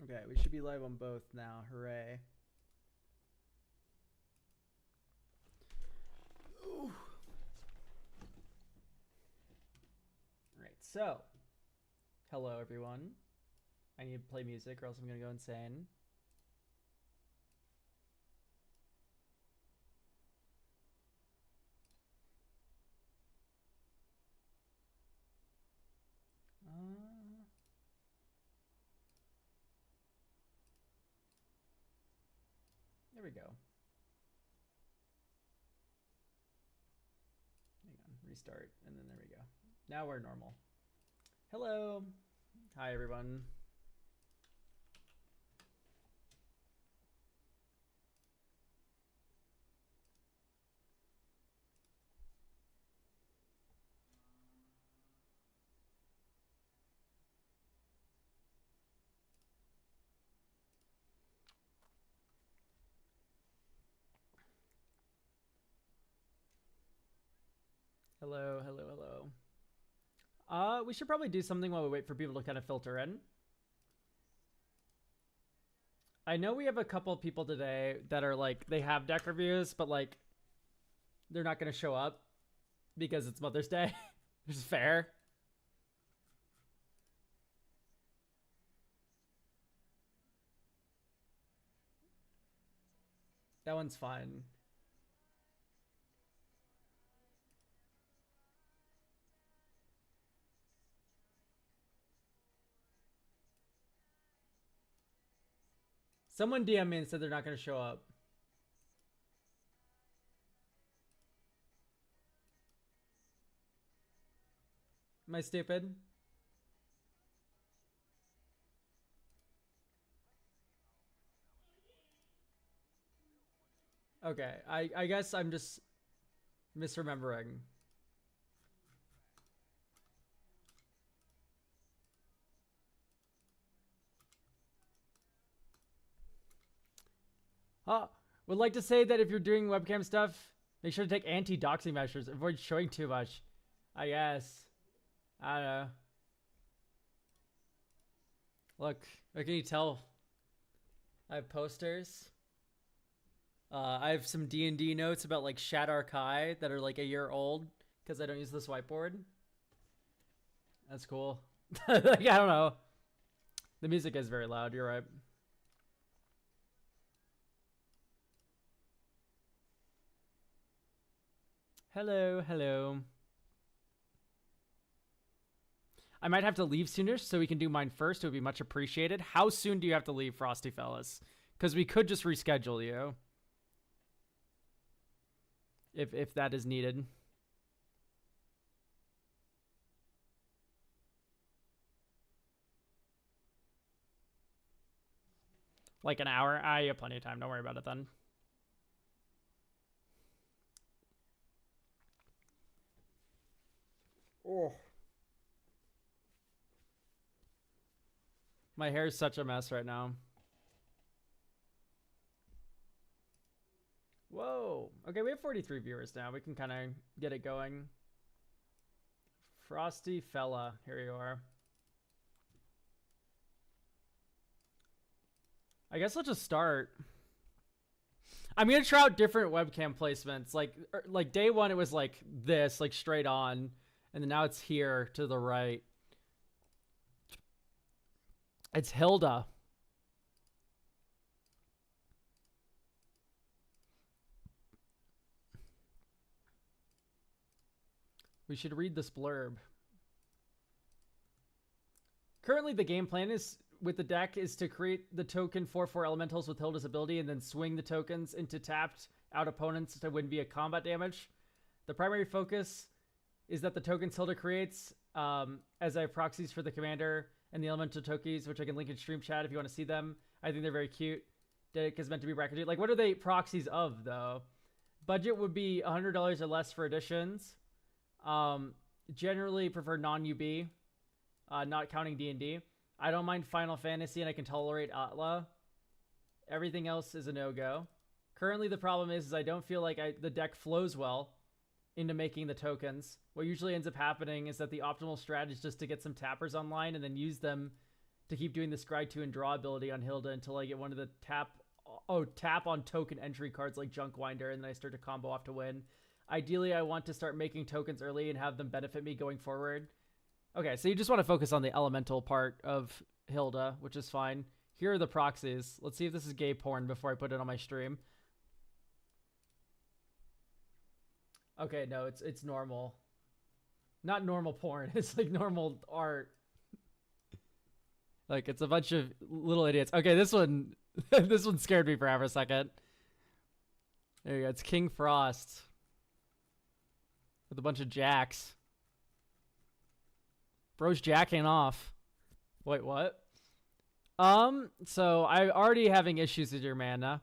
Okay, we should be live on both now. Hooray. Ooh. Alright, so. Hello, everyone. I need to play music or else I'm going to go insane. There we go. Hang on, restart, and then there we go. Now we're normal. Hello. Hi, everyone. Hello, hello, hello. We should probably do something while we wait for people to kind of filter in. I know we have a couple of people today that are like, they have deck reviews, but like, they're not going to show up because it's Mother's Day, which is fair. That one's fine. Someone DM me and said they're not going to show up. Am I stupid? Okay, I guess I'm just misremembering. Would like to say that if you're doing webcam stuff, make sure to take anti-doxing measures. Avoid showing too much. I guess. I don't know. Look, what can you tell? I have posters. I have some D&D notes about like Shadar Kai that are like a year old because I don't use this whiteboard. That's cool. Like, I don't know. The music is very loud, you're right. Hello, hello. I might have to leave sooner so we can do mine first. It would be much appreciated. How soon do you have to leave, Frosty Fellas? Because we could just reschedule you. If that is needed. Like an hour? I have plenty of time. Don't worry about it then. Oh. My hair is such a mess right now. Whoa. Okay, we have 43 viewers now. We can kind of get it going. Frosty Fella. Here you are. I guess I'll just start. I'm going to try out different webcam placements. Like day one, it was like this, like straight on. And then now it's here to the right. It's Hilda. We should read this blurb. Currently, the game plan is with the deck is to create the token 4/4 elementals with Hilda's ability and then swing the tokens into tapped out opponents to win via combat damage. The primary focus is that the tokens Hilda creates as I have proxies for the commander and the elemental tokens, which I can link in stream chat if you want to see them. I think they're very cute. Deck is meant to be bracketed. Like, what are they proxies of, though? Budget would be $100 or less for editions. Generally prefer non-UB, not counting D&D. I don't mind Final Fantasy, and I can tolerate Atla. Everything else is a no-go. Currently, the problem is I don't feel like the deck flows well into making the tokens. What usually ends up happening is that the optimal strat is just to get some tappers online and then use them to keep doing the scry 2 and draw ability on Hilda until I get one of the tap on token entry cards like Junkwinder, and then I start to combo off to win. Ideally, I want to start making tokens early and have them benefit me going forward. Okay, so you just want to focus on the elemental part of Hilda, which is fine. Here are the proxies. Let's see if this is gay porn before I put it on my stream. Okay, no, it's normal. Not normal porn. It's like normal art. Like, it's a bunch of little idiots. Okay, this one this one scared me for half a second. There you go. It's King Frost with a bunch of jacks. Bro's jacking off. Wait, what? So I'm already having issues with your mana.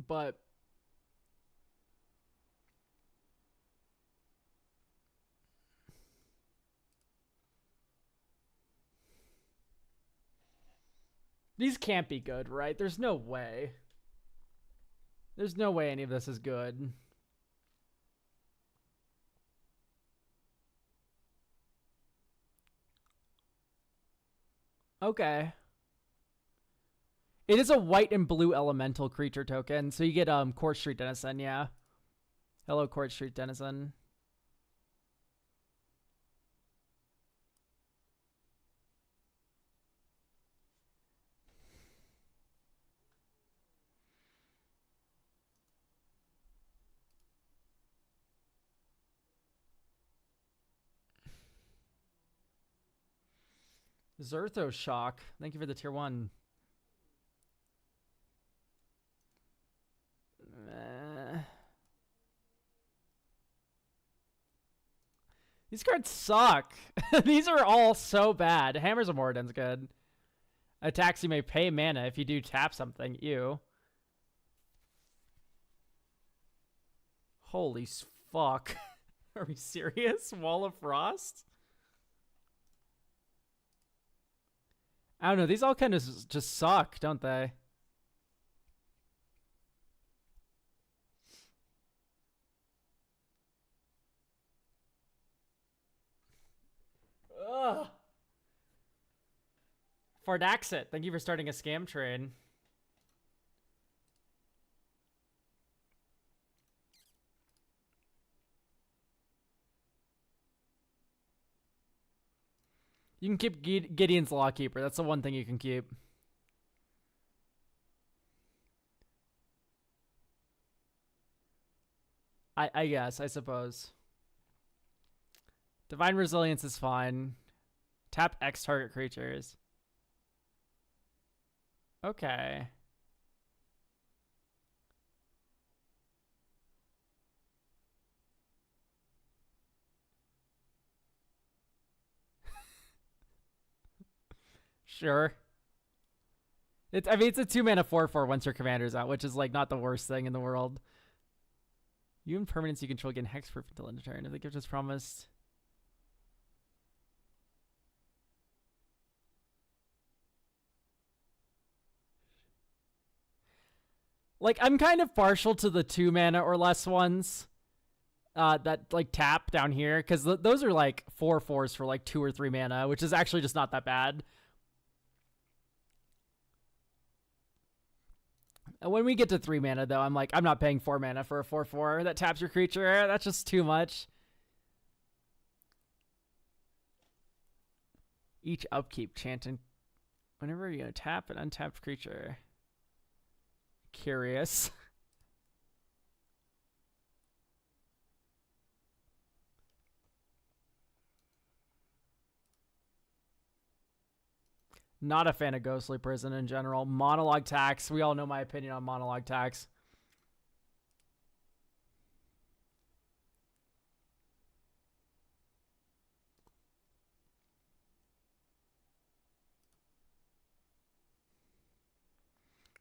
But these can't be good, right? There's no way. There's no way any of this is good. Okay. It is a white and blue elemental creature token, so you get Court Street Denizen, yeah. Hello, Court Street Denizen. Zertho Shock. Thank you for the tier 1. These cards suck. These are all so bad. Hammers of Moradin's good. Attacks you may pay mana if you do tap something. Ew. Holy fuck. Are we serious? Wall of Frost? I don't know. These all kind of just suck, don't they? Ugh. Fardaxit, thank you for starting a scam train. You can keep Gideon's Lawkeeper. That's the one thing you can keep. I guess, I suppose. Divine Resilience is fine. Tap X target creatures. Okay. Sure. I mean, it's a 2-mana 4/4 once your commander's out, which is like not the worst thing in the world. You and permanents you control get hexproof until end of turn. If the gift is promised. Like, I'm kind of partial to the 2-mana or less ones that like tap down here, because those are like 4/4s for like 2 or 3 mana, which is actually just not that bad. And when we get to 3 mana, though, I'm like, I'm not paying 4 mana for a 4/4 that taps your creature. That's just too much. Each upkeep chanting. Whenever you tap an untapped creature. Curious. Not a fan of Ghostly Prison in general. Monologue tax. We all know my opinion on monologue tax.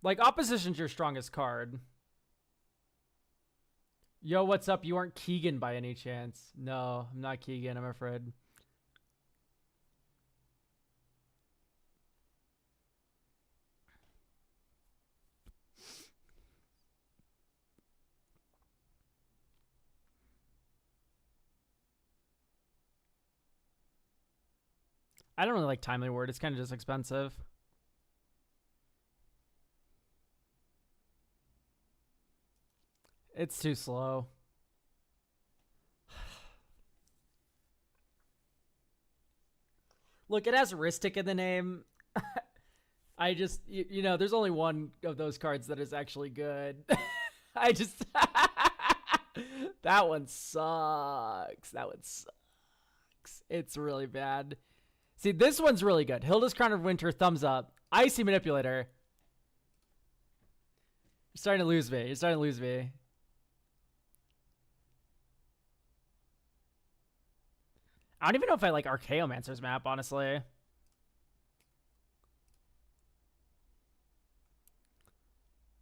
Like, opposition's your strongest card. Yo, what's up? You aren't Keegan by any chance? No, I'm not Keegan, I'm afraid. I don't really like Timely Word. It's kind of just expensive. It's too slow. Look, it has Ristic in the name. I just, you know, there's only one of those cards that is actually good. I just, that one sucks. That one sucks. It's really bad. See, this one's really good. Hilda's Crown of Winter, thumbs up. Icy Manipulator. You're starting to lose me. You're starting to lose me. I don't even know if I like Archaeomancer's map, honestly.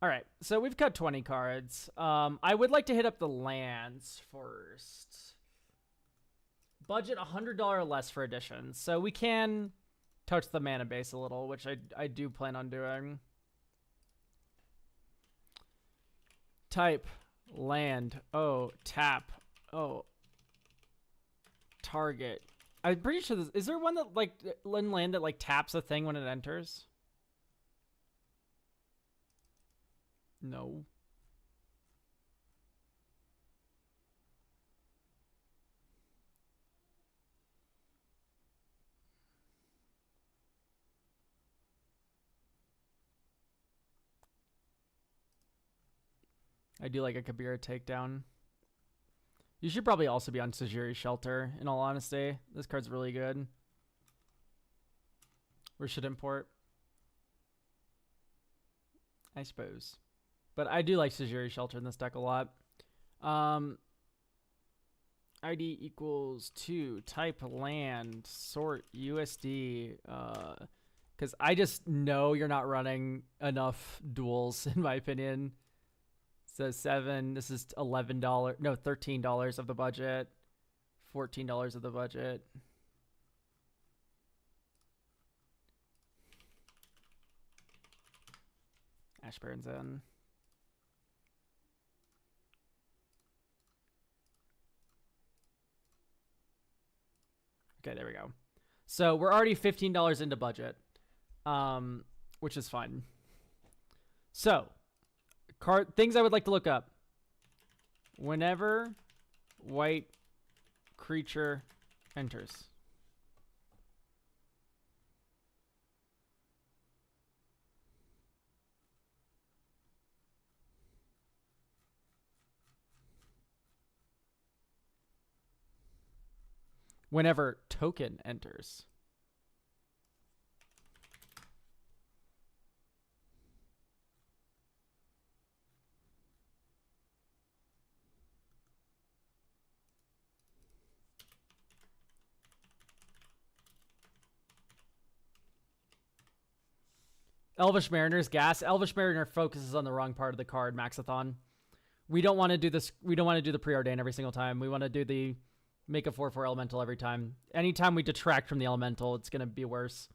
All right, so we've cut 20 cards. I would like to hit up the lands first. Budget $100 or less for additions. So we can touch the mana base a little, which I do plan on doing. Type, land, oh, tap, oh, target. I'm pretty sure this, is there one that like land that like taps a thing when it enters? No. I do like a Kabira takedown. You should probably also be on Tajiri Shelter, in all honesty. This card's really good. We should import. I suppose. But I do like Tajiri Shelter in this deck a lot. ID equals 2, type land, sort USD. Because I just know you're not running enough duels, in my opinion. So 7, this is $11, no, $13 of the budget, $14 of the budget. Ashburn's in. Okay, there we go. So we're already $15 into budget, which is fine. So, card things I would like to look up. Whenever white creature enters. Whenever token enters. Elvish Mariner's gas. Elvish Mariner focuses on the wrong part of the card, Maxathon. We don't want to do this. We don't want to do the preordain every single time. We want to do the make a 4/4 elemental every time. Anytime we detract from the elemental, it's going to be worse.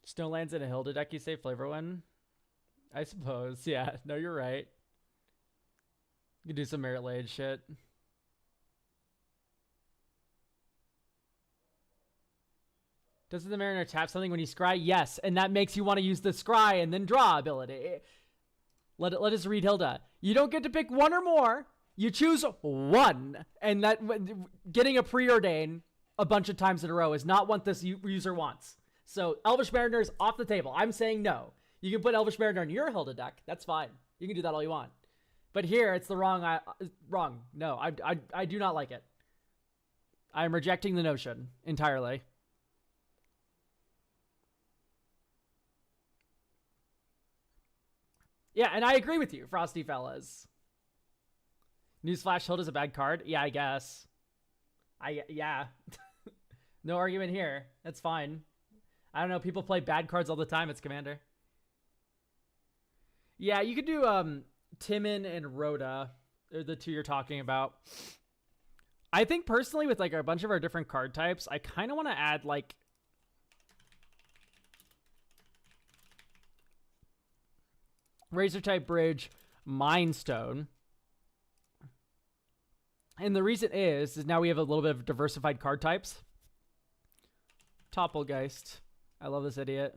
Snowlands in a Hilda deck, you say, Flavor One? I suppose, yeah. No, you're right. You can do some Merit Lade shit. Doesn't the Mariner tap something when you scry? Yes, and that makes you want to use the scry and then draw ability. Let us read Hilda. You don't get to pick one or more. You choose one, and that getting a preordain a bunch of times in a row is not what this user wants. So Elvish Mariner is off the table. I'm saying no. You can put Elvish Mariner in your Hilda deck. That's fine. You can do that all you want. But here, it's the wrong. Wrong. No, I do not like it. I am rejecting the notion entirely. Yeah, and I agree with you, Frosty Fellas. Newsflash, Hilda's a bad card. Yeah, I guess. Yeah. No argument here. That's fine. I don't know. People play bad cards all the time. It's Commander. Yeah, you could do Timon and Rhoda. They're the two you're talking about. I think personally with like a bunch of our different card types, I kind of want to add like Razor type bridge, Mind Stone. And the reason is now we have a little bit of diversified card types. Topplegeist. I love this idiot.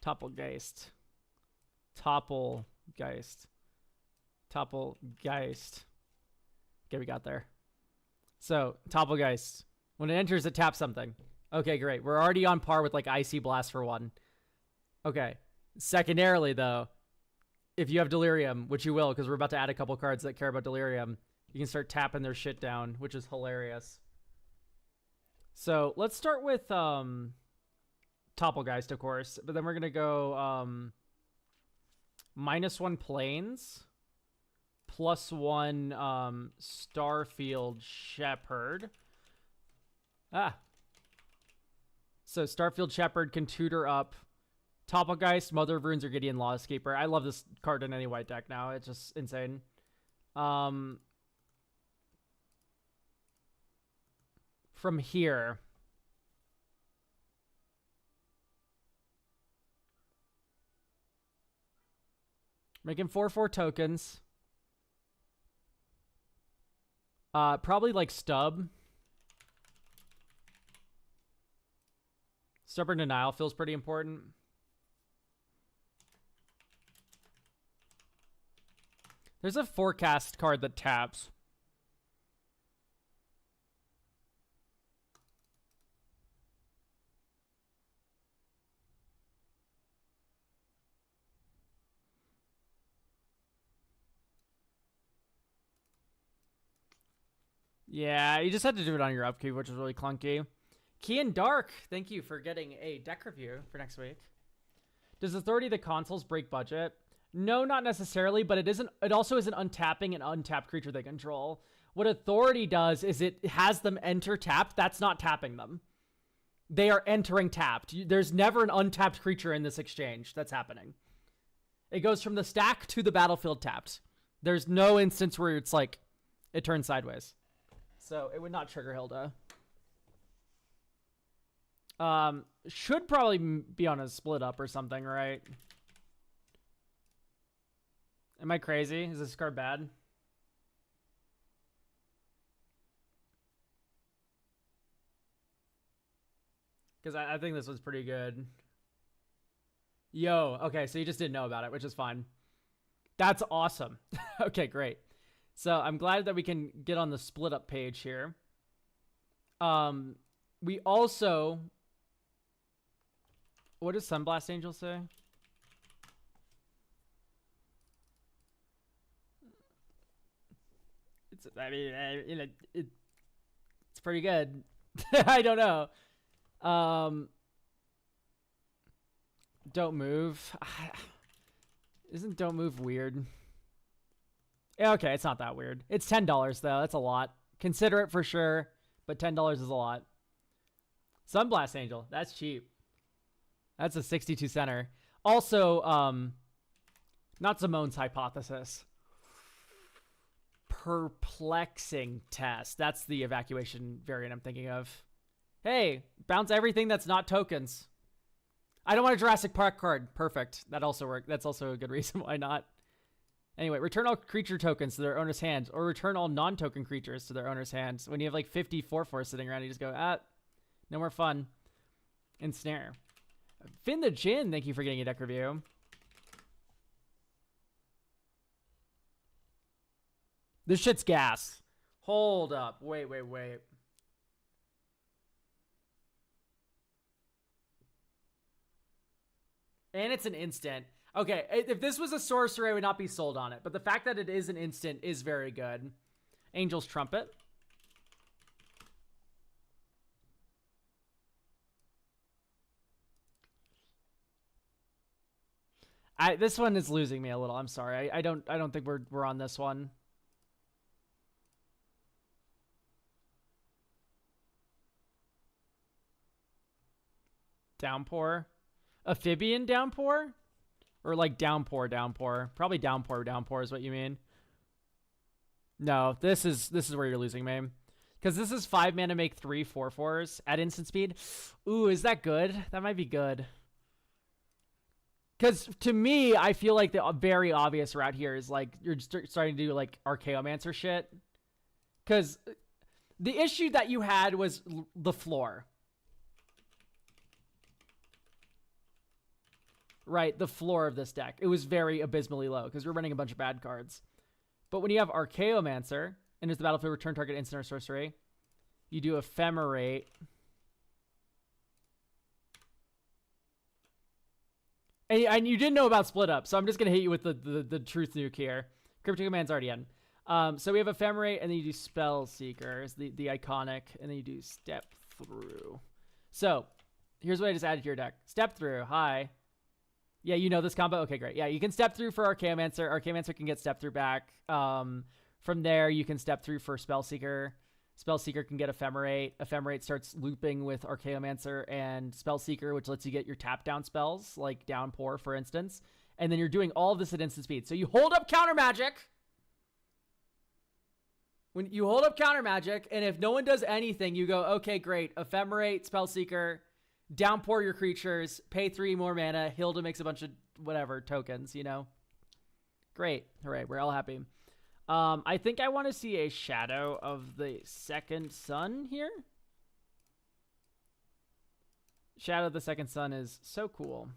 Topplegeist. Topplegeist. Topplegeist. Okay, we got there. So, Topplegeist. When it enters, it taps something. Okay, great. We're already on par with like Icy Blast for 1. Okay. Secondarily, though, if you have Delirium, which you will, because we're about to add a couple cards that care about Delirium, you can start tapping their shit down, which is hilarious. So let's start with Topplegeist, of course, but then we're gonna go -1 Plains, +1 Starfield Shepherd. So Starfield Shepherd can tutor up Topplegeist, Mother of Runes, or Gideon Lawskeeper. I love this card in any white deck now. It's just insane. From here, making 4/4 tokens. Probably like Stub. Stubborn Denial feels pretty important. There's a Forecast card that taps. Yeah, you just had to do it on your upkeep, which is really clunky. Key and Dark, thank you for getting a deck review for next week. Does Authority of the Consoles break budget? No, not necessarily, but it also isn't untapping an untapped creature they control. What Authority does is it has them enter tapped. That's not tapping them. They are entering tapped. There's never an untapped creature in this exchange that's happening. It goes from the stack to the battlefield tapped. There's no instance where it's like, it turns sideways. So it would not trigger Hilda. Should probably be on a split up or something, right? Am I crazy? Is this card bad? Because I think this was pretty good. Yo, okay, so you just didn't know about it, which is fine. That's awesome. Okay, great. So I'm glad that we can get on the split up page here. We also... What does Sunblast Angel say? I mean, you know, it's pretty good. I don't know. Don't move. Isn't don't move weird? Yeah, okay, it's not that weird. It's $10 though. That's a lot. Consider it for sure, but $10 is a lot. Sunblast Angel. That's cheap. That's a 62 center. Also, not Simone's hypothesis. Perplexing Test. That's the evacuation variant I'm thinking of. Hey, bounce everything that's not tokens. I don't want a Jurassic Park card. Perfect. That also worked. That's also a good reason why not. Anyway, return all creature tokens to their owner's hands, or return all non-token creatures to their owner's hands. When you have like 54 sitting around, you just go, no more fun. Ensnare. Finn the Jin, thank you for getting a deck review. This shit's gas. Hold up. Wait. And it's an instant. Okay, if this was a sorcery, I would not be sold on it. But the fact that it is an instant is very good. Angel's Trumpet. This one is losing me a little. I'm sorry. I don't think we're on this one. Downpour. Amphibian Downpour? Or like downpour. Probably downpour is what you mean. No, this is where you're losing me. Because this is 5 mana, make 3 4/4s at instant speed. Ooh, is that good? That might be good. Because to me, I feel like the very obvious route here is like you're starting to do like Archaeomancer shit. Because the issue that you had was the floor. Right, the floor of this deck. It was very abysmally low because we're running a bunch of bad cards. But when you have Archaeomancer, enters the battlefield, return target instant or sorcery, you do Ephemerate. And you didn't know about Split Up, so I'm just going to hit you with the truth nuke here. Cryptic Command's already in. So we have Ephemerate, and then you do Spell Seeker, the iconic, and then you do Step Through. So here's what I just added to your deck. Step Through, hi. Yeah, you know this combo? Okay, great. Yeah, you can Step Through for Archaeomancer. Archaeomancer can get Step Through back. From there, you can Step Through for Spellseeker. Spellseeker can get Ephemerate. Ephemerate starts looping with Archaeomancer and Spellseeker, which lets you get your tap down spells, like Downpour, for instance. And then you're doing all of this at instant speed. So you hold up Counter Magic. When you hold up Counter Magic, and if no one does anything, you go, okay, great. Ephemerate, Spellseeker, Downpour your creatures, pay 3 more mana. Hilda makes a bunch of whatever tokens, you know? Great. Hooray. We're all happy. I think I want to see a Shadow of the Second Sun here. Shadow of the Second Sun is so cool.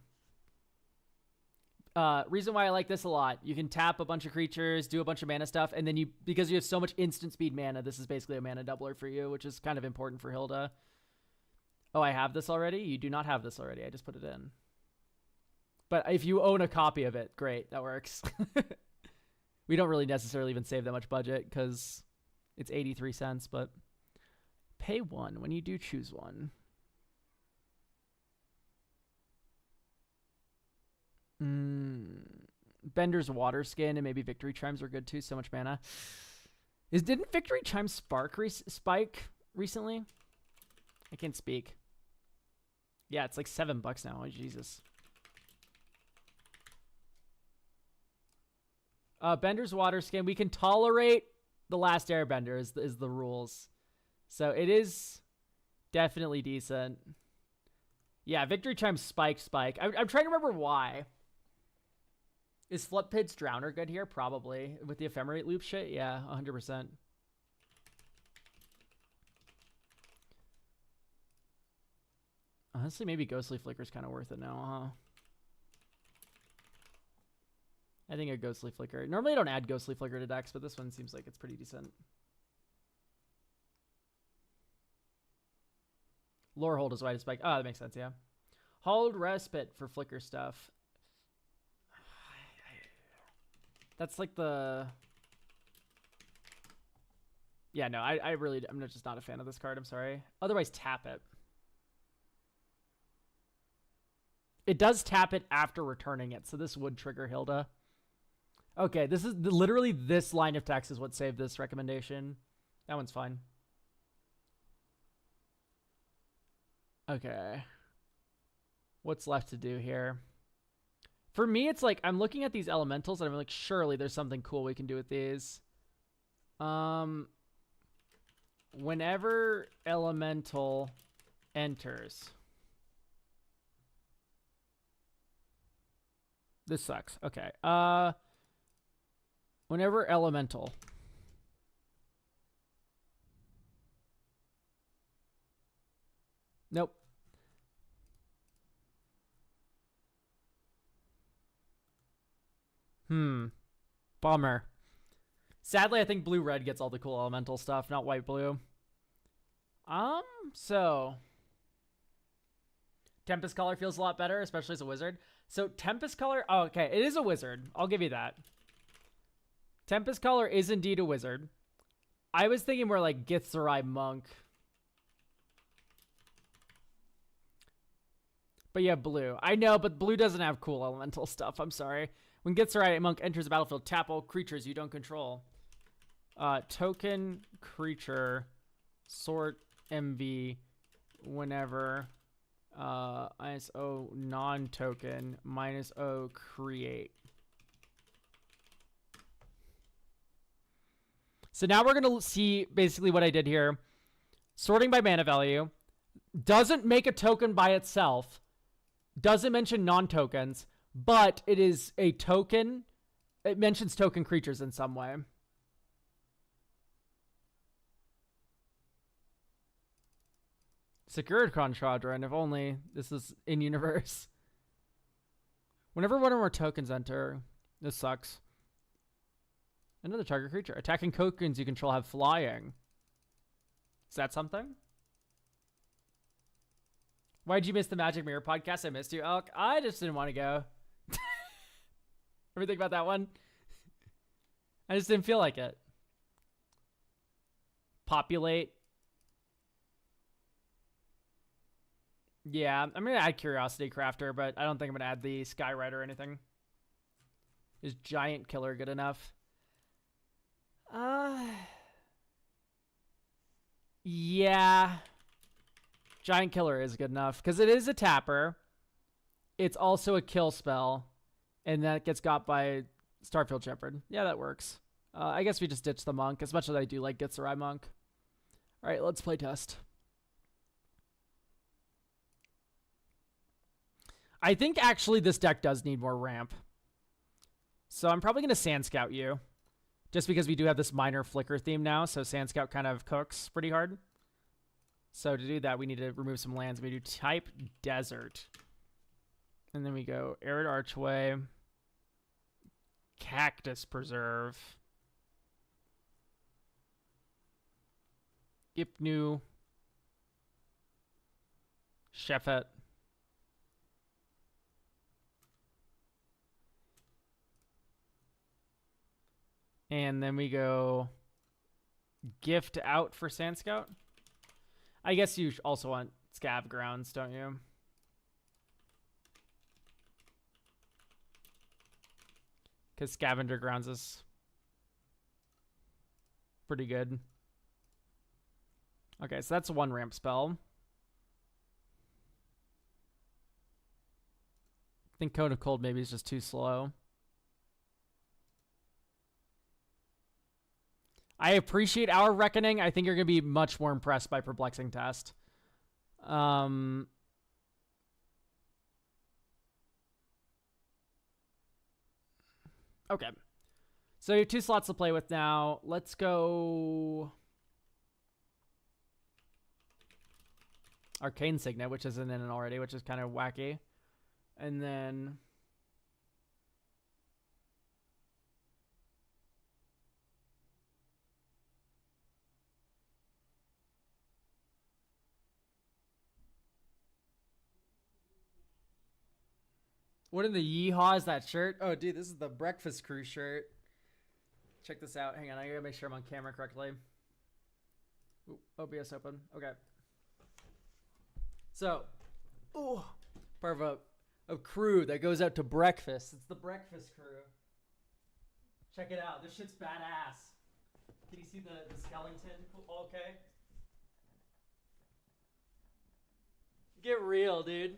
Reason why I like this a lot. You can tap a bunch of creatures, do a bunch of mana stuff, and then because you have so much instant speed mana, this is basically a mana doubler for you, which is kind of important for Hilda. Oh, I have this already? You do not have this already. I just put it in. But if you own a copy of it, great. That works. We don't really necessarily even save that much budget because it's 83 cents, but pay 1 when you do choose one. Bender's Water Skin and maybe Victory Chimes are good too. So much mana. Didn't Victory Chimes spike recently? I can't speak. Yeah, it's like $7 now. Oh, Jesus. Bender's Water Skin. We can tolerate The Last Airbender is the rules. So it is definitely decent. Yeah, Victory Chimes spike. I'm trying to remember why. Is Floodpit's Drowner good here? Probably. With the Ephemerate loop shit? Yeah, 100%. Honestly, maybe Ghostly Flicker's kind of worth it now, huh? I think a Ghostly Flicker. Normally I don't add Ghostly Flicker to decks, but this one seems like it's pretty decent. Lore Hold is why to spike. Oh, that makes sense, yeah. Hold Respite for Flicker stuff. That's like the... Yeah, no, I'm just not a fan of this card. I'm sorry. Otherwise, tap it. It does tap it after returning it, so this would trigger Hilda. Okay, this is literally this line of text is what saved this recommendation. That one's fine. Okay. What's left to do here? For me, it's like I'm looking at these elementals and I'm like, surely there's something cool we can do with these. Whenever elemental enters. This sucks. Okay. Whenever elemental. Nope. Bummer. Sadly, I think blue-red gets all the cool elemental stuff, not white-blue. So... Tempest Color feels a lot better, especially as a wizard. So Tempest Color... Oh, okay, it is a wizard. I'll give you that. Tempest Color is indeed a wizard. I was thinking more like Githzerai Monk. But yeah, blue. I know, but blue doesn't have cool elemental stuff. I'm sorry. When Githzerai Monk enters the battlefield, tap all creatures you don't control. Token creature sort MV whenever -O non-token -O create. So now we're going to see basically what I did here. Sorting by mana value. Doesn't make a token by itself. Doesn't mention non-tokens. but it is a token. It mentions token creatures in some way. Secured Conchadron, if only this is in universe. Whenever one or more tokens enter, this sucks. Another target creature. Attacking tokens you control have flying. Is that something? Why'd you miss the Magic Mirror podcast? I missed you, Elk. I just didn't want to go. Ever think about that one? I just didn't feel like it. Populate. Yeah, I'm going to add Curiosity Crafter, but I don't think I'm going to add the Skywrite or anything. Is Giant Killer good enough? Yeah. Giant Killer is good enough, because it is a tapper. It's also a kill spell, and that gets got by Starfield Shepherd. Yeah, that works. I guess we just ditch the Monk, as much as I do like Gitzerai Monk. All right, let's play test. I think actually this deck does need more ramp. So I'm probably going to Sand Scout you. Just because we do have this minor flicker theme now, so Sand Scout kind of cooks pretty hard. So to do that, we need to remove some lands. We do type Desert. And then we go Arid Archway, Cactus Preserve, Ipnu, Sheffet, and then we go Gift out for Sand Scout. I guess you also want Scav Grounds, don't you? Because Scavenger Grounds is pretty good. Okay, so that's one ramp spell. I think Cone of Cold maybe is just too slow. I appreciate our Reckoning. I think you're going to be much more impressed by Perplexing Test. Okay. So you have 2 slots to play with now. Let's go Arcane Signet, which isn't in it already, which is kind of wacky. And then what in the yeehaw is that shirt? Oh, dude, this is the Breakfast Crew shirt. Check this out. Hang on, I gotta make sure I'm on camera correctly. Ooh, OBS open. Okay. So, part of a crew that goes out to breakfast. It's the Breakfast Crew. Check it out. This shit's badass. Can you see the skeleton? Okay. Get real, dude.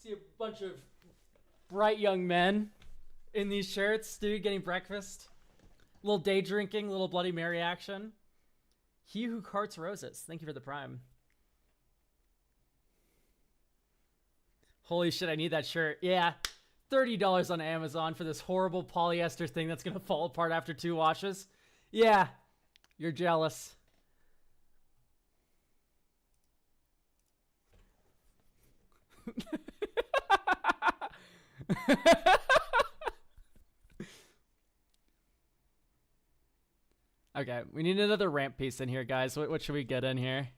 See a bunch of bright young men in these shirts, dude, getting breakfast. A little day drinking, a little Bloody Mary action. He who carts roses. Thank you for the prime. Holy shit, I need that shirt. Yeah, $30 on Amazon for this horrible polyester thing that's going to fall apart after 2 washes. Yeah, you're jealous. Okay, we need another ramp piece in here, guys. What should we get in here?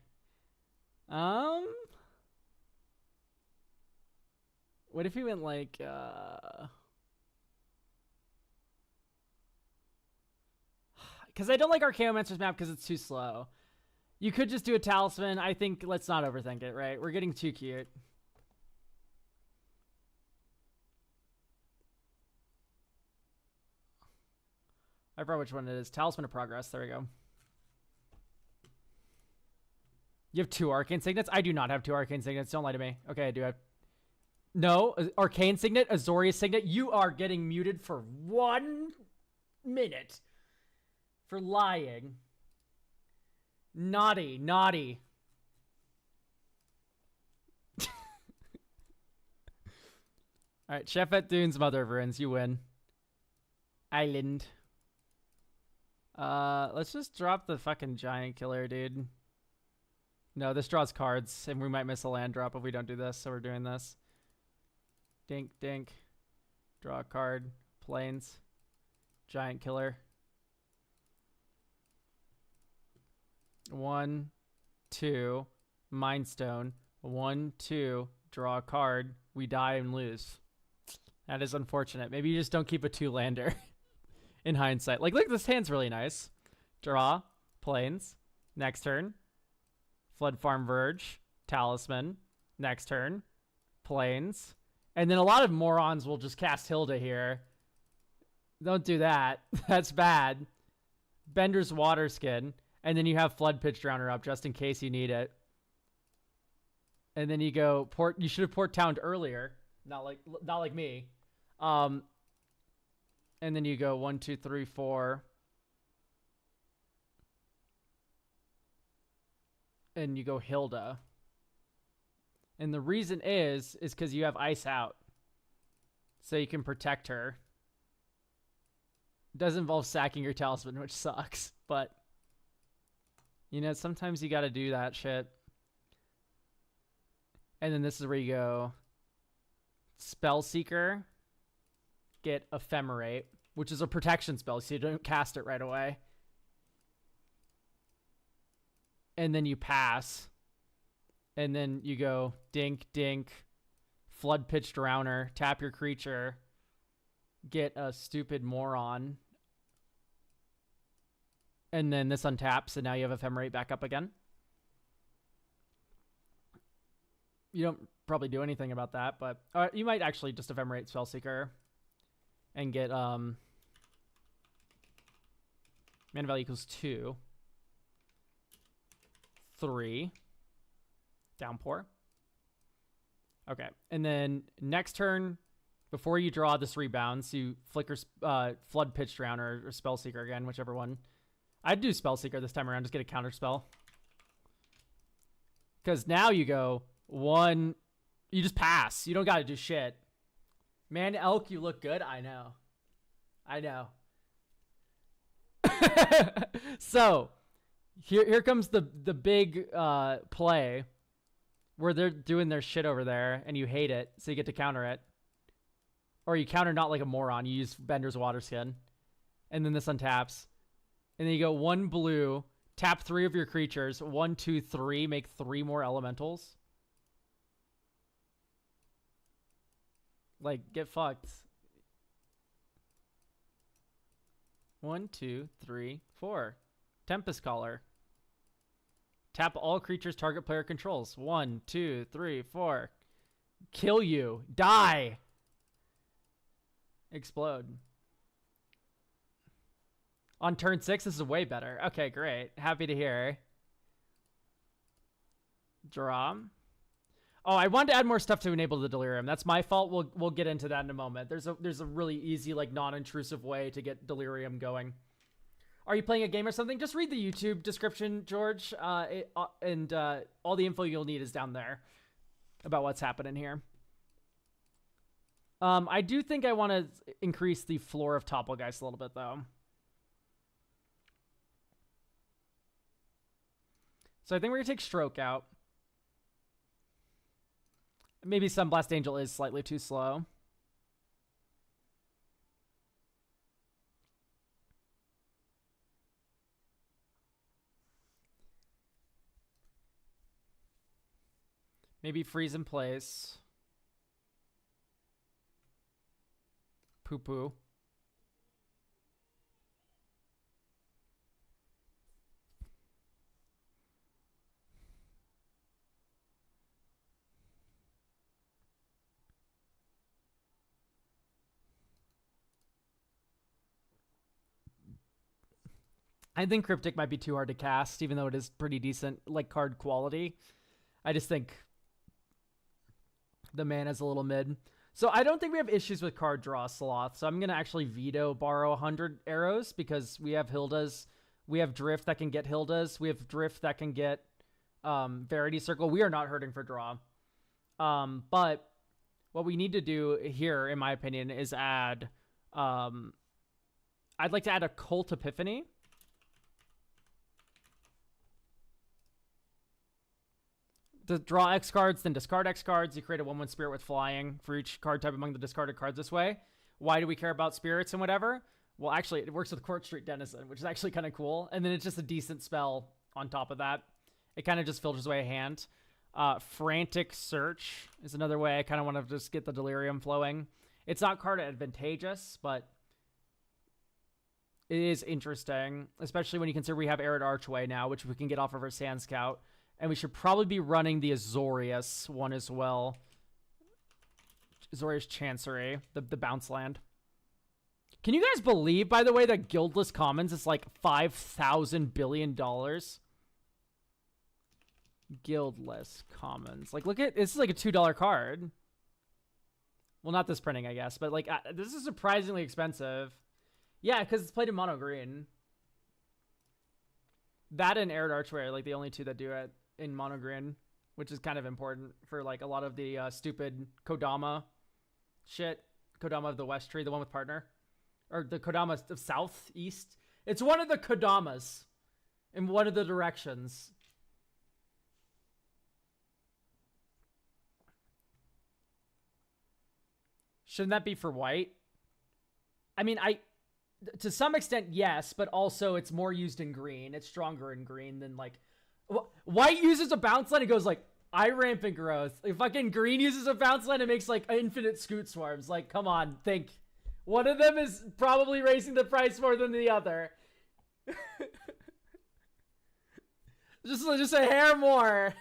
What if we went like, because I don't like Archaeomancer's map because it's too slow. You could just do a talisman. I think let's not overthink it, right? We're getting too cute. I forgot which one it is. Talisman of Progress. There we go. You have 2 Arcane Signets? I do not have 2 Arcane Signets. Don't lie to me. Okay, I do have... No, Arcane Signet, Azorius Signet. You are getting muted for 1 minute for lying. Naughty, naughty. All right, Chef at Dune's Mother of Ruins, you win. Island. Let's just drop the fucking giant killer, dude. No, this draws cards, and we might miss a land drop if we don't do this, so we're doing this. Dink, dink. Draw a card. Plains. Giant killer. 1, 2. Mind Stone. 1, 2. Draw a card. We die and lose. That is unfortunate. Maybe you just don't keep a 2-lander in hindsight. Like, look, this hand's really nice. Draw. Plains. Next turn. Flood Farm Verge. Talisman. Next turn. Plains. And then a lot of morons will just cast Hilda here. Don't do that. That's bad. Bender's Waterskin. And then you have Flood Pitch Drowner up just in case you need it. And then you go port. You should have port towned earlier. Not like me. And then you go 1, 2, 3, 4. And you go Hilda. And the reason is because you have ice out. So you can protect her. It does involve sacking your talisman, which sucks. But, you know, sometimes you got to do that shit. And then this is where you go Spellseeker. Get Ephemerate, which is a protection spell, so you don't cast it right away. And then you pass. And then you go dink, dink, Flood Pitch Drowner, tap your creature, get a stupid moron. And then this untaps, and now you have Ephemerate back up again. You don't probably do anything about that, but you might actually just Ephemerate Spellseeker and get mana value equals 2. 3. Downpour. Okay. And then next turn, before you draw this rebounds, you flicker Flood Pitch Drowner or Spellseeker again, whichever one. I'd do Spellseeker this time around, just get a counter spell. Because now you go 1, you just pass. You don't got to do shit. Man, Elk, you look good. I know. I know. So, here comes the big play where they're doing their shit over there and you hate it, so you get to counter it. Or you counter not like a moron. You use Bender's Waterskin. And then this untaps. And then you go 1 blue, tap 3 of your creatures. 1, 2, 3, make 3 more elementals. Like, get fucked. 1, 2, 3, 4. Tempest Caller. Tap all creatures target player controls. 1, 2, 3, 4. Kill you. Die. Explode. On turn 6, this is way better. Okay, great. Happy to hear. Draw. Oh, I wanted to add more stuff to enable the Delirium. That's my fault. We'll get into that in a moment. There's a really easy, like, non-intrusive way to get Delirium going. Are you playing a game or something? Just read the YouTube description, George, and all the info you'll need is down there about what's happening here. I do think I want to increase the floor of Topplegeist a little bit, though. So I think we're going to take Stroke out. Maybe Sunblast Angel is slightly too slow. Maybe Freeze in place. Poo-poo. I think Cryptic might be too hard to cast, even though it is pretty decent, like, card quality. I just think the mana's a little mid. So I don't think we have issues with card draw, Sloth. So I'm going to actually veto borrow 100 arrows because we have Hildas. We have Drift that can get Hildas. We have Drift that can get Verity Circle. We are not hurting for draw. But what we need to do here, in my opinion, is add... I'd like to add a Cult Epiphany. To draw X cards, then discard X cards. You create a 1/1 spirit with flying for each card type among the discarded cards this way. Why do we care about spirits and whatever? Well, actually, it works with Court Street Denizen, which is actually kind of cool. And then it's just a decent spell on top of that. It kind of just filters away a hand. Frantic Search is another way I kind of want to just get the Delirium flowing. It's not card advantageous, but it is interesting, especially when you consider we have Arid Archway now, which we can get off of our Sand Scout. And we should probably be running the Azorius one as well. Azorius Chancery, the bounce land. Can you guys believe, by the way, that Guildless Commons is like $5,000 billion? Guildless Commons. Like, look at, this is like a $2 card. Well, not this printing, I guess, but like, this is surprisingly expensive. Yeah, because it's played in mono green. That and Arid Archway are like the only two that do it in mono green, which is kind of important for like a lot of the stupid Kodama shit. Kodama of the West Tree, the one with partner. Or the Kodama of Southeast. It's one of the Kodamas in one of the directions. Shouldn't that be for white? I mean, to some extent, yes, but also it's more used in green. It's stronger in green than like... White uses a bounce line, it goes like, eye rampant growth. Like, fucking green uses a bounce line, it makes like infinite Scoot Swarms. Like, come on, think. One of them is probably raising the price more than the other. just a hair more.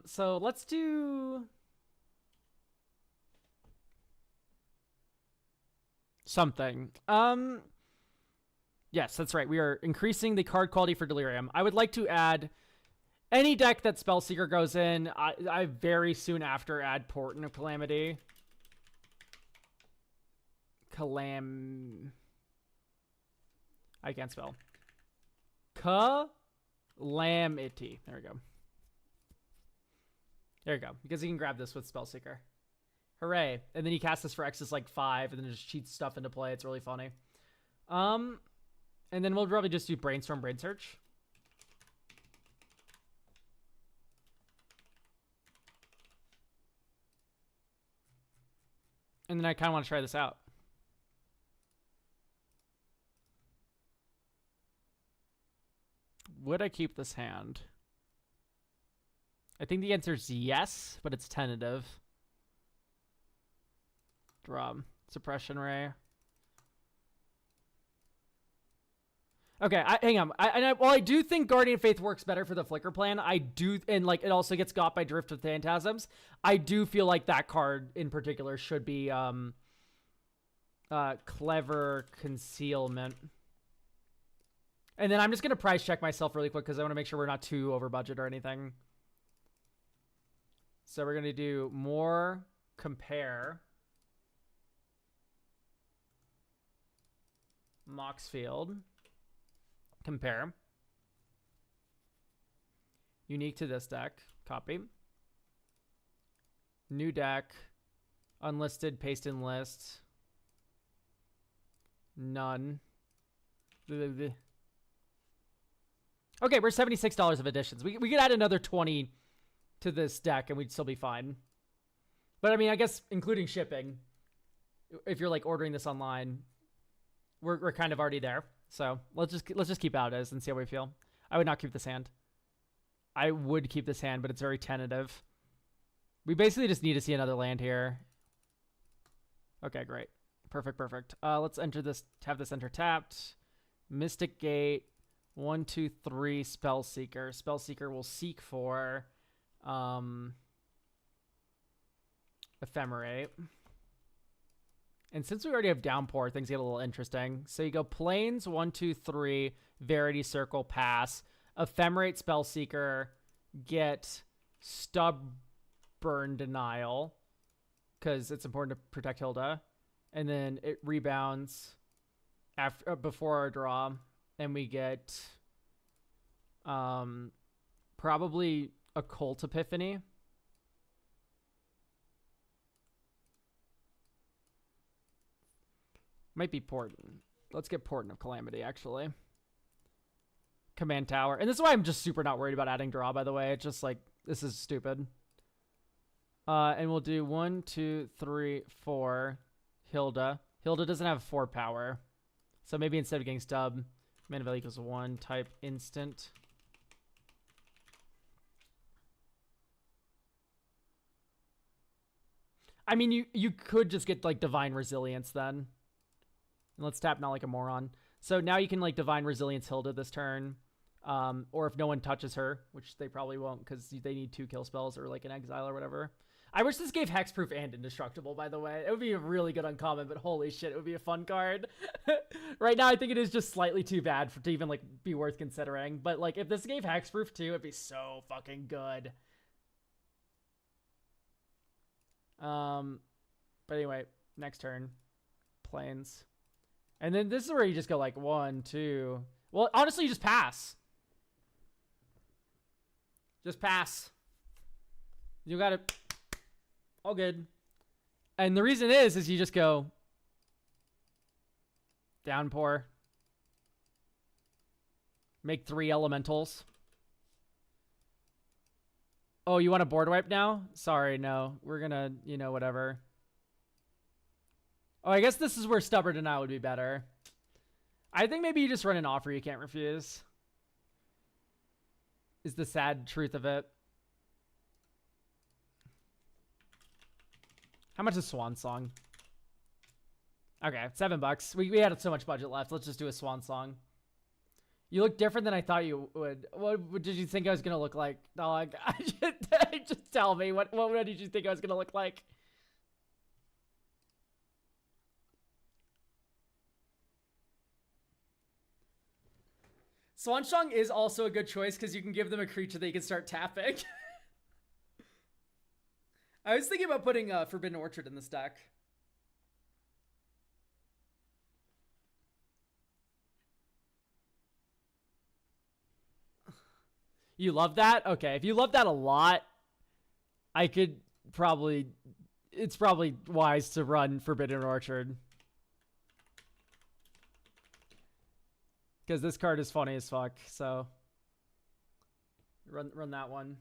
So let's do something. Yes, that's right. We are increasing the card quality for Delirium. I would like to add any deck that Spellseeker goes in. I very soon after add Portent of Calamity. I can't spell. Calamity. There we go. There you go. Because you can grab this with Spellseeker. Hooray. And then you cast this for X's like 5, and then just cheats stuff into play. It's really funny. And then we'll probably just do Brainstorm, Brain Search. And then I kind of want to try this out. Would I keep this hand? I think the answer is yes, but it's tentative. Draw. Suppression Ray. Okay, hang on. While I do think Guardian Faith works better for the Flicker plan, I do, and like it also gets got by Drift of Phantasms, I do feel like that card in particular should be Clever Concealment. And then I'm just going to price check myself really quick because I want to make sure we're not too over budget or anything. So we're going to do more compare. Moxfield. Compare. Unique to this deck. Copy. New deck. Unlisted. Paste in list. None. Okay, we're $76 of additions. We could add another 20 to this deck and we'd still be fine. But I mean, I guess including shipping, if you're like ordering this online, we're kind of already there. So let's just keep out as and see how we feel. I would not keep this hand. I would keep this hand, but it's very tentative. We basically just need to see another land here. Okay, great. Perfect. Let's enter this, have this enter tapped. Mystic Gate. 1, 2, 3, Spellseeker. Spellseeker will seek for Ephemerate. And since we already have Downpour, things get a little interesting. So you go Plains, 1, 2, 3, Verity Circle, pass. Ephemerate, Spellseeker, get Stubborn Denial, because it's important to protect Hilda. And then it rebounds before our draw. And we get Probably Occult Epiphany. Might be Portent. Let's get Portent of Calamity, actually. Command Tower. And this is why I'm just super not worried about adding draw, by the way. It's just like, this is stupid. And we'll do 1, 2, 3, 4. Hilda. Hilda doesn't have 4 power. So maybe instead of getting stub, mana value equals 1, type instant. I mean, you could just get like Divine Resilience then. And let's tap Not Like a Moron. So now you can like Divine Resilience Hilda this turn. Or if no one touches her, which they probably won't because they need 2 kill spells or like an exile or whatever. I wish this gave Hexproof and Indestructible, by the way. It would be a really good uncommon, but holy shit, it would be a fun card. Right now, I think it is just slightly too bad to even like be worth considering. But like, if this gave Hexproof too, it'd be so fucking good. But anyway, next turn, Plains, and then this is where you just go like 1, 2. Well, honestly, you just pass. Just pass. You got it. All good. And the reason is you just go Downpour. Make 3 elementals. Oh, you want a board wipe now? Sorry, no. We're gonna, you know, whatever. Oh, I guess this is where Stubborn Denial would be better. I think maybe you just run an offer you can't refuse. Is the sad truth of it. How much is Swan Song? Okay, $7. We had so much budget left. Let's just do a Swan Song. You look different than I thought you would. What did you think I was gonna look like, dog? Just tell me. What did you think I was gonna look like? Swan Song is also a good choice because you can give them a creature that you can start tapping. I was thinking about putting Forbidden Orchard in this deck. You love that? Okay, if you love that a lot, I could probably... It's probably wise to run Forbidden Orchard. Because this card is funny as fuck, so... Run that one.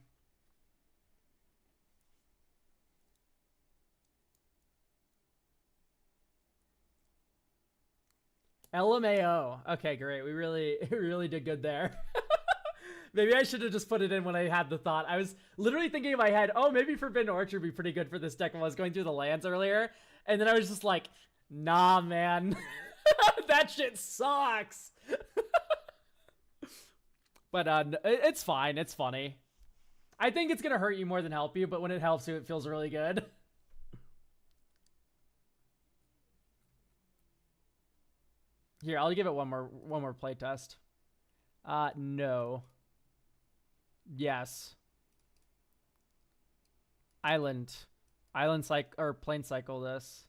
LMAO. Okay, great. We really did good there. Maybe I should have just put it in when I had the thought. I was literally thinking in my head, oh, maybe Forbidden Orchard would be pretty good for this deck when I was going through the lands earlier. And then I was just like, nah, man. That shit sucks. But it's fine. It's funny. I think it's going to hurt you more than help you, but when it helps you, it feels really good. Here, I'll give it one more play test. No. Yes. Island cycle or plane cycle this.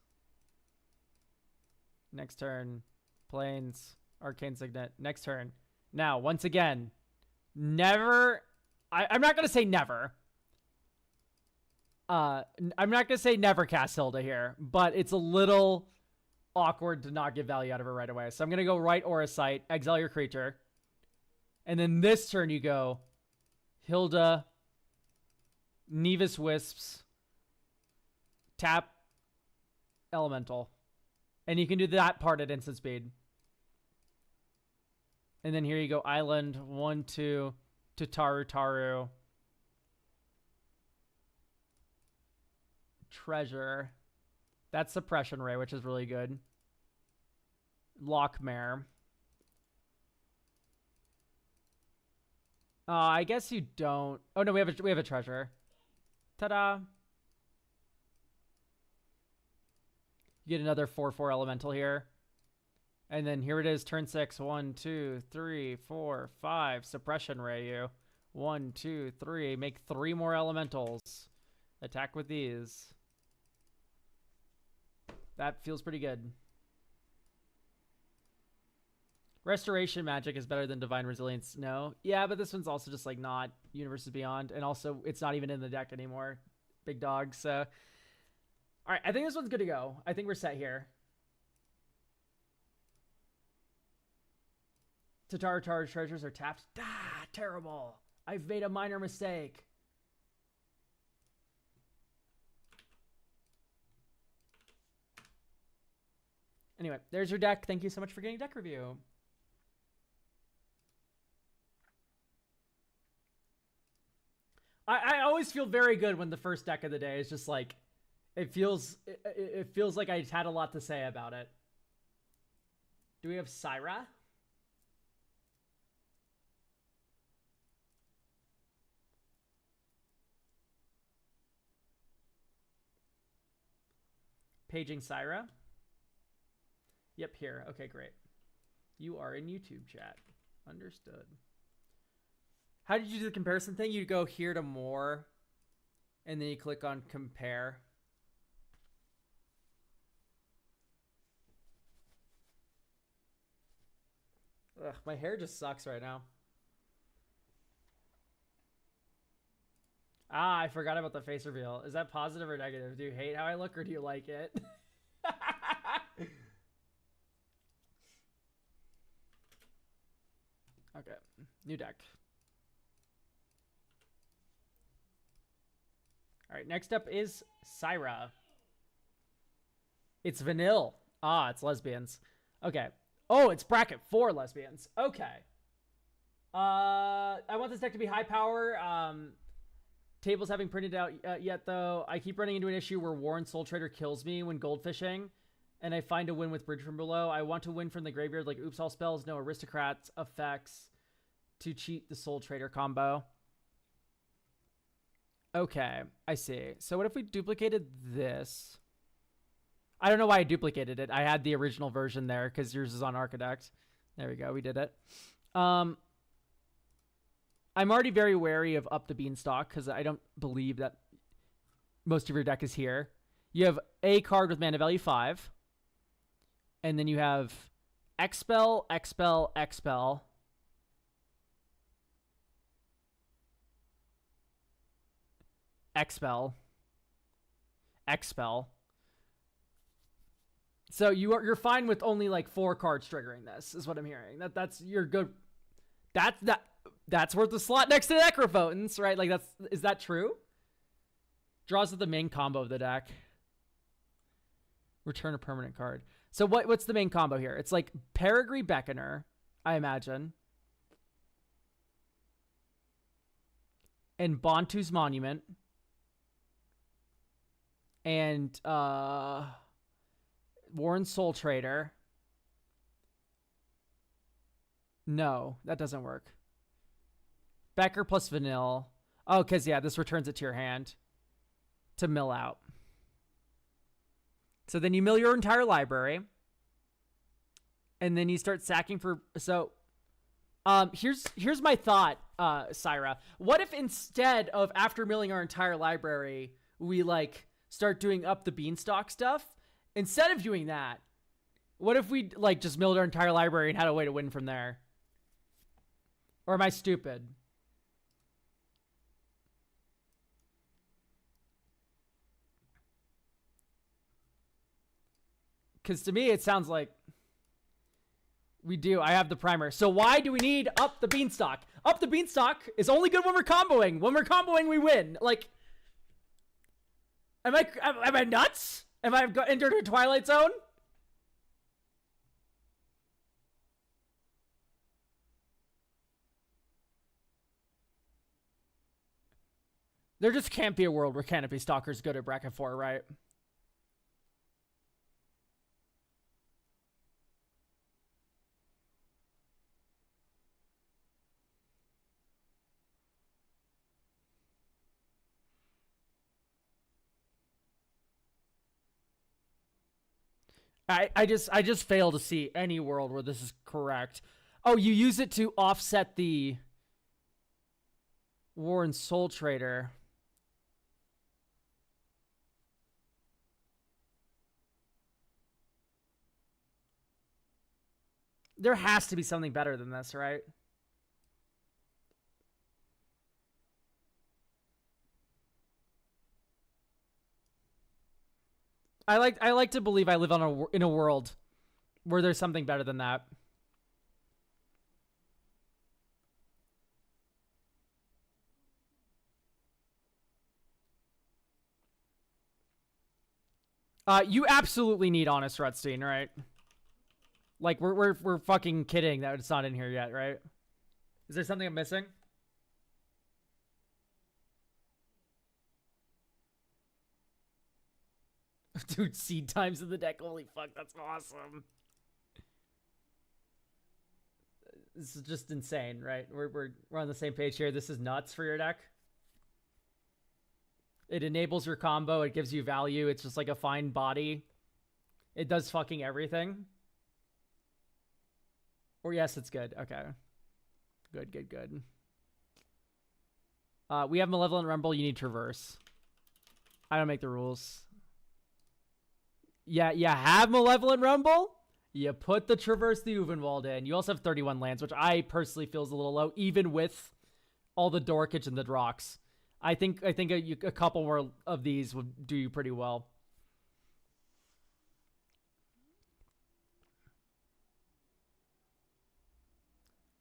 Next turn, Plains, Arcane Signet. Next turn. Now, once again, never. I'm not gonna say never. I'm not gonna say never cast Hilda here, but it's a little awkward to not give value out of it right away. So I'm gonna go right Aura Sight, exile your creature, and then this turn you go Hilda, Nevis Wisps, tap Elemental, and you can do that part at instant speed. And then here you go Island, 1, 2, to Taru. Treasure. That's Suppression Ray, which is really good. Lockmare. I guess you don't. Oh no, we have a treasure. Ta-da! You get another 4/4 elemental here. And then here it is, turn 6. 1, 2, 3, 4, 5. Suppression Ray you. 1, 2, 3. Make 3 more elementals. Attack with these. That feels pretty good. Restoration magic is better than divine resilience. No. Yeah, but this one's also just like not Universes Beyond. And also it's not even in the deck anymore. Big dog. So, all right. I think this one's good to go. I think we're set here. Tatara treasures are tapped. Ah, terrible. I've made a minor mistake. Anyway, there's your deck. Thank you so much for getting a deck review. I always feel very good when the first deck of the day is just like, it feels like I had a lot to say about it. Do we have Syra? Paging Syra? Yep, here. Okay, great. You are in YouTube chat. Understood. How did you do the comparison thing? You go here to more, and then you click on compare. Ugh, my hair just sucks right now. Ah, I forgot about the face reveal. Is that positive or negative? Do you hate how I look or do you like it? Okay, new deck. All right, next up is Syra. It's vanilla. Ah, it's lesbians. Okay. Oh, it's bracket 4 lesbians. Okay. I want this deck to be high power. Tables haven't printed out yet, though. I keep running into an issue where Warren Soul Trader kills me when goldfishing, and I find a win with Bridge from Below. I want to win from the graveyard like Oops All Spells, no Aristocrats effects to cheat the Soul Trader combo. Okay, I see. So what if we duplicated this? I don't know why I duplicated it. I had the original version there because yours is on Architect. There we go. We did it. I'm already very wary of Up the Beanstalk because I don't believe that most of your deck is here. You have a card with mana value 5. And then you have Expel, Expel, Expel. Expel. Expel. So you're fine with only like 4 cards triggering this, is what I'm hearing. That's you're good. That's worth the slot next to Necropotence, right? Like is that true? Draws at the main combo of the deck. Return a permanent card. So what's the main combo here? It's like Peregrine Beckoner, I imagine. And Bantu's Monument. And Warren Soul Trader. No, that doesn't work. Becker plus Vanille. Oh, because, yeah, this returns it to your hand to mill out. So then you mill your entire library. And then you start sacking for... So, here's my thought, Syra. What if instead of after milling our entire library, we, like, start doing Up the Beanstalk stuff? Instead of doing that, what if we, like, just milled our entire library and had a way to win from there? Or am I stupid? Because to me, it sounds like we do. I have the primer. So why do we need Up the Beanstalk? Up the Beanstalk is only good when we're comboing. When we're comboing, we win. Like, am I nuts? Have I entered a Twilight Zone? There just can't be a world where Canopy Stalker's good at bracket 4, right? I just fail to see any world where this is correct. Oh, you use it to offset the Warren Soul Trader. There has to be something better than this, right? I like to believe I live in a world where there's something better than that. You absolutely need Honest Rutstein, right? Like we're fucking kidding that it's not in here yet, right? Is there something I'm missing? Dude, seed times in the deck. Holy fuck, that's awesome. This is just insane, right? We're on the same page here. This is nuts for your deck. It enables your combo. It gives you value. It's just like a fine body. It does fucking everything. Or yes, it's good. Okay. Good. We have Malevolent Rumble. You need Traverse. I don't make the rules. Yeah, you have Malevolent Rumble. You put the Traverse the Uvenwald in. You also have 31 lands, which I personally feel is a little low, even with all the Dorkage and the Drox. I think a couple more of these would do you pretty well.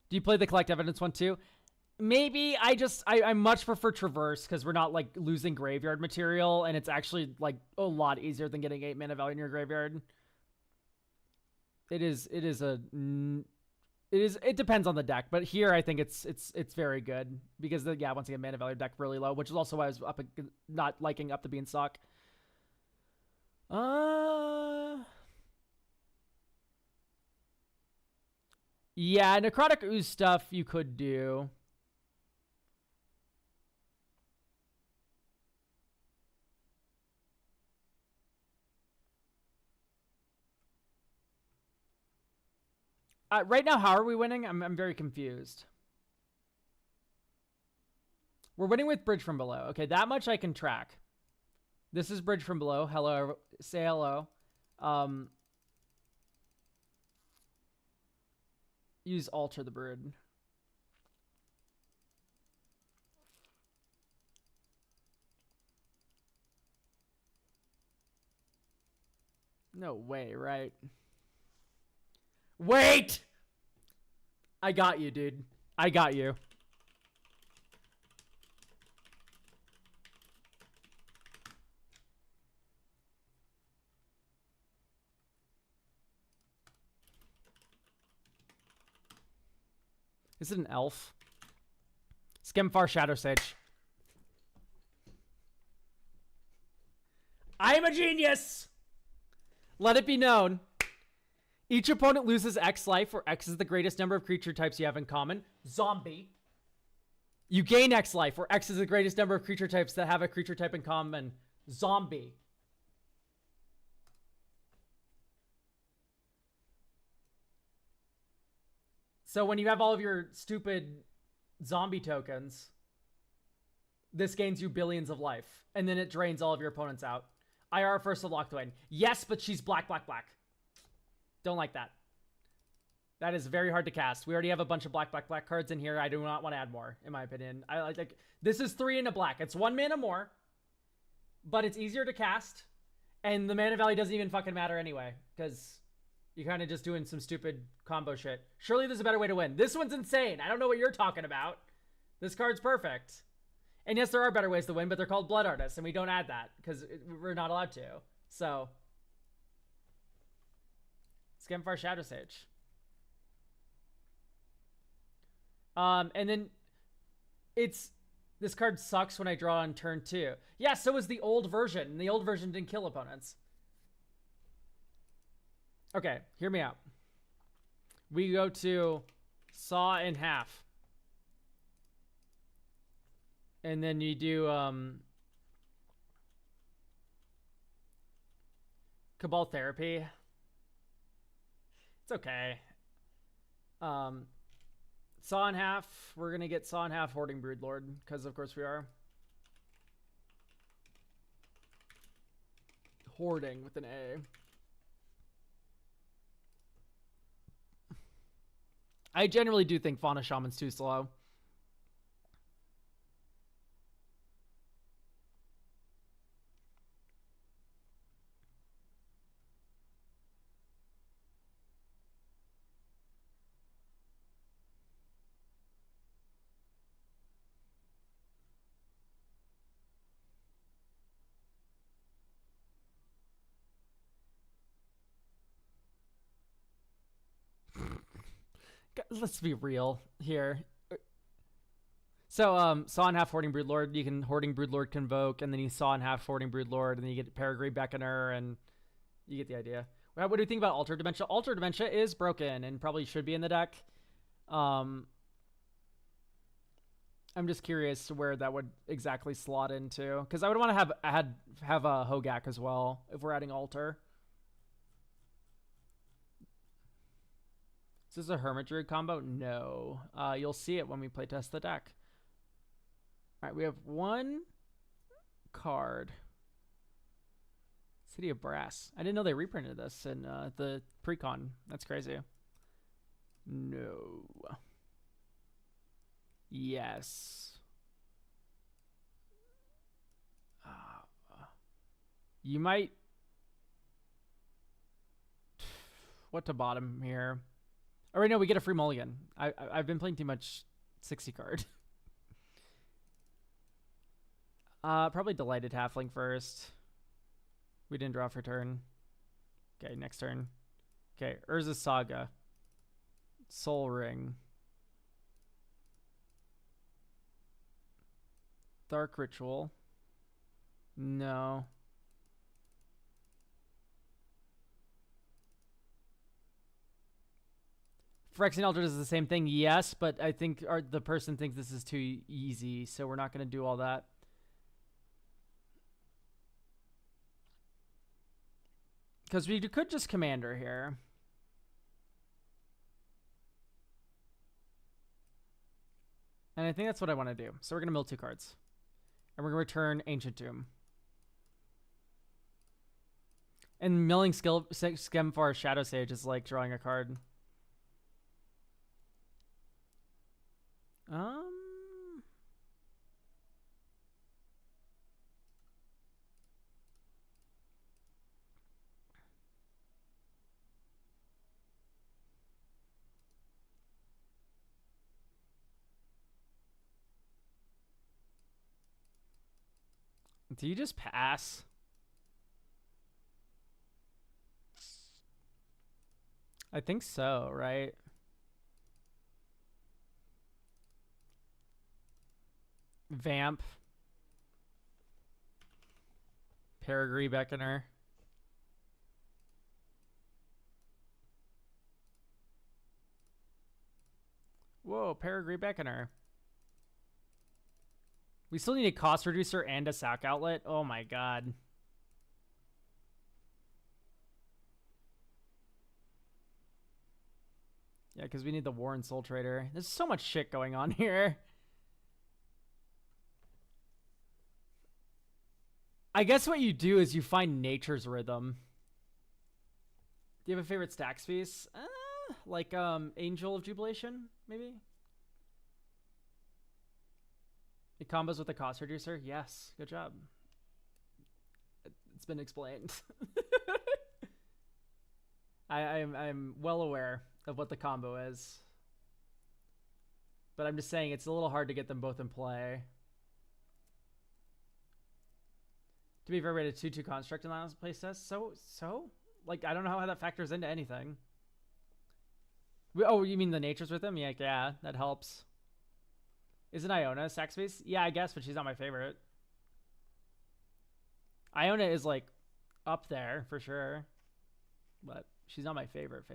Do you play the Collect Evidence one too? Maybe. I much prefer Traverse because we're not like losing graveyard material, and it's actually like a lot easier than getting 8 mana value in your graveyard. It depends on the deck, but here I think it's very good because once again, mana value deck really low, which is also why I was not liking Up the Beanstalk. Yeah, Necrotic Ooze stuff you could do. Right now, how are we winning? I'm very confused. We're winning with Bridge from Below. Okay, that much I can track. This is Bridge from Below. Hello, say hello. Use Alter the Bird. No way, right? Wait! I got you, dude. I got you. Is it an elf? Skemfar Shadow Sage. I am a genius! Let it be known. Each opponent loses X life, where X is the greatest number of creature types you have in common. Zombie. You gain X life, where X is the greatest number of creature types that have a creature type in common. Zombie. So when you have all of your stupid zombie tokens, this gains you billions of life. And then it drains all of your opponents out. IR first of Lockthwain. Yes, but she's black. Don't like that. That is very hard to cast. We already have a bunch of black cards in here. I do not want to add more, in my opinion. I like this is 3 in a black. It's 1 mana more, but it's easier to cast, and the mana value doesn't even fucking matter anyway, because you're kind of just doing some stupid combo shit. Surely there's a better way to win. This one's insane. I don't know what you're talking about. This card's perfect. And yes, there are better ways to win, but they're called Blood Artists, and we don't add that because we're not allowed to. So, Skemfar Shadow Sage. And then this card sucks when I draw on turn 2. Yeah, so is the old version. And the old version didn't kill opponents. Okay, hear me out. We go to Saw in half. And then you do Cabal Therapy. It's okay. Saw in half. We're going to get Saw in half Hoarding Broodlord, because of course we are. Hoarding with an A. I generally do think Fauna Shaman's too slow. Let's be real here. So, Saw and half Hoarding Broodlord, you can Hoarding Broodlord Convoke, and then you Saw and half Hoarding Broodlord, and then you get Peregrine Beckoner, and you get the idea. What do you think about Alter Dementia? Alter Dementia is broken and probably should be in the deck. I'm just curious where that would exactly slot into, because I would want to have a Hogak as well if we're adding Alter. Is this a Hermit Druid combo? No. You'll see it when we playtest the deck. All right, we have one card. City of Brass. I didn't know they reprinted this in the pre-con. That's crazy. No. Yes. You might... What to bottom here? Oh, wait, no, we get a free mulligan. I've been playing too much 60 card. Probably Delighted Halfling first. We didn't draw for turn. Okay, next turn. Okay, Urza Saga. Soul Ring. Dark Ritual. No. Phyrexian Altar does the same thing, yes, but I think the person thinks this is too easy, so we're not going to do all that. Because we could just Commander here. And I think that's what I want to do. So we're going to mill 2 cards. And we're going to return Ancient Tomb. And milling Skemfar Shadow Sage is like drawing a card. Do you just pass? I think so, right? Vamp. Peregrine Beckoner. Whoa, Peregrine Beckoner. We still need a cost reducer and a sack outlet. Oh my god. Yeah, because we need the Warren Soul Trader. There's so much shit going on here. I guess what you do is you find Nature's Rhythm. Do you have a favorite stacks piece? Like Angel of Jubilation, maybe? It combos with the cost reducer? Yes. Good job. It's been explained. I'm well aware of what the combo is. But I'm just saying it's a little hard to get them both in play. To be fair, we had a 2-2 construct in last playtest. So? Like, I don't know how that factors into anything. Oh, you mean the Nature's with him? Yeah, that helps. Isn't Iona a sack space? Yeah, I guess, but she's not my favorite. Iona is, like, up there for sure. But she's not my favorite.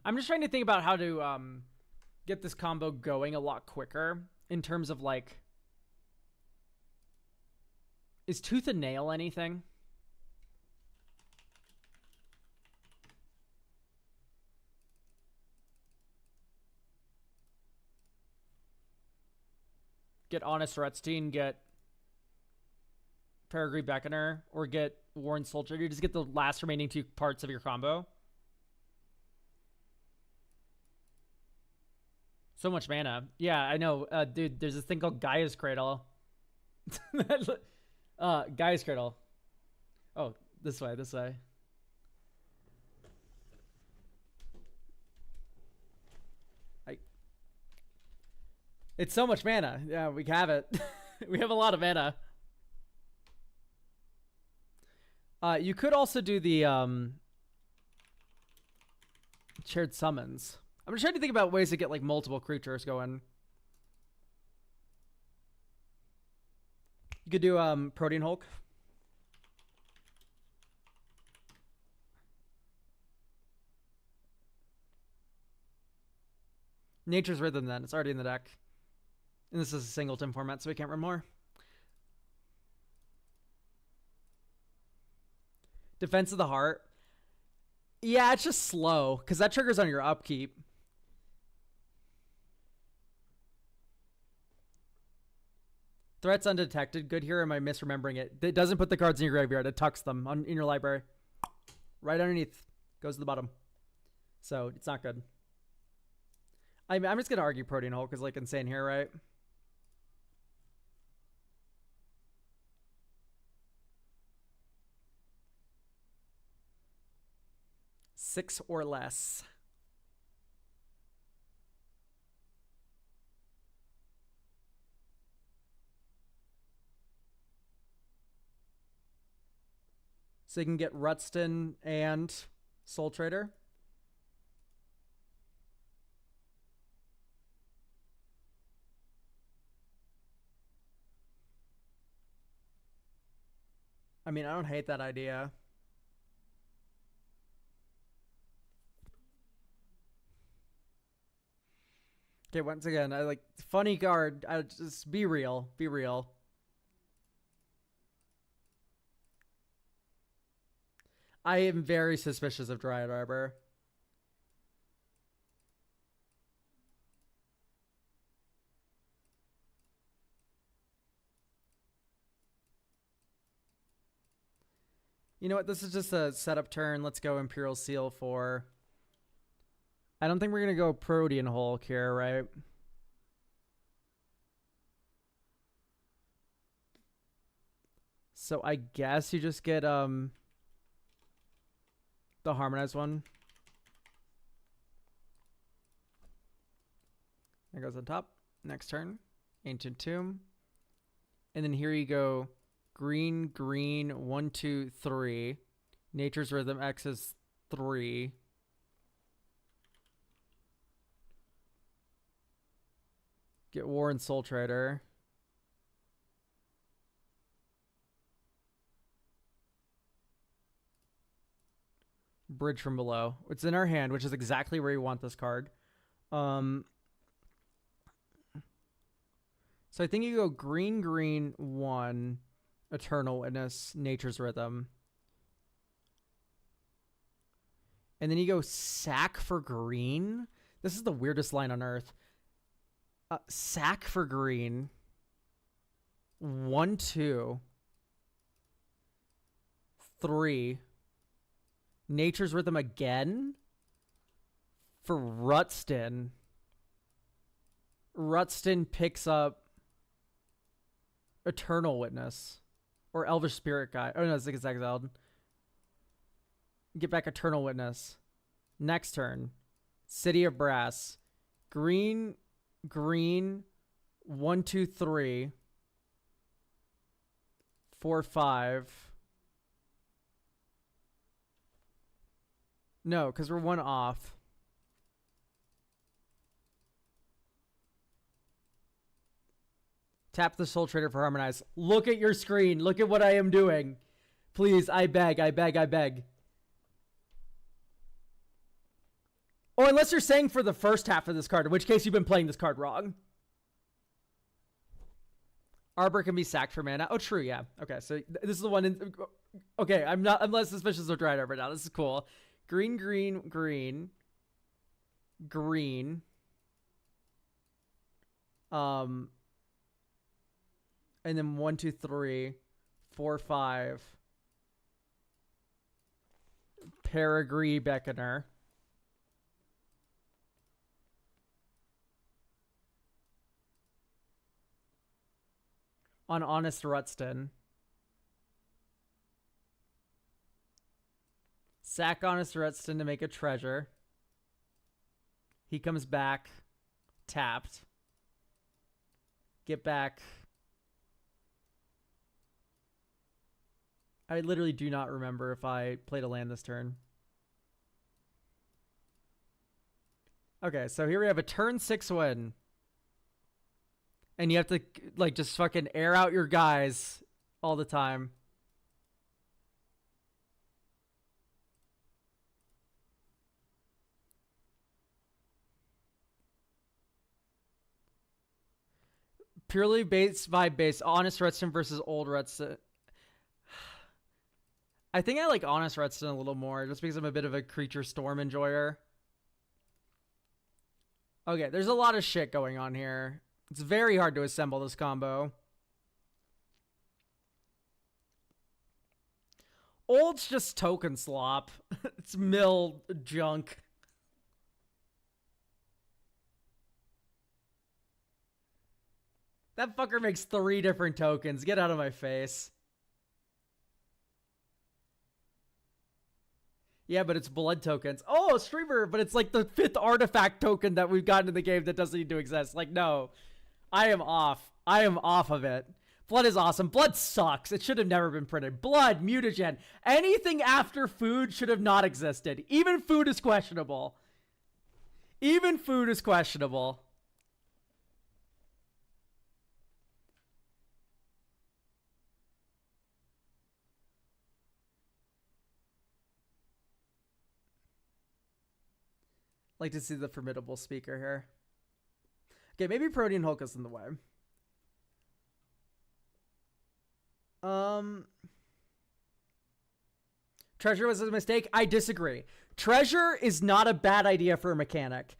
I'm just trying to think about how to get this combo going a lot quicker in terms of, like, is Tooth and Nail anything? get Honest Retstein, get Peregrine Beckoner, or get Warren Soldier. You just get the last remaining 2 parts of your combo. So much mana. Yeah, I know. Dude, there's this thing called Gaia's Cradle. Gaia's Cradle. Oh, this way, this way. It's so much mana. Yeah, we have it. We have a lot of mana. You could also do the shared summons. I'm trying to think about ways to get like multiple creatures going. You could do Protean Hulk. Nature's Rhythm then. It's already in the deck. And this is a singleton format, so we can't run more. Defense of the Heart. Yeah, it's just slow, because that triggers on your upkeep. Threats undetected. Good here, or am I misremembering it? It doesn't put the cards in your graveyard. It tucks them in your library. Right underneath. Goes to the bottom. So, it's not good. I'm just going to argue Protean Hulk is like insane here, right? Six or less. So you can get Rutston and Soul Trader. I mean, I don't hate that idea. Okay, once again, I like funny card. I just be real. Be real. I am very suspicious of Dryad Arbor. You know what? This is just a setup turn. Let's go Imperial Seal for... I don't think we're going to go Protean Hulk here, right? So I guess you just get the Harmonized one. That goes on top. Next turn. Ancient Tomb. And then here you go. Green, green, 1, 2, 3. Nature's Rhythm, X is 3. Get Warren Soul Trader. Bridge from Below. It's in our hand, which is exactly where you want this card. So I think you go green, green, 1, Eternal Witness, Nature's Rhythm. And then you go sack for green. This is the weirdest line on earth. Sack for green. 1, 2, 3. Nature's Rhythm again for Rutston. Rutston picks up Eternal Witness or Elvish Spirit Guide. Oh no, it's exiled. Get back Eternal Witness. Next turn, City of Brass. Green, green, 1, 2, 3, 4, 5. No, because we're 1 off. Tap the Soul Trader for Harmonize. Look at your screen. Look at what I am doing. Please, I beg, I beg, I beg. Oh, unless you're saying for the first half of this card, in which case you've been playing this card wrong. Arbor can be sacked for mana. Oh, true, yeah. Okay, so this is the one in... Okay, I'm less suspicious of Dryad Arbor now. This is cool. Green, green, green. Green. And then 1, 2, 3, 4, 5. Peregrine Beckoner. On Honest Rutston. Sack Honest Rutston to make a treasure. He comes back. Tapped. Get back. I literally do not remember if I played a land this turn. Okay, so here we have a turn 6 win. And you have to, like, just fucking air out your guys all the time. Purely vibe based. Honest Rutston versus Old Rutston. I think I like Honest Rutston a little more just because I'm a bit of a Creature Storm enjoyer. Okay, there's a lot of shit going on here. It's very hard to assemble this combo. Old's just token slop. It's mill junk. That fucker makes 3 different tokens. Get out of my face. Yeah, but it's blood tokens. Oh, streamer, but it's like the 5th artifact token that we've gotten in the game that doesn't need to exist. Like, no. I am off. I am off of it. Blood is awesome. Blood sucks. It should have never been printed. Blood, mutagen. Anything after food should have not existed. Even food is questionable. Even food is questionable. Like to see the formidable speaker here. Okay, maybe Protean Hulk is in the way. Treasure was a mistake. I disagree. Treasure is not a bad idea for a mechanic.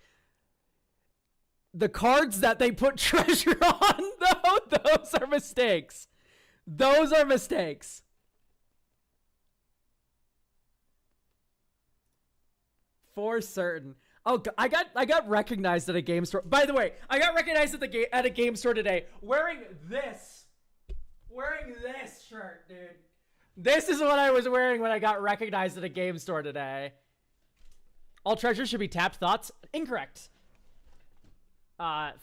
The cards that they put treasure on, though, those are mistakes. Those are mistakes. For certain. Oh, I got recognized at a game store. By the way, I got recognized at a game store today wearing this. Wearing this shirt, dude. This is what I was wearing when I got recognized at a game store today. All treasures should be tapped. Thoughts? Incorrect.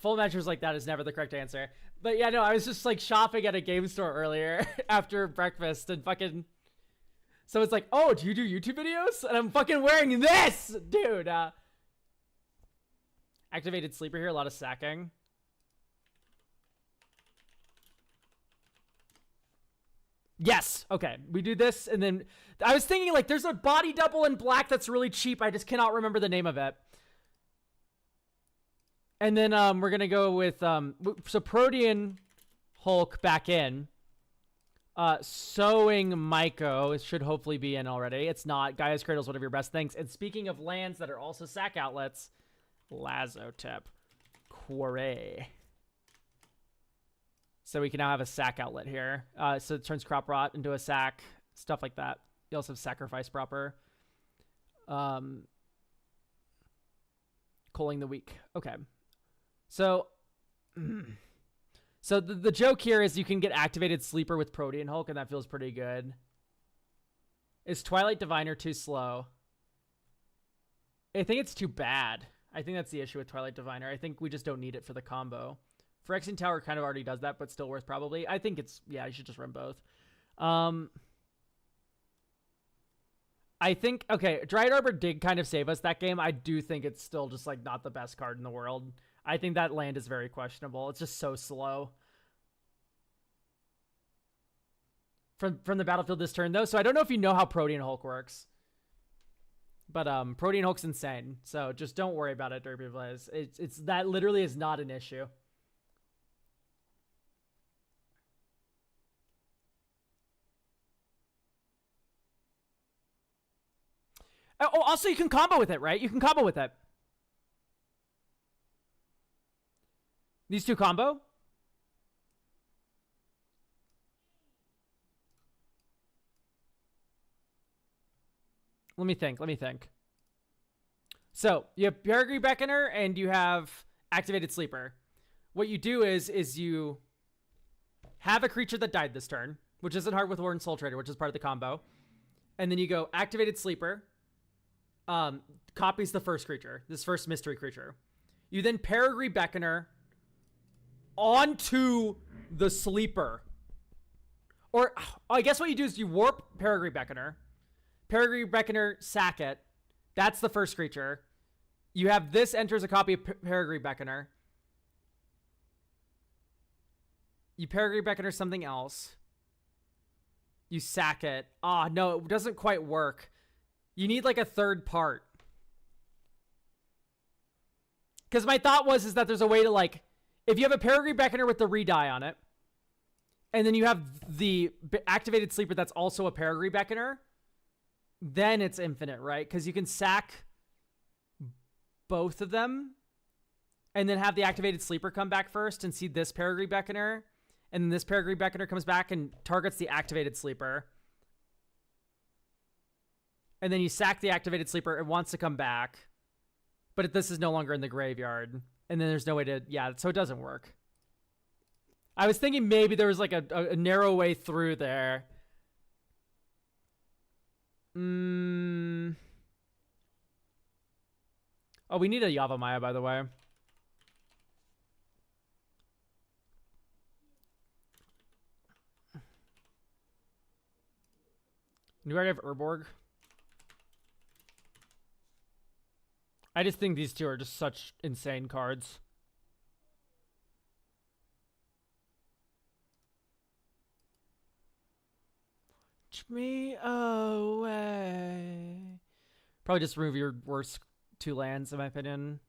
Full measures like that is never the correct answer. But yeah, no, I was just like shopping at a game store earlier after breakfast and fucking... So it's like, oh, do you do YouTube videos? And I'm fucking wearing this, dude. Activated sleeper here, a lot of sacking. Yes, okay. We do this, and then I was thinking, like, there's a body double in black that's really cheap. I just cannot remember the name of it. And then we're going to go with, so Protean Hulk back in. Sowing Myco should hopefully be in already. It's not. Gaia's Cradle is one of your best things. And speaking of lands that are also sack outlets, Lazotep. Quarry. So we can now have a sack outlet here. So it turns Crop Rot into a sack. Stuff like that. You also have Sacrifice proper. Culling the Weak. Okay. So... So the joke here is you can get activated sleeper with Protean Hulk, and that feels pretty good. Is Twilight Diviner too slow? I think it's too bad. I think that's the issue with Twilight Diviner. I think we just don't need it for the combo. Phyrexian Tower kind of already does that, but still worth probably. I think it's... Yeah, you should just run both. I think... Okay, Dryad Arbor did kind of save us that game. I do think it's still just, like, not the best card in the world. I think that land is very questionable. It's just so slow. From the battlefield this turn, though. So I don't know if you know how Protean Hulk works. But Protean Hulk's insane. So just don't worry about it, Derby Blaze. It's that literally is not an issue. Oh, also you can combo with it, right? You can combo with it. These two combo? Let me think. So you have Peregrine Beckoner and you have Activated Sleeper. What you do is you have a creature that died this turn, which isn't hard with Warren Soul Trader, which is part of the combo. And then you go Activated Sleeper, copies the first creature, this first mystery creature. You then Peregrine Beckoner onto the Sleeper. Or I guess what you do is you warp Peregrine Beckoner. Peregrine Beckoner, sack it. That's the first creature. You have this enters a copy of Peregrine Beckoner. You Peregrine Beckoner something else. You sack it. Ah, no, it doesn't quite work. You need like a third part. Because my thought is that there's a way to like, if you have a Peregrine Beckoner with the re-die on it, and then you have the Activated Sleeper that's also a Peregrine Beckoner, then it's infinite, right? Because you can sack both of them and then have the Activated Sleeper come back first and see this Peregrine Beckoner. And then this Peregrine Beckoner comes back and targets the Activated Sleeper. And then you sack the Activated Sleeper. It wants to come back. But this is no longer in the graveyard. And then there's no way to... Yeah, so it doesn't work. I was thinking maybe there was like a narrow way through there. Oh, we need a Yavimaya, by the way. Do we already have Urborg? I just think these two are just such insane cards. Take me away. Probably just remove your worst two lands, in my opinion.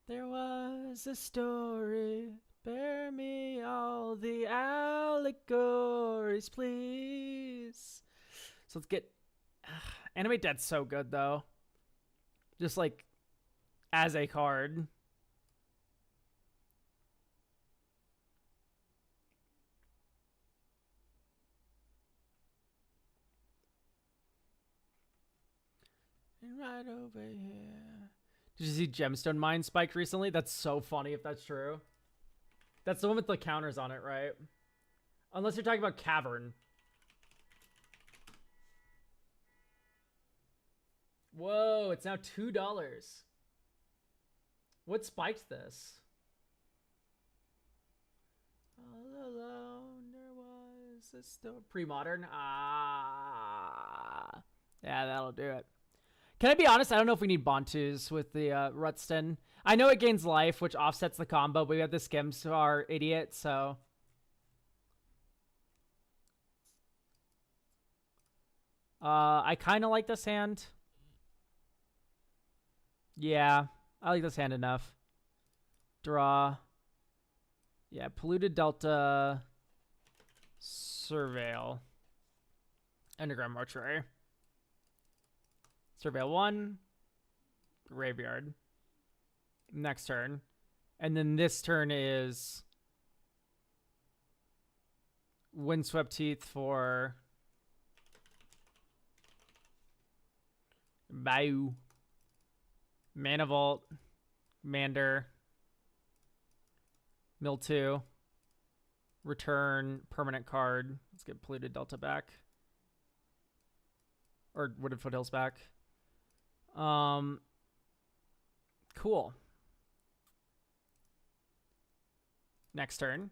There was a story. Bear me all the allegories, please. So let's get... Animate Dead's so good, though. Just, like, as a card. And right over here. Did you see Gemstone Mine spiked recently? That's so funny if that's true. That's the one with the counters on it, right? Unless you're talking about Cavern. Whoa, it's now $2. What spiked this? All alone there was a still pre-modern. Ah. Yeah, that'll do it. Can I be honest? I don't know if we need Bantus with the Rutston. I know it gains life, which offsets the combo, but we have the Skims who are idiot, so... I kind of like this hand. Yeah, I like this hand enough. Draw. Yeah, Polluted Delta. Surveil. Underground Mortuary. Surveil 1. Graveyard. Next turn. And then this turn is Windswept Teeth for Bayou. Mana Vault. Commander. Mill 2. Return permanent card. Let's get Polluted Delta back. Or Wooded Foothills back. Cool. Next turn.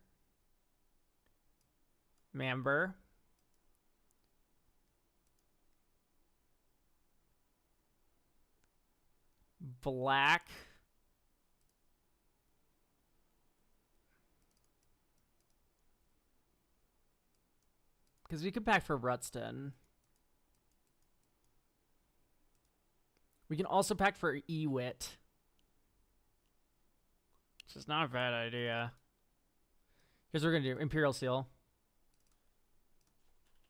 Mamber. Black. Because we could pack for Rutston. We can also pack for Ewit. Which is not a bad idea. Here's what we're going to do. Imperial Seal.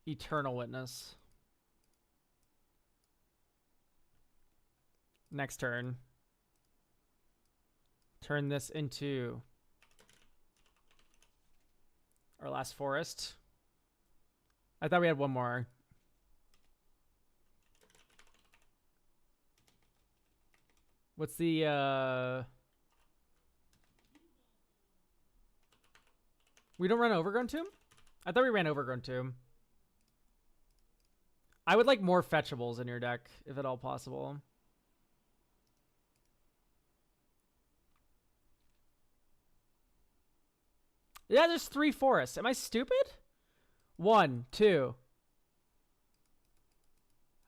Eternal Witness. Next turn. Turn this into our last forest. I thought we had one more. What's the we don't run Overgrown Tomb? I thought we ran Overgrown Tomb. I would like more fetchables in your deck, if at all possible. Yeah, there's 3 forests. Am I stupid? 1, 2.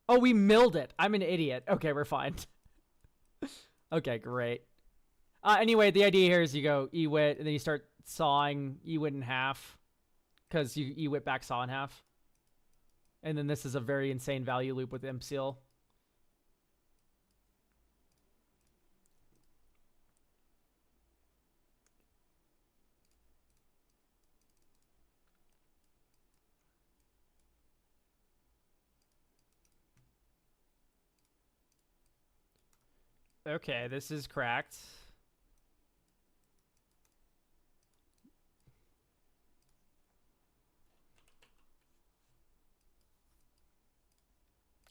Oh, we milled it. I'm an idiot. Okay, we're fine. Okay, great. Anyway, the idea here is you go E-Wit, and then you start sawing E-Wit in half. Because you E-Wit back saw in half. And then this is a very insane value loop with Imp Seal. Okay, this is cracked.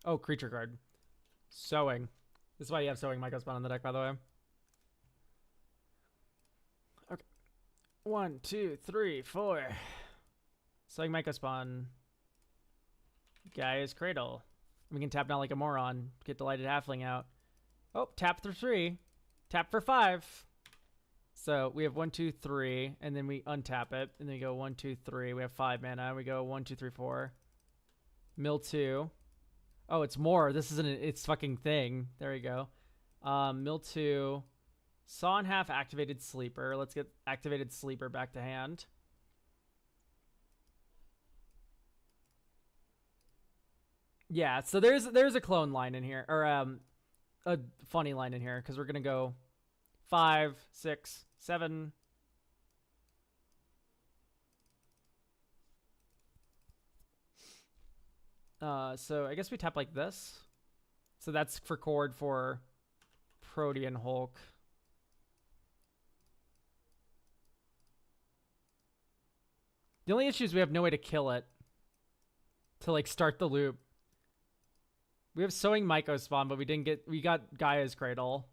Oh, creature card. Sowing. This is why you have Sowing Mycospawn on the deck, by the way. Okay. 1, 2, 3, 4. Sowing Mycospawn. Gaia's Cradle. We can tap down like a moron. Get Delighted Halfling out. Oh, tap for 3. Tap for 5. So we have 1, 2, 3, and then we untap it, and then we go 1, 2, 3. We have 5 mana. We go 1, 2, 3, 4. Mill 2. Oh, it's more. This isn't its fucking thing. There we go. Mill 2. Saw in half activated Sleeper. Let's get activated Sleeper back to hand. Yeah, so there's a clone line in here, or a funny line in here, because we're gonna go 5, 6, 7. So I guess we tap like this. So that's for chord for Protean Hulk. The only issue is we have no way to kill it to like start the loop. We have Sowing Mycospawn, but we got Gaia's Cradle.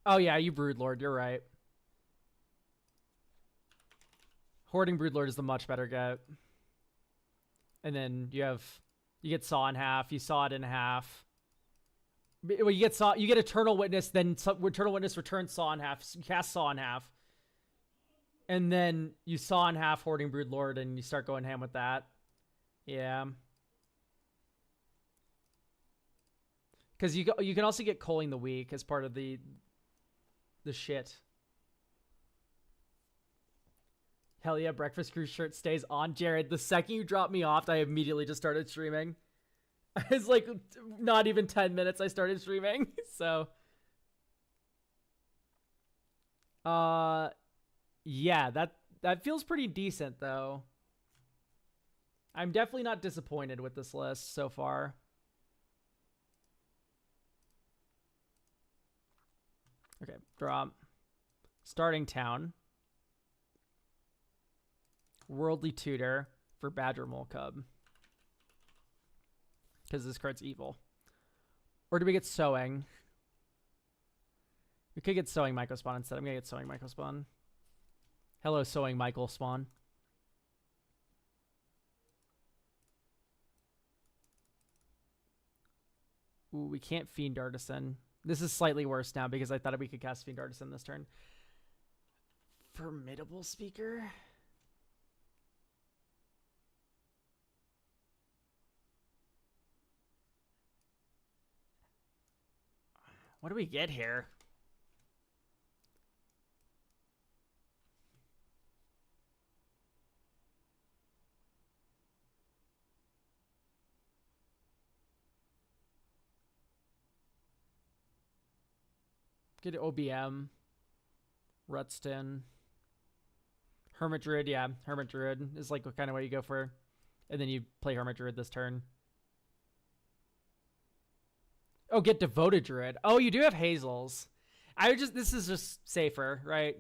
Oh yeah, you Broodlord, you're right. Hoarding Broodlord is the much better get. And then you get Saw in half, you saw it in half. Well, you get Eternal Witness, then Eternal Witness returns Saw in half, you cast Saw in half. And then you Saw in half Hoarding Broodlord and you start going ham with that. Yeah. Because you can also get Culling the Weak as part of the shit. Hell yeah, Breakfast Crew shirt stays on. Jared, the second you dropped me off, I immediately just started streaming. It's like not even 10 minutes I started streaming. So yeah, that feels pretty decent though. I'm definitely not disappointed with this list so far. Okay, drop. Starting Town. Worldly Tutor for Badger Mole Cub. Because this card's evil. Or do we get Sowing? We could get Sowing Mycospawn instead. I'm going to get Sowing Mycospawn. Hello, Sowing Michael Spawn. Ooh, we can't Fiend Artisan. This is slightly worse now because I thought we could cast Fiend Artisan this turn. Formidable Speaker? What do we get here? Get OBM. Rutston. Hermit Druid, yeah. Hermit Druid is like kind of what you go for. And then you play Hermit Druid this turn. Oh, get Devoted Druid. Oh, you do have Hazels. This is just safer, right?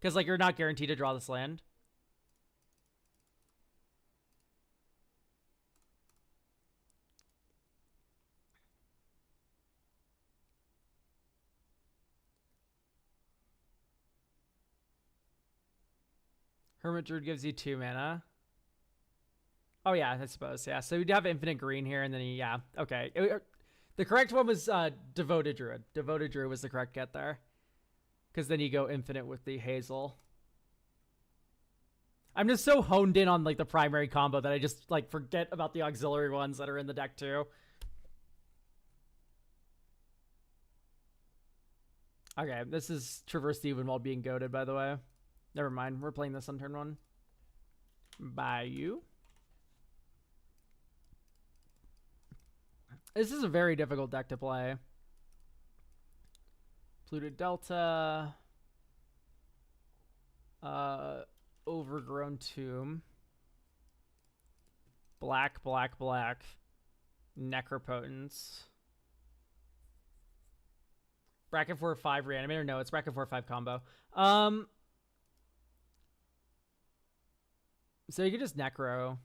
Because, like, you're not guaranteed to draw this land. Hermit Druid gives you 2 mana. Oh, yeah, I suppose. Yeah, so you'd have infinite green here, and then yeah, okay. The correct one was Devoted Druid. Devoted Druid was the correct get there. Because then you go infinite with the Hazel. I'm just so honed in on, like, the primary combo that I just, like, forget about the auxiliary ones that are in the deck, too. Okay, this is Traverse the Evenwald being goaded, by the way. Never mind, we're playing this on turn 1. Bayou. This is a very difficult deck to play. Polluted Delta. Overgrown Tomb. Black. Necropotence. Bracket 4/5 Reanimator? No, it's bracket 4/5 combo. So you could just Necro.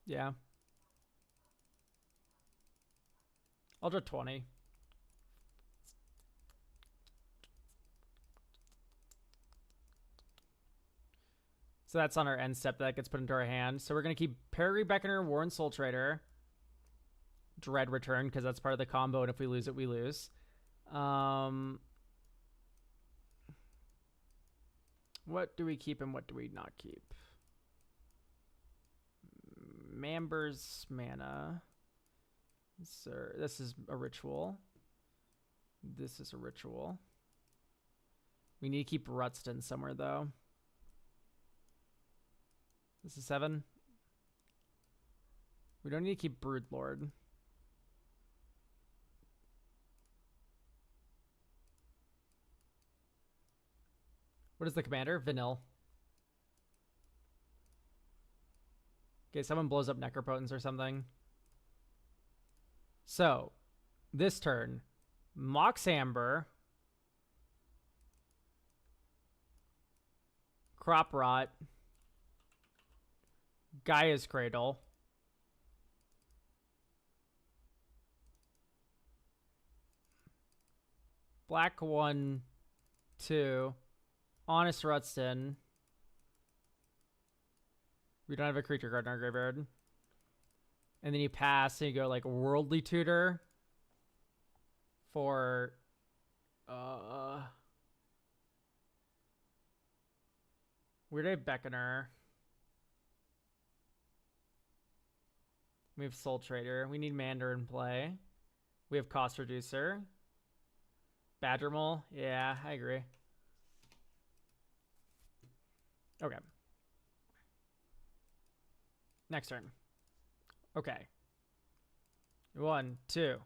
Yeah. I'll draw 20. So that's on our end step that gets put into our hand. So we're going to keep Peregrine Beckoner, Warren Soul Trader, Dread Return, because that's part of the combo, and if we lose it, we lose. What do we keep and what do we not keep? Mamber's Mana. Sir, this is a ritual. This is a ritual. We need to keep Rutston somewhere, though. This is 7. We don't need to keep Broodlord. What is the commander? Vanille. Okay, someone blows up Necropotence or something. So, this turn, Mox Amber, Crop Rot, Gaia's Cradle, Black 1, 2, Honest Rutston. We don't have a creature card in our graveyard. And then you pass and you go like Worldly Tutor for Weird Eye Beckoner. We have Soul Trader. We need Mander in play. We have Cost Reducer. Badgermole. Yeah, I agree. Okay. Next turn. Okay. 1, 2.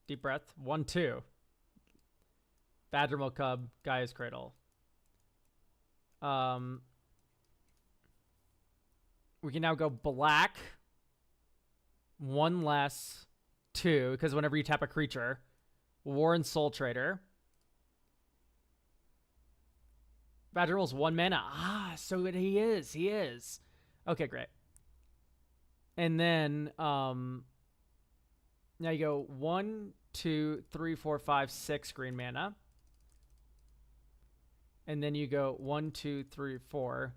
Deep breath. 1, 2. Badgermole Cub. Gaia's Cradle. We can now go black. 1 less. 2. Because whenever you tap a creature. Warren Soul Trader. Badgermole's 1 mana. Ah, so he is. He is. Okay, great. And then now you go 1, 2, 3, 4, 5, 6 green mana. And then you go 1, 2, 3, 4.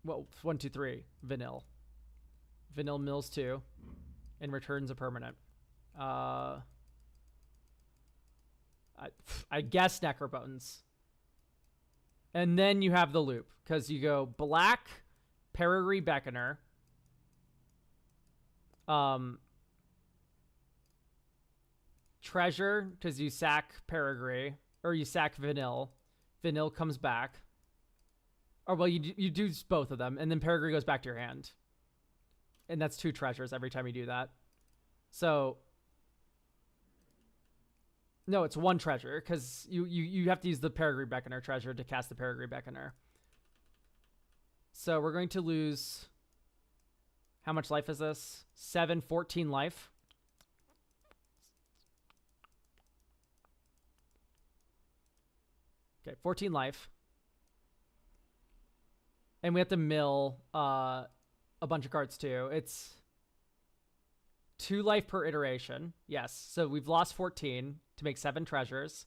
Well, 1, 2, 3. Vanille. Vanille mills 2 and returns a permanent. I guess Necropotence. And then you have the loop because you go black, Peregrine Beckoner. Treasure because you sack Peregrine or you sack Vanille. Vanille comes back. Or well, you do both of them, and then Peregrine goes back to your hand. And that's 2 treasures every time you do that. So no, it's 1 treasure because you have to use the Peregrine Beckoner treasure to cast the Peregrine Beckoner. So we're going to lose. How much life is this? 7, 14 life. Okay, 14 life. And we have to mill a bunch of cards too. It's 2 life per iteration. Yes. So we've lost 14 to make 7 treasures.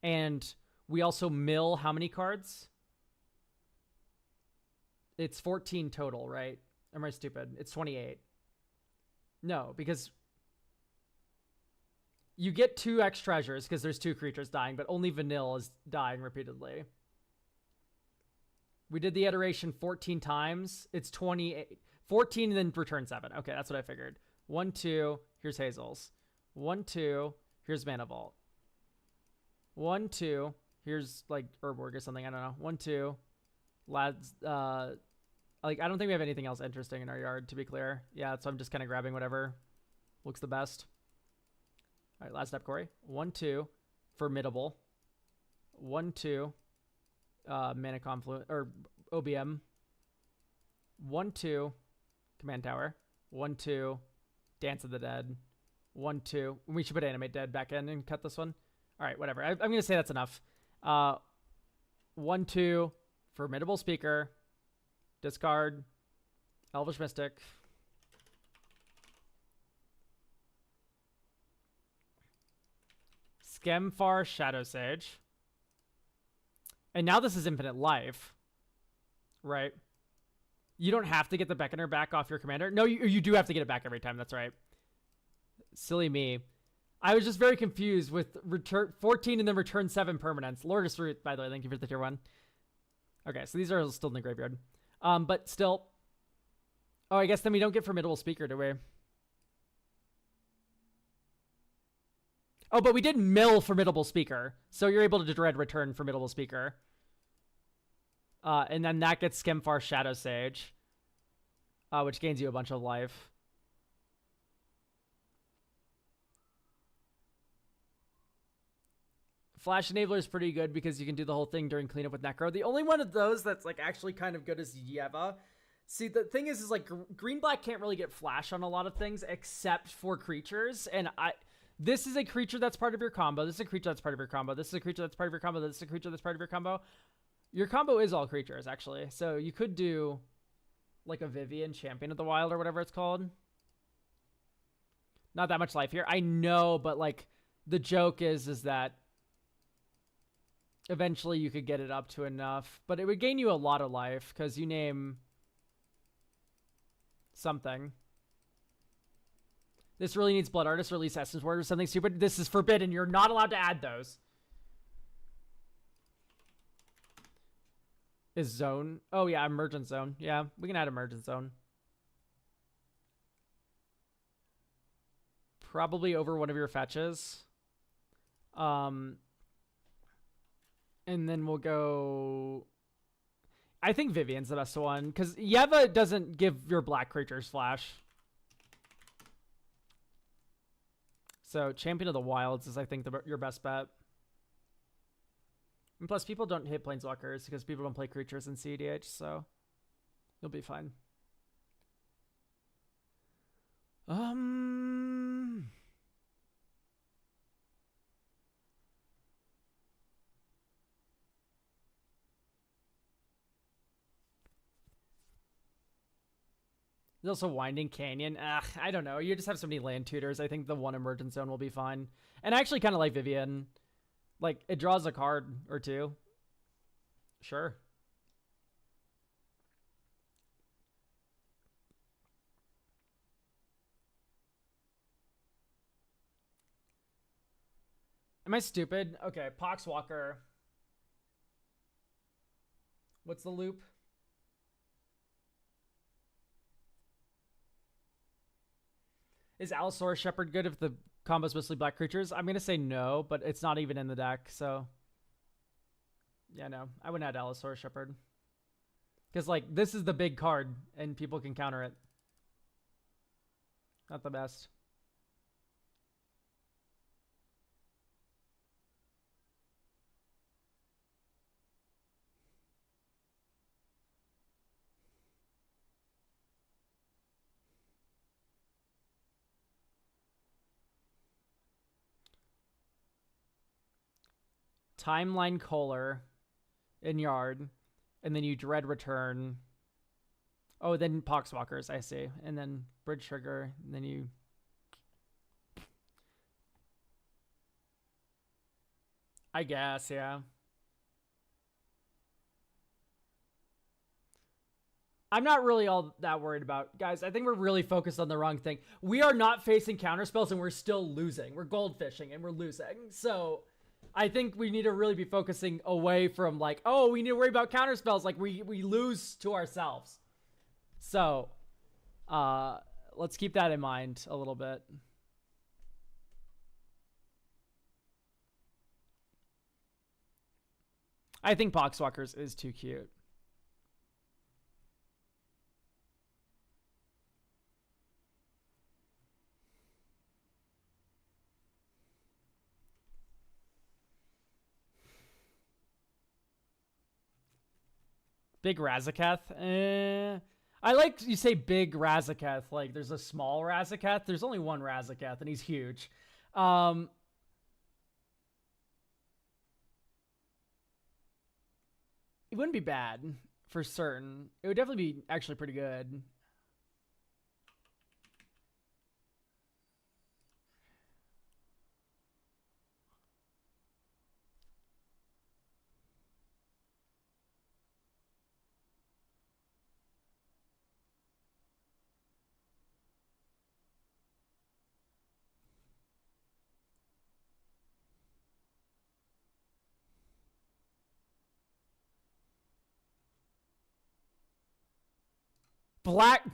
And we also mill how many cards? It's 14 total, right? Am I stupid? It's 28. No, because you get 2x treasures because there's 2 creatures dying, but only vanilla is dying repeatedly. We did the iteration 14 times. It's 28. 14 and then return 7. Okay, that's what I figured. 1, 2. Here's Hazel's. 1, 2. Here's Mana Vault. 1, 2. Here's like Urborg or something. I don't know. 1, 2. Lads. Like I don't think we have anything else interesting in our yard, to be clear. Yeah, so I'm just kind of grabbing whatever looks the best. All right, last step, Corey. 1, 2. Formidable. 1, 2. Mana Confluence or OBM. 1, 2. Command Tower. 1, 2. Dance of the Dead. 1, 2. We should put Animate Dead back in and cut this one. All right, whatever. I'm gonna say that's enough. 1, 2. Formidable Speaker. Discard. Elvish Mystic. Skemfar Shadow Sage. And now this is infinite life. Right? You don't have to get the Beckoner back off your commander. No, you do have to get it back every time. That's right. Silly me. I was just very confused with return 14 and then return 7 permanents. Lourdes Root, by the way, thank you for the tier 1. Okay, so these are still in the graveyard. But still. Oh, I guess then we don't get Formidable Speaker, do we? Oh, but we did mill Formidable Speaker. So you're able to dread return Formidable Speaker. And then that gets Skemfar Shadow Sage. Which gains you a bunch of life. Flash Enabler is pretty good because you can do the whole thing during cleanup with Necro. The only one of those that's like actually kind of good is Yeva. See, the thing is like green-black can't really get Flash on a lot of things except for creatures. And this is a creature that's part of your combo. This is a creature that's part of your combo. This is a creature that's part of your combo. This is a creature that's part of your combo. Your combo is all creatures, actually. So you could do like a Vivian Champion of the Wild or whatever it's called. Not that much life here. I know, but like the joke is that eventually you could get it up to enough. But it would gain you a lot of life because you name something. This really needs Blood Artist, release Essence Word or something stupid. This is forbidden. You're not allowed to add those. Is Zone? Oh, yeah, Emergent Zone. Yeah, we can add Emergent Zone. Probably over one of your fetches. And then we'll go... I think Vivian's the best one, because Yeva doesn't give your black creatures flash. So Champion of the Wilds is, I think, your best bet. And plus, people don't hit Planeswalkers because people don't play creatures in CEDH, so you'll be fine. There's also Winding Canyon. I don't know. You just have so many land tutors. I think the one Emergent Zone will be fine. And I actually kind of like Vivian. Like, it draws a card or two. Sure. Am I stupid? Okay, Poxwalker. What's the loop? Is Allosaurus Shepherd good if the combo's mostly black creatures? I'm going to say no, but it's not even in the deck, so... Yeah, no. I wouldn't add Allosaurus Shepherd. Because, like, this is the big card, and people can counter it. Not the best. Timeline Kohler in yard, and then you dread return. Oh, then Poxwalkers, I see. And then Bridge Trigger, and then you... I guess, yeah. I'm not really all that worried about... Guys, I think we're really focused on the wrong thing. We are not facing counterspells, and we're still losing. We're goldfishing, and we're losing. So I think we need to really be focusing away from, like, oh, we need to worry about counterspells. Like, we lose to ourselves. So let's keep that in mind a little bit. I think Poxwalkers is too cute. Big Razaketh? I like you say big Razaketh. Like, there's a small Razaketh. There's only one Razaketh, and he's huge. It wouldn't be bad, for certain. It would definitely be actually pretty good. Black...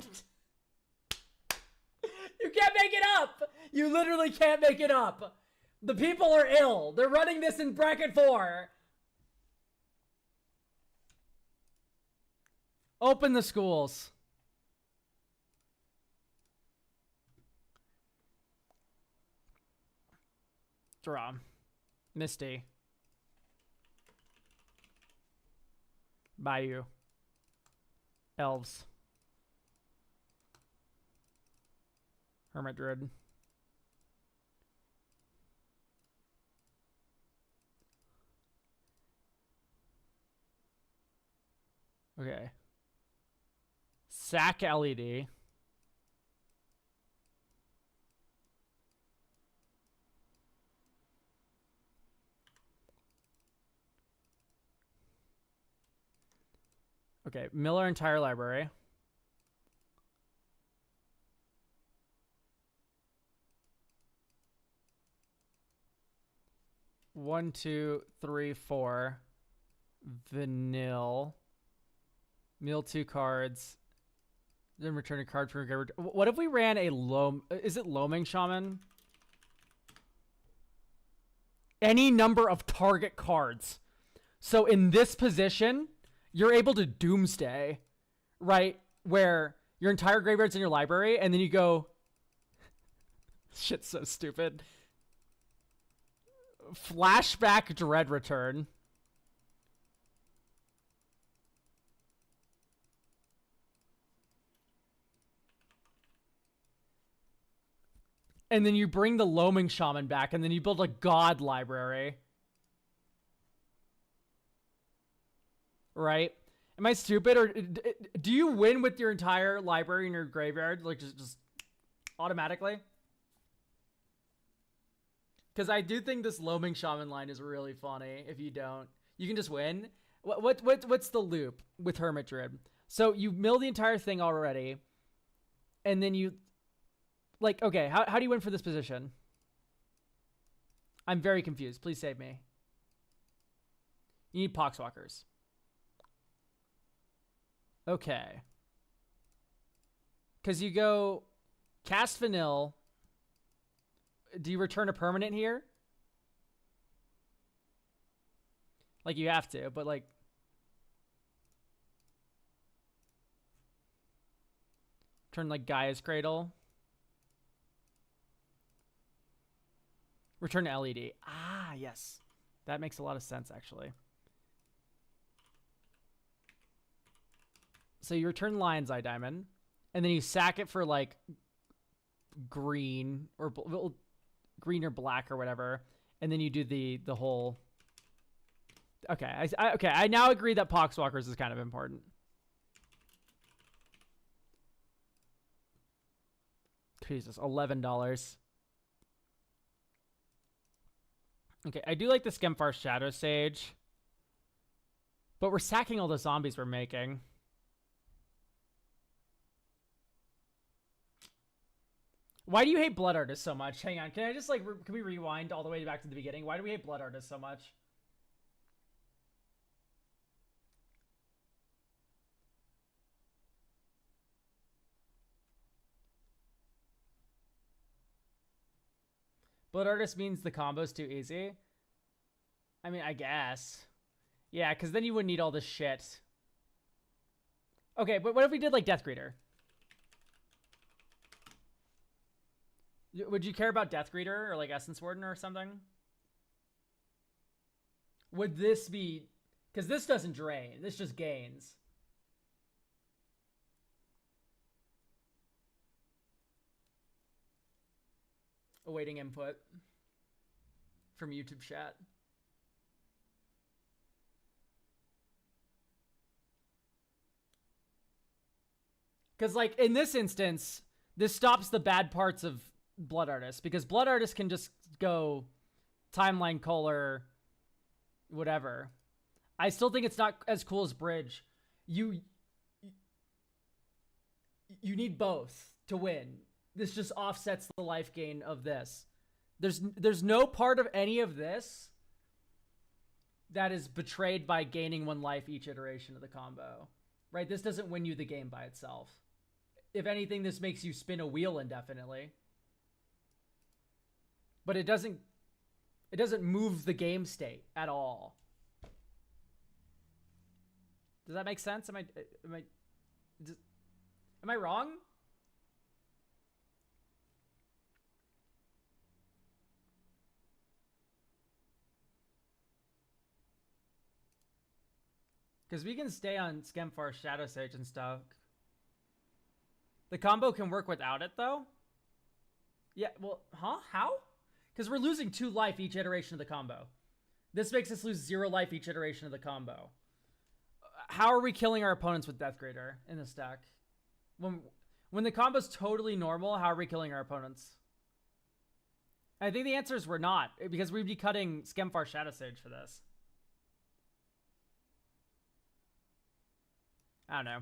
You can't make it up! You literally can't make it up! The people are ill! They're running this in bracket 4! Open the schools. Draw. Misty. Bayou. Elves. Hermit Druid. Okay. Sack LED. Okay, mill our entire library. One, two, three, four. Vanille. Mill 2 cards. Then return a card from your... What if we ran a loam... Is it Loaming Shaman? Any number of target cards. So in this position, you're able to Doomsday, right? Where your entire graveyard's in your library, and then you go... Shit's so stupid. Flashback Dread Return. And then you bring the Loaming Shaman back, and then you build a God library. Right? Am I stupid? Or do you win with your entire library in your graveyard? Like, just automatically? Because I do think this Loaming Shaman line is really funny if you don't. You can just win. What's the loop with Hermit Druid? So you mill the entire thing already, and then you... Like, okay, how do you win for this position? I'm very confused. Please save me. You need Poxwalkers. Okay. Because you go cast Vanille. Do you return a permanent here? Like, you have to, but like... Turn like Gaia's Cradle. Return to LED. Ah, yes. That makes a lot of sense, actually. So you return Lion's Eye Diamond, and then you sack it for, like, green or black or whatever, and then you do the whole Okay, I now agree that Poxwalkers is kind of important. Jesus, $11. Okay, I do like the Skemfar Shadow Sage. But we're sacking all the zombies we're making. Why do you hate Blood Artist so much? Hang on, can I just like, can we rewind all the way back to the beginning? Why do we hate Blood Artist so much? Blood Artist means the combo's too easy. I mean, I guess. Yeah, because then you wouldn't need all this shit. Okay, but what if we did like Death Greeter? Would you care about Death Greeter or like Essence Warden or something? Would this be... Because this doesn't drain. This just gains. Awaiting input from YouTube chat. Because, like, in this instance, this stops the bad parts of Blood Artist. Because Blood Artist can just go Timeline Color, whatever. I still think it's not as cool as Bridge. You need both to win. This just offsets the life gain of this. There's no part of any of this that is betrayed by gaining 1 life each iteration of the combo. Right? This doesn't win you the game by itself. If anything, this makes you spin a wheel indefinitely. But it doesn't move the game state at all. Does that make sense? Am I wrong? Because we can stay on Skemfar, Shadow Sage, and stuff. The combo can work without it, though? Yeah, well, huh? How? Because we're losing 2 life each iteration of the combo. This makes us lose 0 life each iteration of the combo. How are we killing our opponents with Death Greater in this deck? When the combo's totally normal, how are we killing our opponents? I think the answer is we're not, because we'd be cutting Skemfar Shadow Sage for this. I don't know.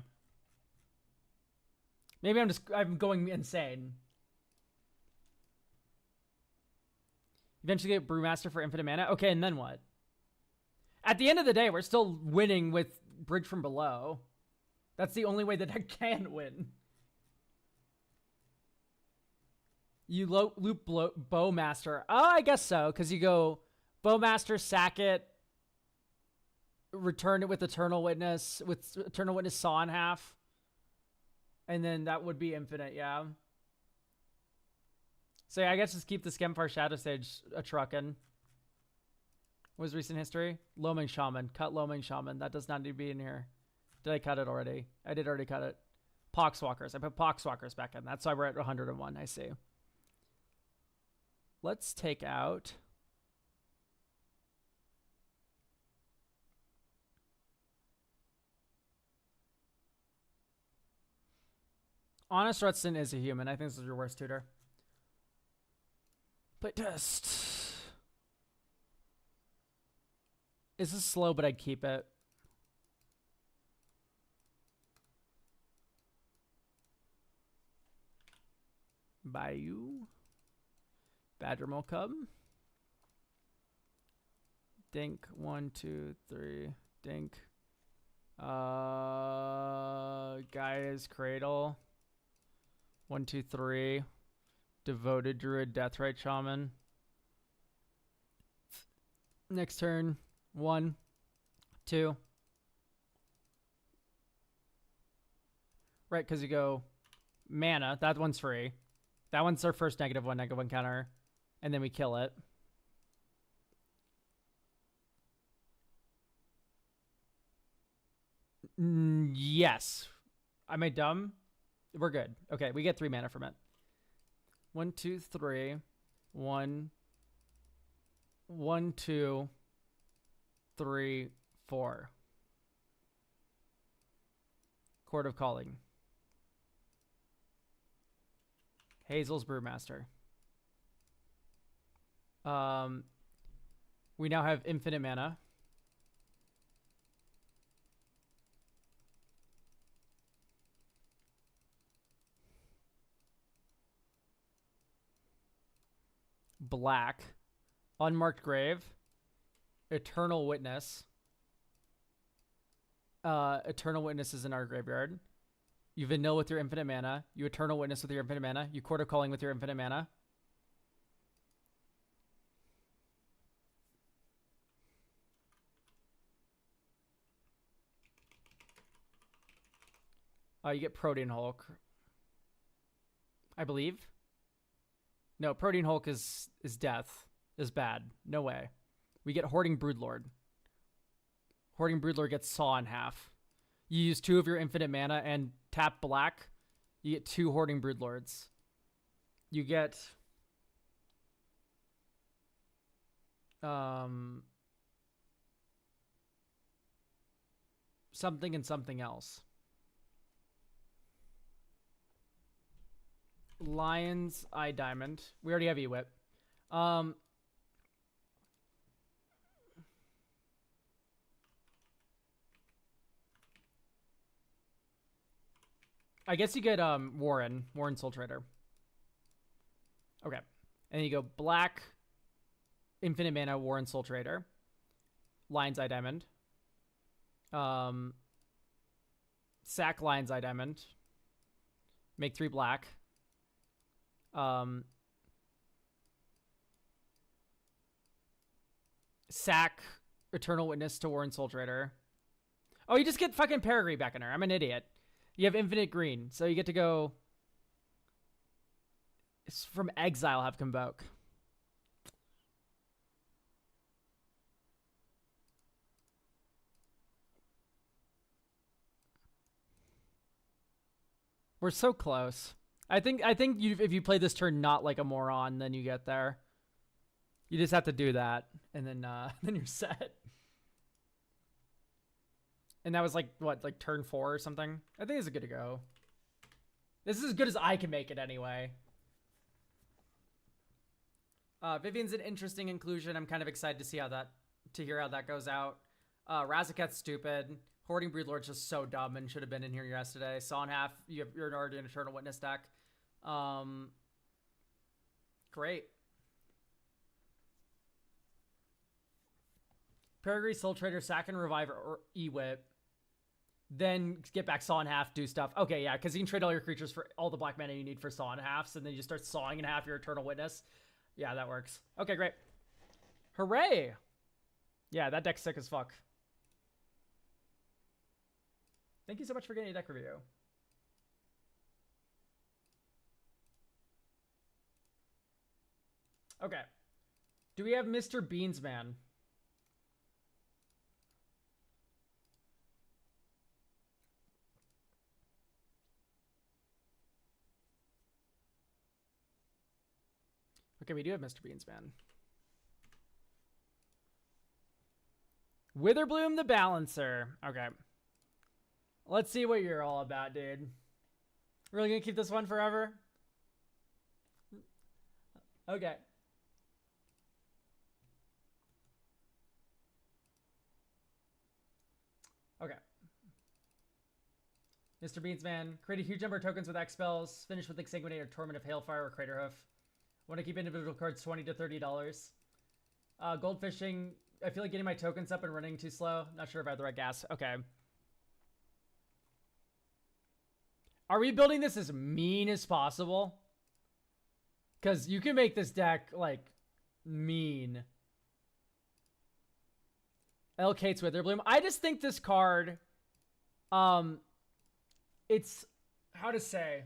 Maybe I'm going insane. Eventually get Brewmaster for infinite mana. Okay, and then what? At the end of the day, we're still winning with Bridge from Below. That's the only way that I can win. You loop Bowmaster. Oh, I guess so, because you go Bowmaster, sack it, return it with Eternal Witness saw in half. And then that would be infinite, yeah. So yeah, I guess just keep the Skemfar Shadow Sage a truckin'. What was recent history? Loaming Shaman. Cut Loaming Shaman. That does not need to be in here. Did I cut it already? I did already cut it. Poxwalkers. I put Poxwalkers back in. That's why we're at 101. I see. Let's take out... Honest Rutson is a human. I think this is your worst tutor. Play test. This is slow, but I'd keep it. Bayou. Badgermole Cub. Dink. 1, 2, 3. Dink. Gaia's Cradle. 1, 2, 3. Devoted Druid, Deathrite Shaman. Next turn. 1, 2. Right, because you go mana. That one's free. That one's our first -1/-1 counter. And then we kill it. Yes. Am I dumb? We're good. Okay, we get 3 mana from it. 1, 2, 3. 1, 1, 2. 3, 4. Court of Calling. Hazel's Brewmaster. We now have infinite mana. Black. Unmarked Grave. Eternal Witness. Eternal Witness is in our graveyard. You vanilla with your infinite mana. You Eternal Witness with your infinite mana. You Court of Calling with your infinite mana. You get Protean Hulk. I believe. No, Protean Hulk is death. Is bad. No way. We get Hoarding Broodlord. Hoarding Broodlord gets Saw in half. You use 2 of your infinite mana and tap black. You get 2 Hoarding Broodlords. You get something and something else. Lion's Eye Diamond. We already have E-Whip. I guess you get Warren Soul Trader. Okay. And you go black, infinite mana, Warren Soul Trader. Lion's Eye Diamond. Sack Lion's Eye Diamond. Make 3 black. Sack Eternal Witness to Warren Soul Trader. Oh, you just get fucking Peregrine back in her. I'm an idiot. You have infinite green, so you get to go. It's from exile, have Convoke. We're so close. I think if you play this turn not like a moron, then you get there. You just have to do that, and then then you're set. And that was like what, like turn 4 or something? I think it's good to go. This is as good as I can make it anyway. Vivian's an interesting inclusion. I'm kind of excited to see to hear how that goes out. Razaket's stupid. Hoarding Broodlord's just so dumb and should have been in here yesterday. Saw in half. You're already an Eternal Witness deck. Great. Peregrine Soul Trader, sack and revive or E-Whip. Then get back Saw in half, do stuff. Okay, yeah, because you can trade all your creatures for all the black mana you need for Saw in half, so then you just start sawing in half your Eternal Witness. Yeah, that works. Okay, great. Hooray! Yeah, that deck's sick as fuck. Thank you so much for getting a deck review. Okay. Do we have Mr. Beansman? Okay, we do have Mr. Beansman. Witherbloom the Balancer. Okay. Let's see what you're all about, dude. Really gonna keep this one forever? Okay. Okay. Mr. Beansman. Create a huge number of tokens with X spells. Finish with Exsanguinate or Torment of Hailfire or Craterhoof. Want to keep individual cards $20 to $30. Goldfishing. I feel like getting my tokens up and running too slow. Not sure if I have the right gas. Okay. Are we building this as mean as possible? Because you can make this deck, like, mean. L. Kate's Witherbloom. I just think this card, it's, how to say,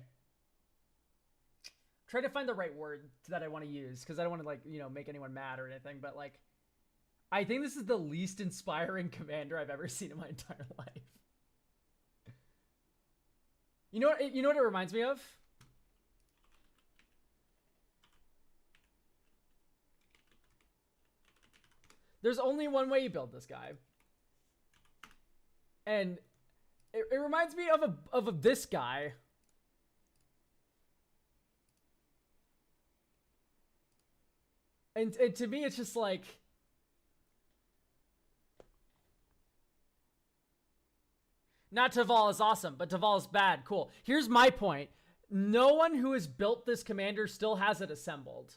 try to find the right word that I want to use, because I don't want to, like, you know, make anyone mad or anything, but, like, I think this is the least inspiring commander I've ever seen in my entire life. You know what it reminds me of? There's only one way you build this guy. And it reminds me of this guy. And to me, it's just like... Not Taval is awesome, but Taval is bad. Cool. Here's my point. No one who has built this commander still has it assembled.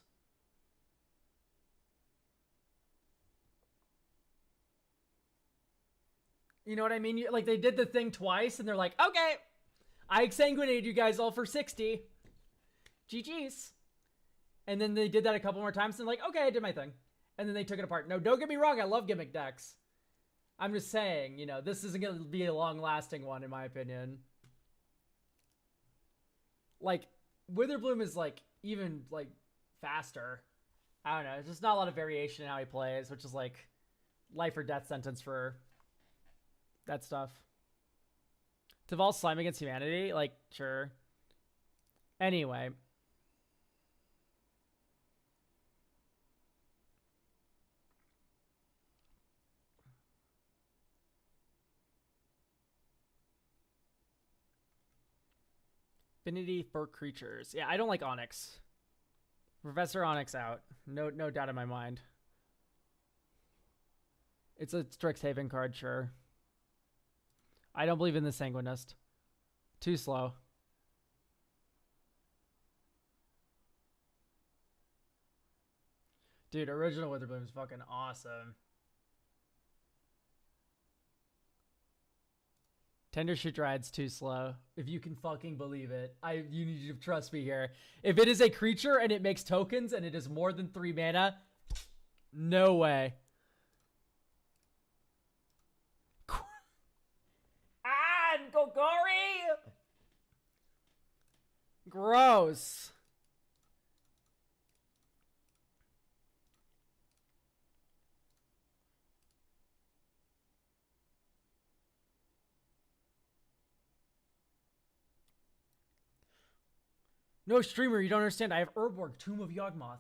You know what I mean? Like, they did the thing twice, and they're like, okay, I exsanguinated you guys all for 60. GG's. And then they did that a couple more times, and like, okay, I did my thing. And then they took it apart. No, don't get me wrong, I love gimmick decks. I'm just saying, you know, this isn't going to be a long-lasting one, in my opinion. Like, Witherbloom is, like, even, like, faster. I don't know. There's just not a lot of variation in how he plays, which is, like, life or death sentence for that stuff. Taval's Slime Against Humanity? Like, sure. Anyway. Affinity for creatures. Yeah, I don't like Onyx. Professor Onyx out. No doubt in my mind. It's a Strixhaven card, sure. I don't believe in the Sanguinist. Too slow. Dude, original Witherbloom is fucking awesome. Tender Shoot Ride's too slow. If you can fucking believe it. You need to trust me here. If it is a creature and it makes tokens and it is more than 3 mana, no way. Ah, Gogori! Gross. No, streamer, you don't understand. I have Urborg, Tomb of Yawgmoth.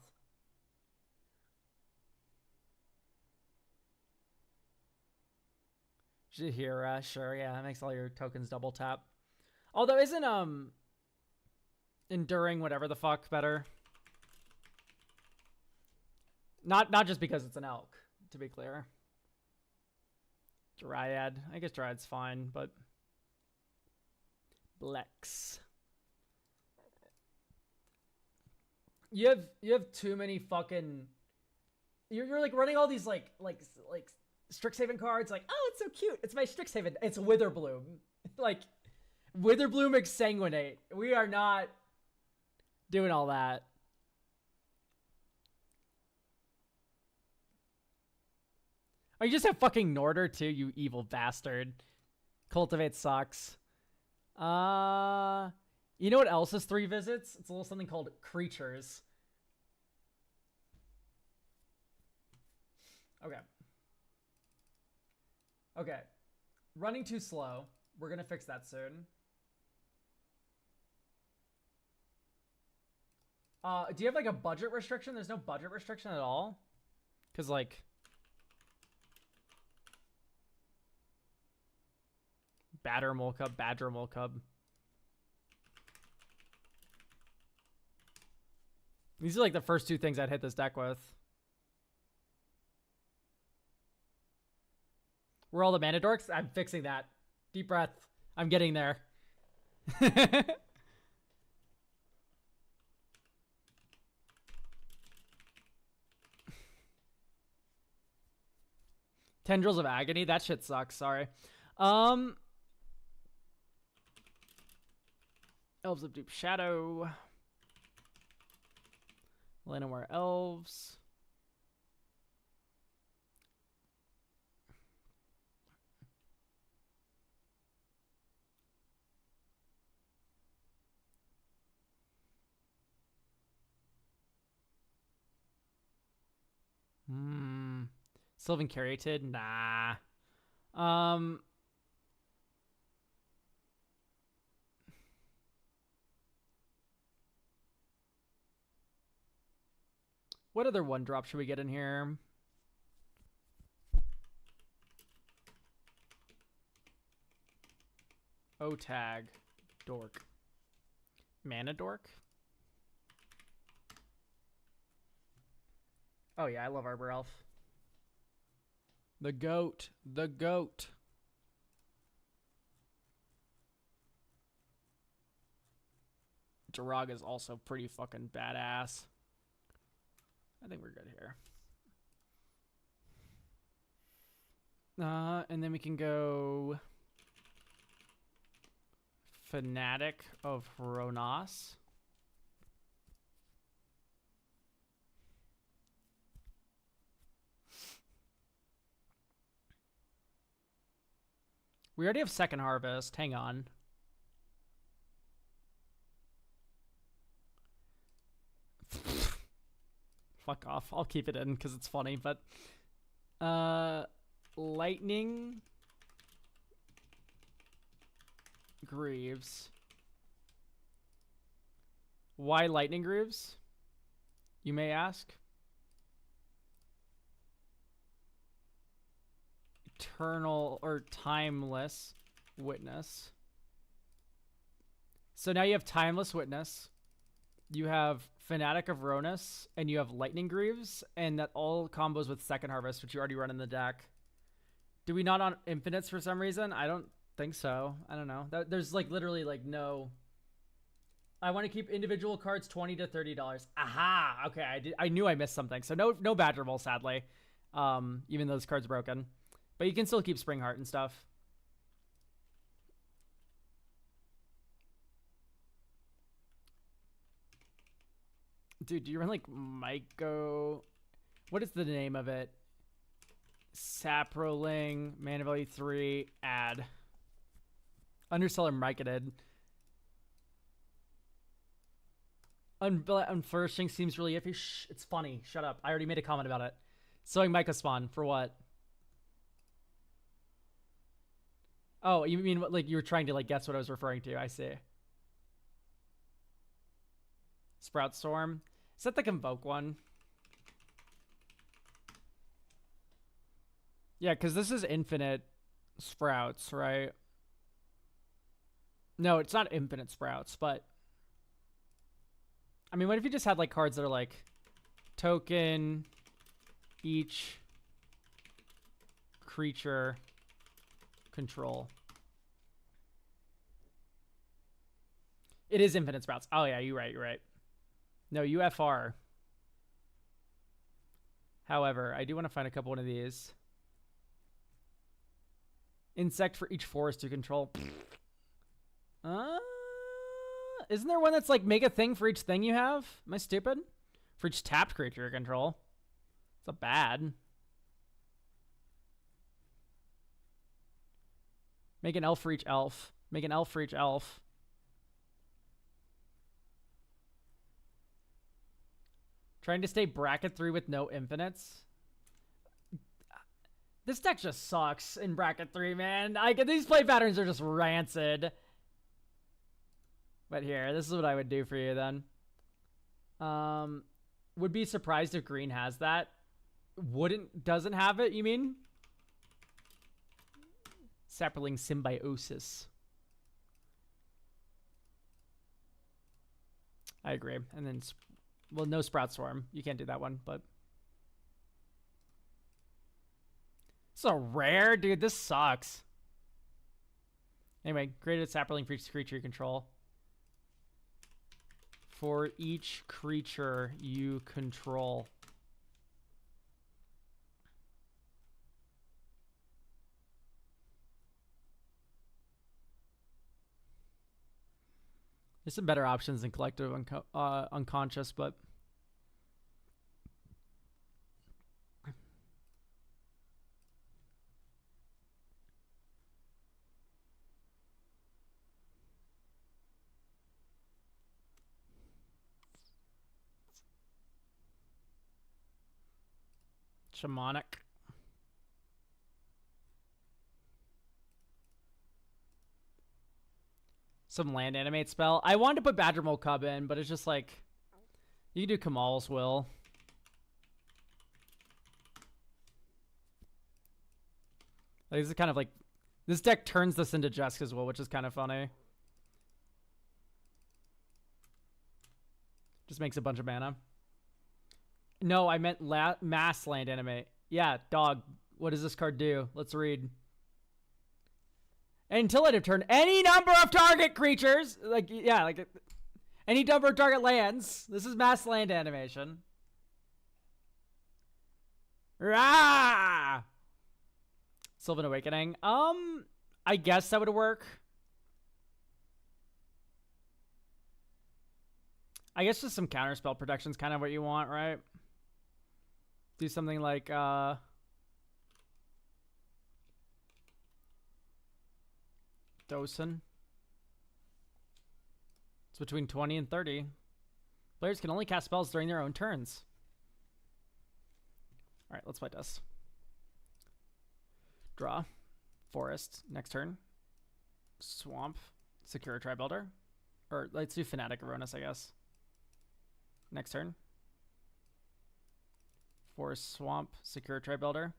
Jahira, sure, yeah, that makes all your tokens double tap. Although, isn't, Enduring whatever the fuck better? Not just because it's an elk, to be clear. Dryad. I guess Dryad's fine, but... Blex. You have too many fucking... You're like running all these like Strixhaven cards. Like, oh, it's so cute. It's my Strixhaven. It's Witherbloom. Like, Witherbloom Exsanguinate. We are not doing all that. Oh, you just have fucking Norder too, you evil bastard. Cultivate sucks. You know what else is 3 visits? It's a little something called Creatures. Okay. Okay. Running too slow. We're gonna fix that soon. Do you have like a budget restriction? There's no budget restriction at all? Because like... Badger Molcub. These are like the first 2 things I'd hit this deck with. We're all the mana dorks? I'm fixing that. Deep breath. I'm getting there. Tendrils of Agony? That shit sucks, sorry. Elves of Deep Shadow. Llanowar Elves. Sylvan Caryatid? Nah. What other 1-drop should we get in here? O-tag. Dork. Mana dork? Oh yeah, I love Arbor Elf. The goat. The goat. Jirag is also pretty fucking badass. I think we're good here. And then we can go Fanatic of Hronos. We already have Second Harvest. Hang on. Fuck off. I'll keep it in because it's funny, but Lightning Greaves. Why Lightning Greaves? You may ask. Eternal or Timeless Witness. So now you have Timeless Witness. You have Fanatic of Hronos, and you have Lightning Greaves, and that all combos with Second Harvest, which you already run in the deck. Do we not on Infinites for some reason? I don't think so. I don't know. There's like literally like no. I want to keep individual cards $20 to $30. Aha! Okay, I knew I missed something. So no Badger Bowl, sadly. Even though this card's broken. But you can still keep Spring Heart and stuff. Dude, do you run like Myco? What is the name of it? Saproling, mana value 3, add. Underseller Mycodid. Unflourishing seems really iffy. Shh, it's funny. Shut up. I already made a comment about it. Sowing Mycospawn for what? Oh, you mean like you were trying to like guess what I was referring to? I see. Sprout Storm. Is that the Convoke one? Yeah, because this is infinite Sprouts, right? No, it's not infinite Sprouts, but I mean, what if you just had like cards that are like token each creature control? It is infinite Sprouts. Oh yeah, you're right. No, UFR. However, I do want to find a couple one of these. Insect for each forest you control. Isn't there one that's like make a thing for each thing you have? Am I stupid? For each tapped creature you control. It's not bad. Make an elf for each elf. Make an elf for each elf. Trying to stay bracket 3 with no infinites. This deck just sucks in bracket 3, man. These play patterns are just rancid. But here, this is what I would do for you then. Would be surprised if green has that. Doesn't have it, you mean? Saproling Symbiosis. I agree. And then, well, no Sprout Storm. You can't do that one, but. So rare, dude. This sucks. Anyway, created Saproling for each creature you control. For each creature you control. There's some better options than Collective Unconscious, but. Shamanic. Some land animate spell. I wanted to put Badger Mole Cub in, but it's just like you can do Kamal's Will. Like, this is kind of like This deck turns this into Jesk as well, which is kind of funny. Just makes a bunch of mana. No, I meant mass land animate. Yeah, dog. What does this card do? Let's read. Until end of turn, any number of target creatures, like, yeah, like any number of target lands. This is mass land animation. Rah! Sylvan Awakening. I guess that would work. I guess just some counterspell protection is kind of what you want, right? Do something like Dosen. It's between 20 and 30. Players can only cast spells during their own turns. All right, let's play this. Draw. Forest. Next turn. Swamp. Secure Tribuilder. Or let's do Fanatic Aronis, I guess. Next turn. Forest, Swamp, Secure Tribuilder.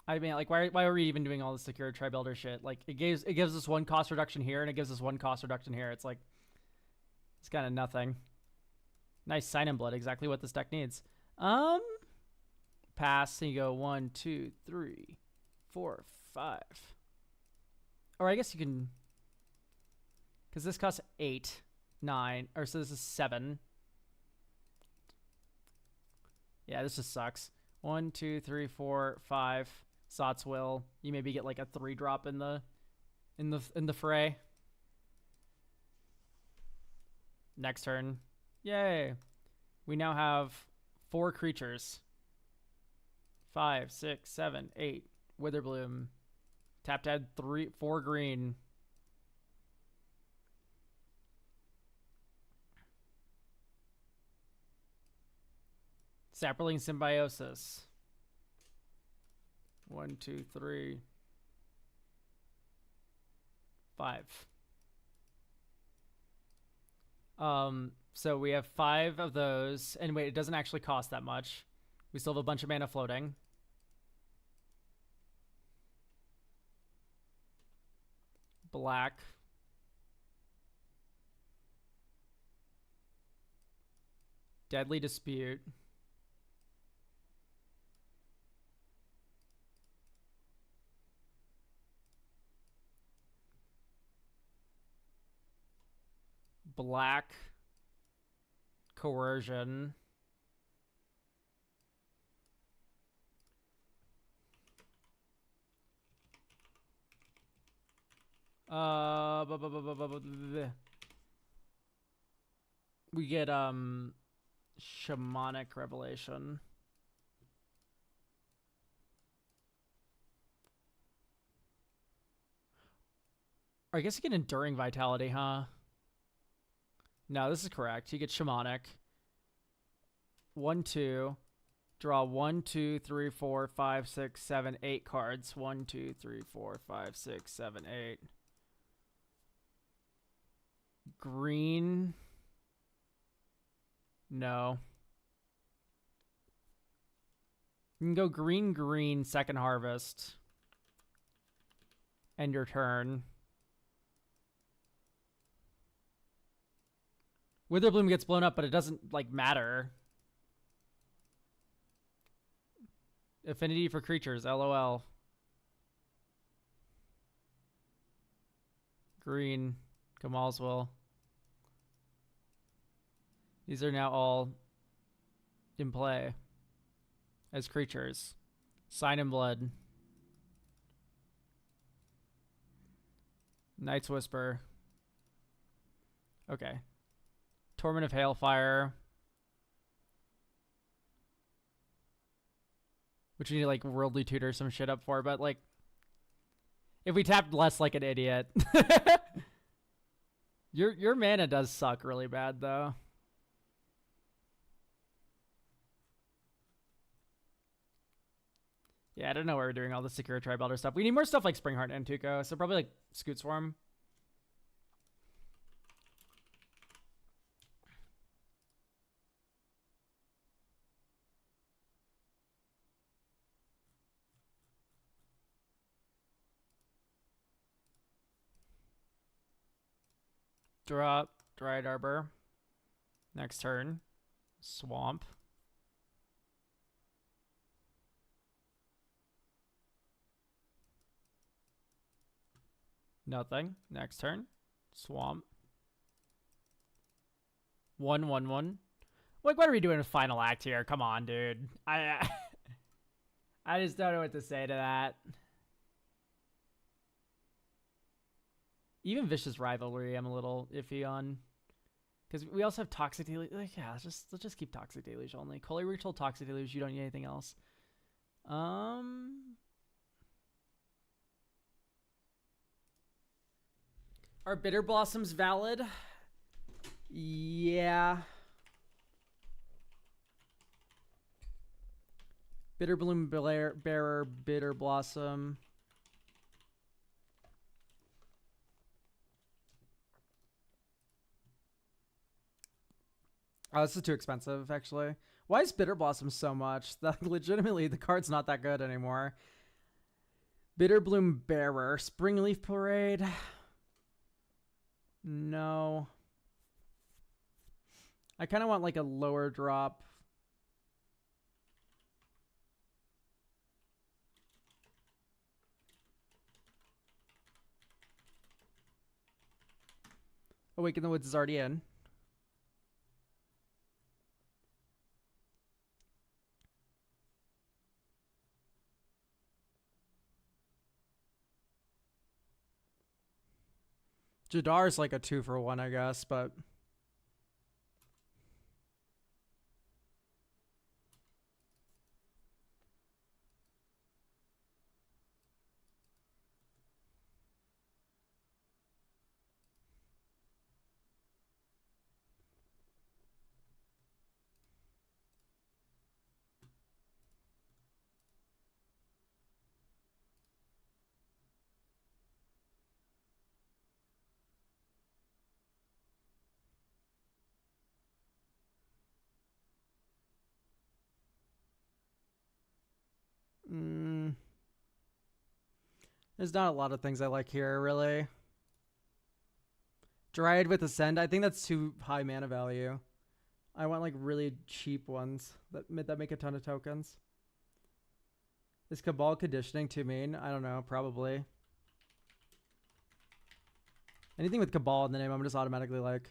I mean, like, why are we even doing all this Secure Tribuilder shit? Like, it gives us one cost reduction here, and it gives us one cost reduction here. It's like, it's kind of nothing. Nice Sign in Blood, exactly what this deck needs. Pass, and you go 1, 2, 3, 4, 5. Or I guess you can, because this costs 8, 9, or so this is 7. Yeah, this just sucks. 1, 2, 3, 4, 5. Sot's Will. You maybe get like a 3-drop in the fray. Next turn. Yay. We now have 4 creatures. 5, 6, 7, 8. Witherbloom. Tap to add 4 green. Saproling Symbiosis. 1, 2, 3, 5. So we have 5 of those. And wait, it doesn't actually cost that much. We still have a bunch of mana floating. Black. Deadly Dispute. Black. Coercion. We get Shamanic Revelation. Or I guess you get Enduring Vitality, huh? No, this is correct. You get Shamanic. 1, 2. Draw 1, 2, 3, 4, 5, 6, 7, 8 cards. 1, 2, 3, 4, 5, 6, 7, 8. Green. No. You can go green, green, second harvest. End your turn. Witherbloom gets blown up, but it doesn't, like, matter. Affinity for creatures, LOL. Green, Kamal's Will. These are now all in play as creatures. Sign in Blood. Night's Whisper. Okay. Torment of Hailfire. Which we need to, like, Worldly Tutor some shit up for, but, like, if we tapped less like an idiot. Your mana does suck really bad, though. Yeah, I don't know why we're doing all the Secure Tribuilder stuff. We need more stuff like Springheart and Tuco, so probably, like, Scoot Swarm. Drop. Dryad Arbor. Next turn. Swamp. Nothing. Next turn. Swamp. 1/1/1. Like, what are we doing with Final Act here? Come on, dude. I just don't know what to say to that. Even Vicious Rivalry, I'm a little iffy on. Because we also have Toxic Deluge. Like, yeah, let's just keep Toxic Deluge only. Coley Ritual, Toxic Deluge. You don't need anything else. Are Bitter Blossoms valid? Yeah. Bitter Bloom Bearer, Bitter Blossom. Oh, this is too expensive, actually. Why is Bitter Blossom so much? Legitimately, the card's not that good anymore. Bitter Bloom Bearer. Springleaf Parade. No. I kind of want like a lower drop. Awaken the Woods is already in. Jadar's like a 2-for-1, I guess, but... There's not a lot of things I like here, really. Dryad with Ascend. I think that's too high mana value. I want like really cheap ones that make a ton of tokens. Is Cabal conditioning too mean? I don't know. Probably. Anything with Cabal in the name, I'm just automatically like,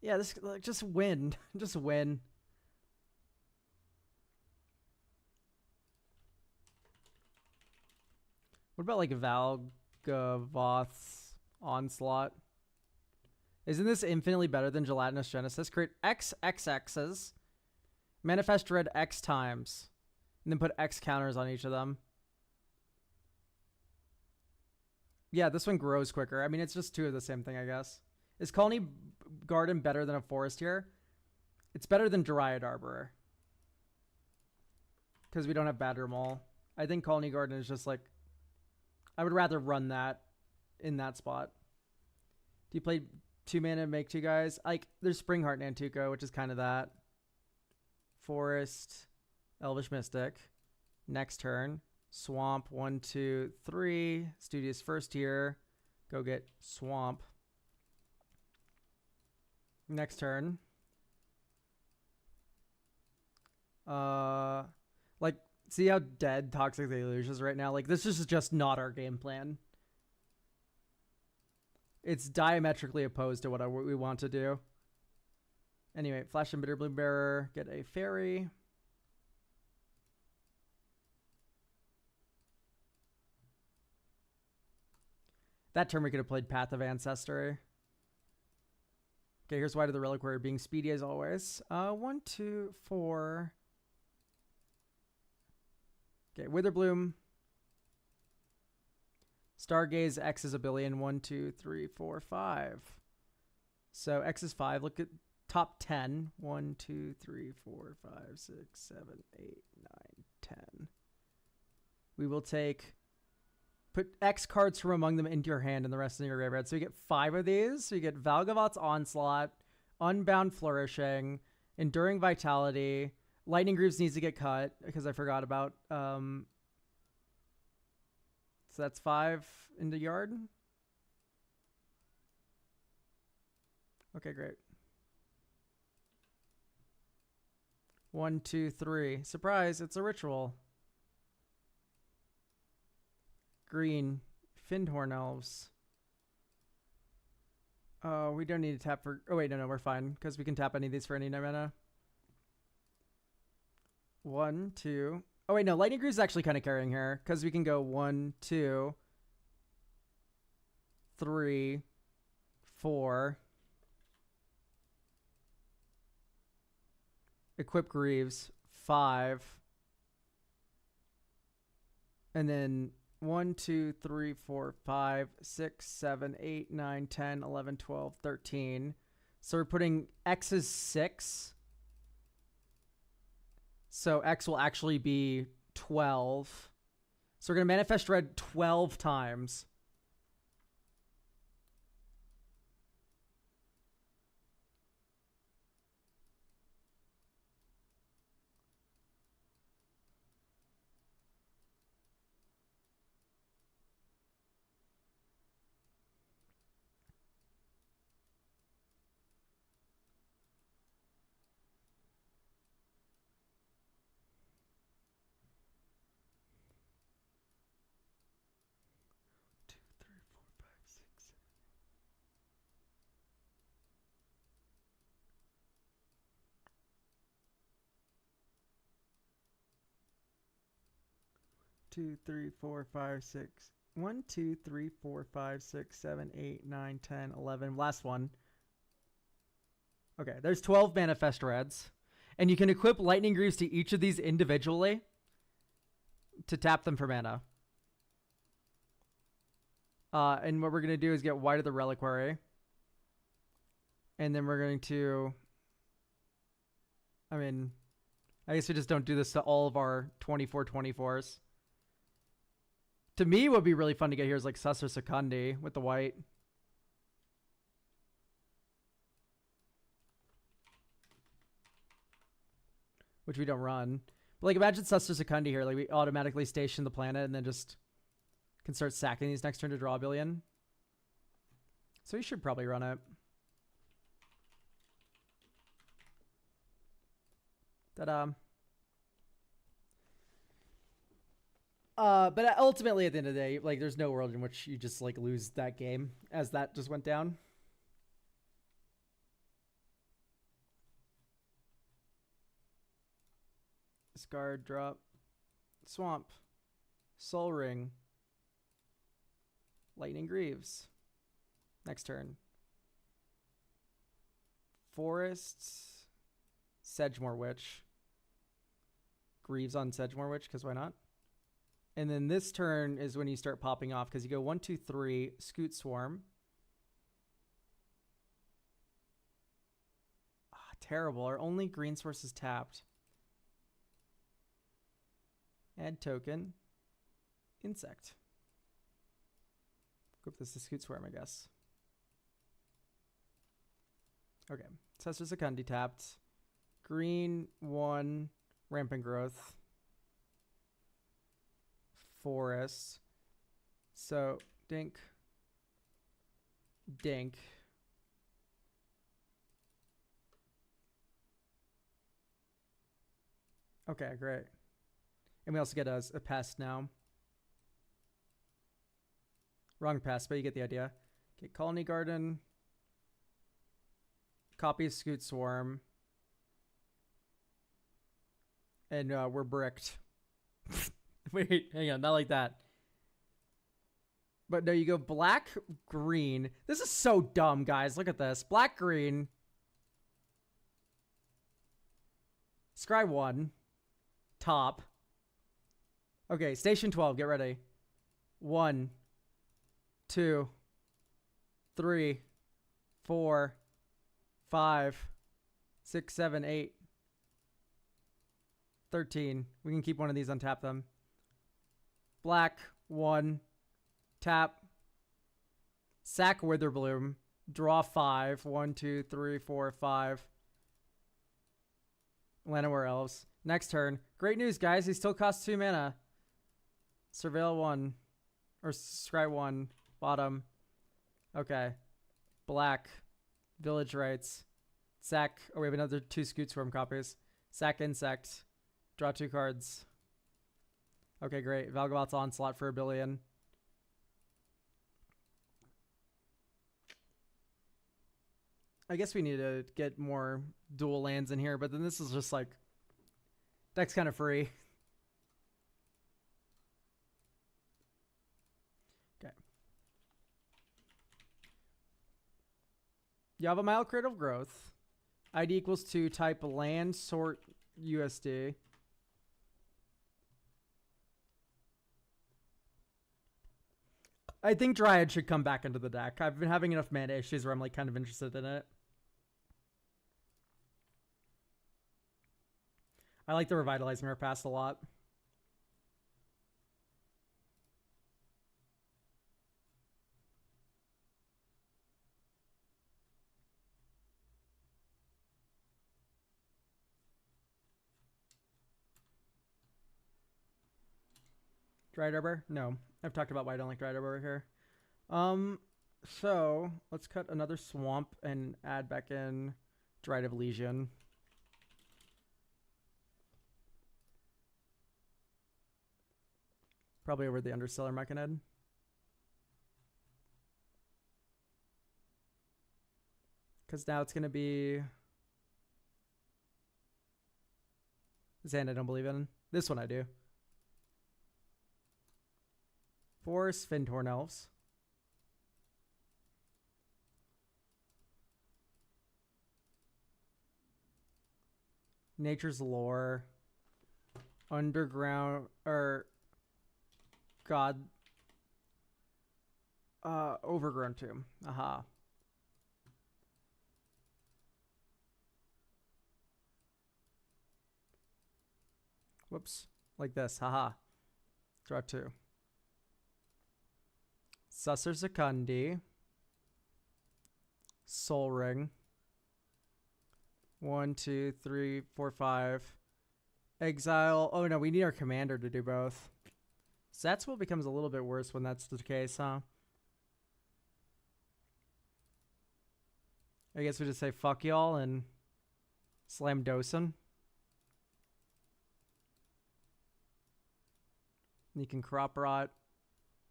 yeah, this like just win, just win. What about like Valgavoth's Onslaught? Isn't this infinitely better than Gelatinous Genesis? Create XXXs, manifest dread X times, and then put X counters on each of them. Yeah, this one grows quicker. I mean, it's just two of the same thing, I guess. Is Colony Garden better than a forest here? It's better than Dryad Arbor. Because we don't have Badger Mole. I think Colony Garden is just like... I would rather run that in that spot. Do you play 2 mana and make 2 guys? Like, there's Springheart Nantuko, which is kind of that. Forest, Elvish Mystic. Next turn. Swamp, 1, 2, 3. Studious first here. Go get Swamp. Next turn. Like, see how dead Toxic Deluge is right now? Like, this is just not our game plan. It's diametrically opposed to what we want to do. Anyway, Flash and Bitter Bloom Bearer. Get a Fairy. That turn we could have played Path of Ancestry. Okay, here's why to the Reliquary, being speedy as always. 1, 2, 4. Okay, Witherbloom. Stargaze, X is a billion. 1, 2, 3, 4, 5. So X is 5. Look at top 10. 1, 2, 3, 4, 5, 6, 7, 8, 9, 10. We will take... Put X cards from among them into your hand and the rest in your graveyard. So you get 5 of these. So you get Valgavoth's Onslaught, Unbound Flourishing, Enduring Vitality. Lightning Greaves needs to get cut because I forgot about. So that's 5 into yard. Okay, great. 1, 2, 3. Surprise, it's a ritual. Green. Findhorn Elves. Oh, we don't need to tap for... Oh, wait, no, we're fine. Because we can tap any of these for any mana. 1, 2... Oh, wait, no. Lightning Greaves is actually kind of carrying here. Because we can go 1, 2, 3, 4. Equip Greaves. 5. And then 1, 2, 3, 4, 5, 6, 7, 8, 9, 10, 11, 12, 13. So we're putting X is 6. So X will actually be 12. So we're going to manifest red 12 times. Two, three, four, five, six. 1, 2, 3, 4, 5, 6, 7, 8, 9, 10, 11. Last one. Okay, there's 12 manifest reds. And you can equip Lightning Greaves to each of these individually to tap them for mana. And what we're going to do is get White of the Reliquary. And then we're going to... I mean, I guess we just don't do this to all of our 24/24s. To me, what would be really fun to get here is like Sussur Secundi with the white. Which we don't run. But like imagine Sussur Secundi here. Like we automatically station the planet and then just can start sacking these next turn to draw a billion. So you should probably run it. Ta-da. But ultimately, at the end of the day, like, there's no world in which you just, like, lose that game as that just went down. Discard, drop. Swamp. Soul Ring. Lightning Greaves. Next turn. Forests. Sedgemoor Witch. Greaves on Sedgemoor Witch, because why not? And then this turn is when you start popping off because you go 1, 2, 3, Scoot Swarm. Ah, terrible. Our only green source is tapped. Add token. Insect. Equip this to Scoot Swarm, I guess. Okay. Sussur Secundi tapped. Green 1, Rampant Growth. Forest. So, dink. Dink. Okay, great. And we also get a pest now. Wrong pest, but you get the idea. Okay, Colony Garden. Copy of Scoot Swarm. And we're bricked. Wait, hang on, not like that. But no, you go black, green. This is so dumb, guys. Look at this. Black, green. Scry 1. Top. Okay, Station 12, get ready. 1, 2, 3, 4, 5, 6, 7, 8, 13. We can keep one of these, untap them. Black, 1, tap, sack Witherbloom, draw 5, 1, 2, 3, 4, 5. Llanowar Elves. Next turn. Great news, guys. He still costs 2 mana. Surveil 1. Or Scry 1. Bottom. Okay. Black. Village Rights. Sack. Oh, we have another 2 Scoot Swarm copies. Sack Insect. Draw 2 cards. Okay, great. Valgabot's Onslaught for 1 billion. I guess we need to get more dual lands in here, but then this is just like... Deck's kind of free. Okay. You have a mild creative growth. ID equals 2, type land, sort USD. I think Dryad should come back into the deck. I've been having enough mana issues where I'm like kind of interested in it. I like the Revitalizing Rare Pass a lot. Dried Arbor? No. I've talked about why I don't like Dried Arbor here. So let's cut another Swamp and add back in Dried of Legion. Probably over the Understellar Mechanid. Because now it's going to be... This hand I don't believe in. This one I do. 4 Sphintorn Elves. Nature's Lore. Underground... Or... God. Overgrown Tomb. Aha. Whoops. Like this. Haha. Draw 2. Susser Secundi. Soul Ring. 1, 2, 3, 4, 5. Exile. Oh no, we need our commander to do both. So that's what becomes a little bit worse when that's the case, huh? I guess we just say fuck y'all and slam Dosen. You can crop rot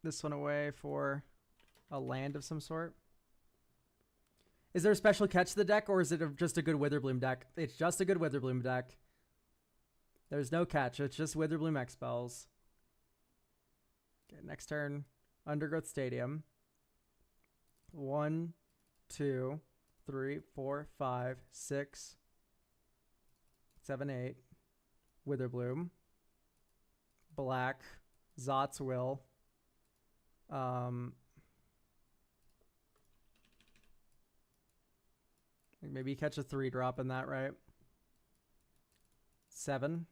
this one away for a land of some sort. Is there a special catch to the deck, or is it just a good Witherbloom deck? It's just a good Witherbloom deck. There's no catch. It's just Witherbloom X spells. Okay, next turn, Undergrowth Stadium. 1, 2, 3, 4, 5, 6, 7, 8. Witherbloom. Black. Zot's Will. Maybe you catch a 3-drop in that, right? 7.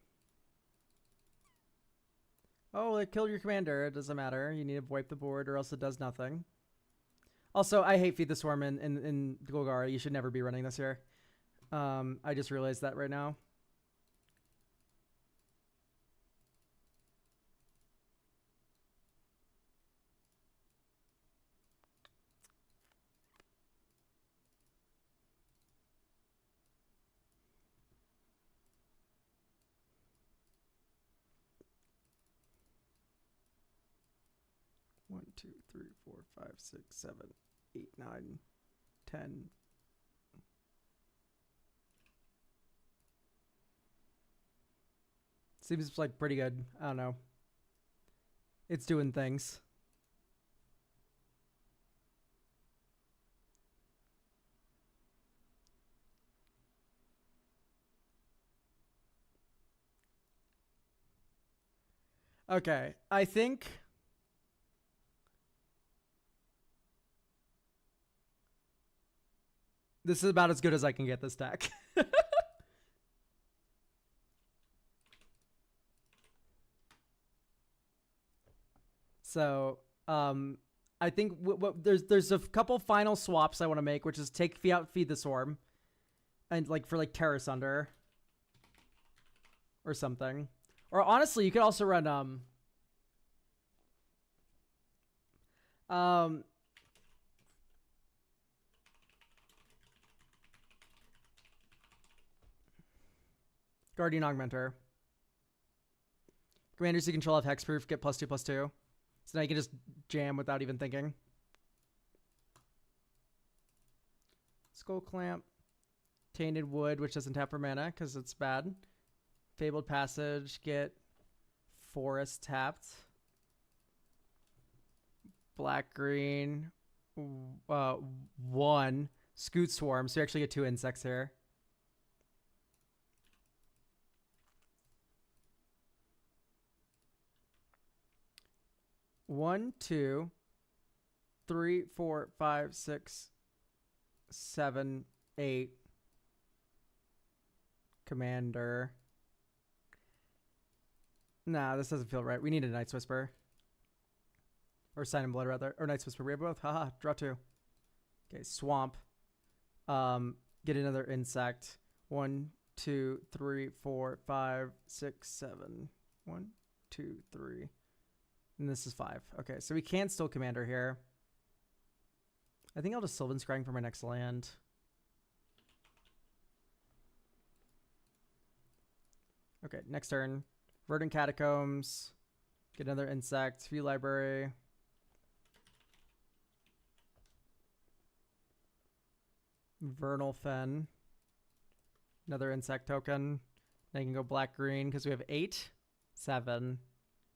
Oh, it killed your commander. It doesn't matter. You need to wipe the board or else it does nothing. Also, I hate Feed the Swarm in Golgari. You should never be running this here. I just realized that right now. One, 2, 3, 4, 5, 6, 7, 8, 9, 10. Seems like pretty good. I don't know. It's doing things. Okay, I think this is about as good as I can get this deck. So, I think there's a couple final swaps I want to make, which is take Feed the Swarm, and like for like Terra Sunder or something. Or honestly, you could also run Guardian Augmenter. Commanders you control have hexproof, get +2/+2. So now you can just jam without even thinking. Skull Clamp. Tainted Wood, which doesn't tap for mana because it's bad. Fabled Passage, get Forest tapped. Black green. 1. Scoot Swarm, so you actually get 2 insects here. One, 2, 3, 4, 5, 6, 7, 8. Commander. Nah, this doesn't feel right. We need a Night's Whisper. Or Sign in Blood, rather. Or Night's Whisper. We have both. Haha, draw 2. Okay, Swamp. Get another insect. 1, 2, 3, 4, 5, 6, 7. 1, 2, 3. And this is 5. Okay, so we can still Commander here. I think I'll just Sylvan Scrying for my next land. Okay, next turn. Verdant Catacombs. Get another insect. View Library. Vernal Fen. Another insect token. Now you can go black green because we have 8, 7.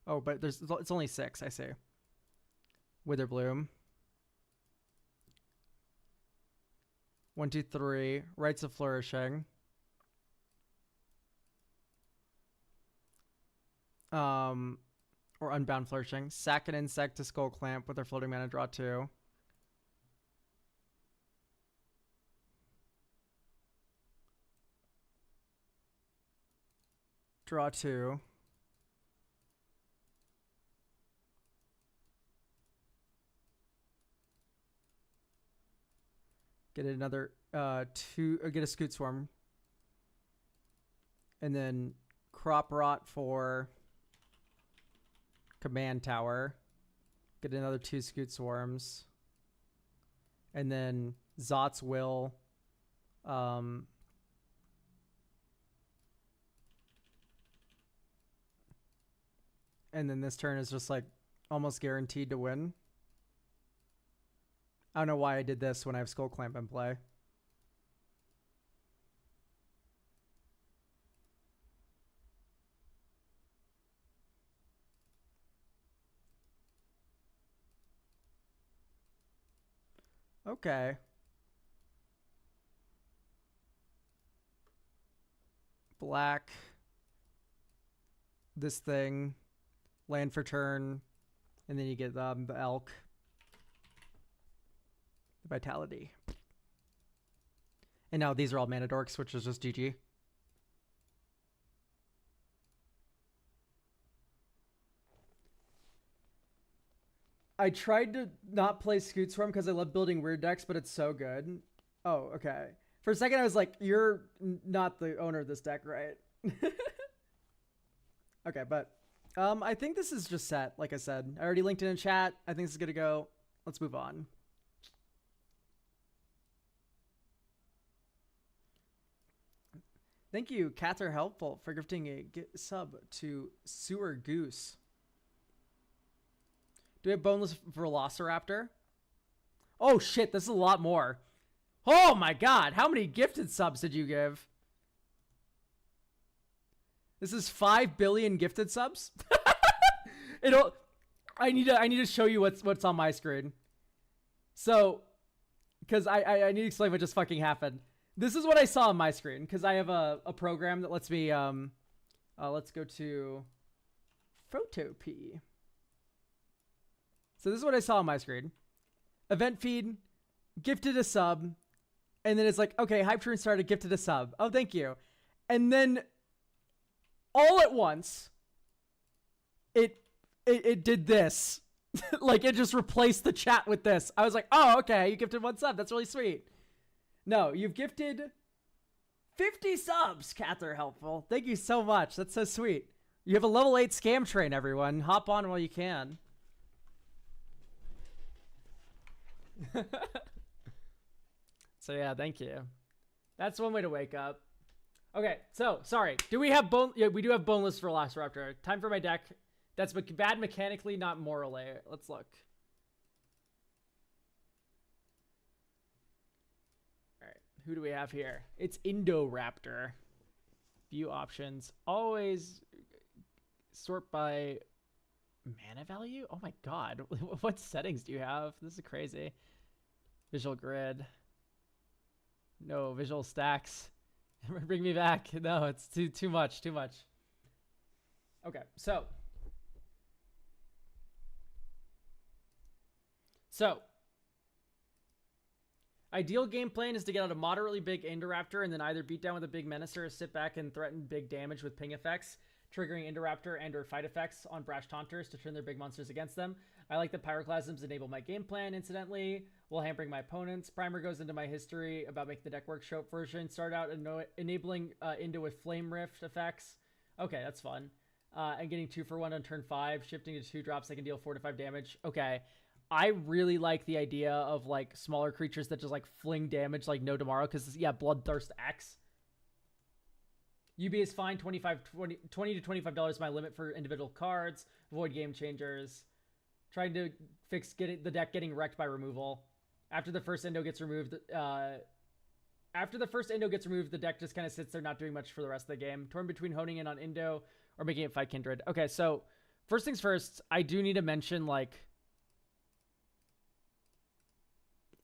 Oh, but it's only 6, I see. Witherbloom. 1, 2, 3. Rites of Flourishing. Or Unbound Flourishing. Sack an insect to Skull Clamp with their floating mana, draw 2. Draw 2. Get another 2, or get a Scoot Swarm. And then Crop Rot for Command Tower. Get another 2 Scoot Swarms. And then Zot's Will. And then this turn is just like almost guaranteed to win. I don't know why I did this when I have Skull Clamp in play. Okay. Black. This thing. Land for turn. And then you get the elk. The vitality. And now these are all mana dorks, which is just GG. I tried to not play Scoot Swarm because I love building weird decks, but it's so good. Oh, okay. For a second, I was like, you're not the owner of this deck, right? Okay, but I think this is just set, like I said. I already linked it in chat. I think this is going to go. Let's move on. Thank you, Cats Are Helpful, for gifting a sub to Sewer Goose. Do we have Boneless Velociraptor? Oh shit, this is a lot more. Oh my god, how many gifted subs did you give? This is 5 billion gifted subs? I need to show you what's on my screen. So, because I need to explain what just fucking happened. This is what I saw on my screen, because I have a program that lets me, let's go to Photopea. So this is what I saw on my screen. Event feed, gifted a sub, and then it's like, okay, Hype Train started, gifted a sub. Oh, thank you. And then all at once, it did this. Like, it just replaced the chat with this. I was like, oh, okay, you gifted 1 sub. That's really sweet. No, you've gifted 50 subs, Cats Are Helpful. Thank you so much. That's so sweet. You have a level 8 scam train, everyone. Hop on while you can. So yeah, thank you. That's one way to wake up. Okay, so sorry. Do we have bone? Yeah, we do have boneless Velociraptor. Time for my deck. That's bad mechanically, not morally. Let's look. All right, who do we have here? It's Indoraptor. View options. Always sort by mana value. Oh my god, what settings do you have? This is crazy. Visual grid. No visual stacks. Bring me back. No, it's too much. Too much. Okay, so ideal game plan is to get out a moderately big Indoraptor and then either beat down with a big Menacer or sit back and threaten big damage with ping effects, triggering Indoraptor and or fight effects on Brash Taunters to turn their big monsters against them. I like that Pyroclasms enable my game plan, incidentally, while hampering my opponents. Primer goes into my history about making the deck workshop version. Start out enabling Indo with Flame Rift effects. Okay, that's fun. And getting 2 for 1 on turn 5, shifting to 2 drops that can deal 4 to 5 damage. Okay. I really like the idea of like smaller creatures that just like fling damage like no tomorrow, because yeah, Bloodthirst X. UB is fine. 20 to $25 my limit for individual cards. Avoid game changers. Trying to fix the deck getting wrecked by removal. After the first Indo gets removed, the deck just kind of sits there not doing much for the rest of the game. Torn between honing in on Indo or making it fight Kindred. Okay, so first things first, I do need to mention like...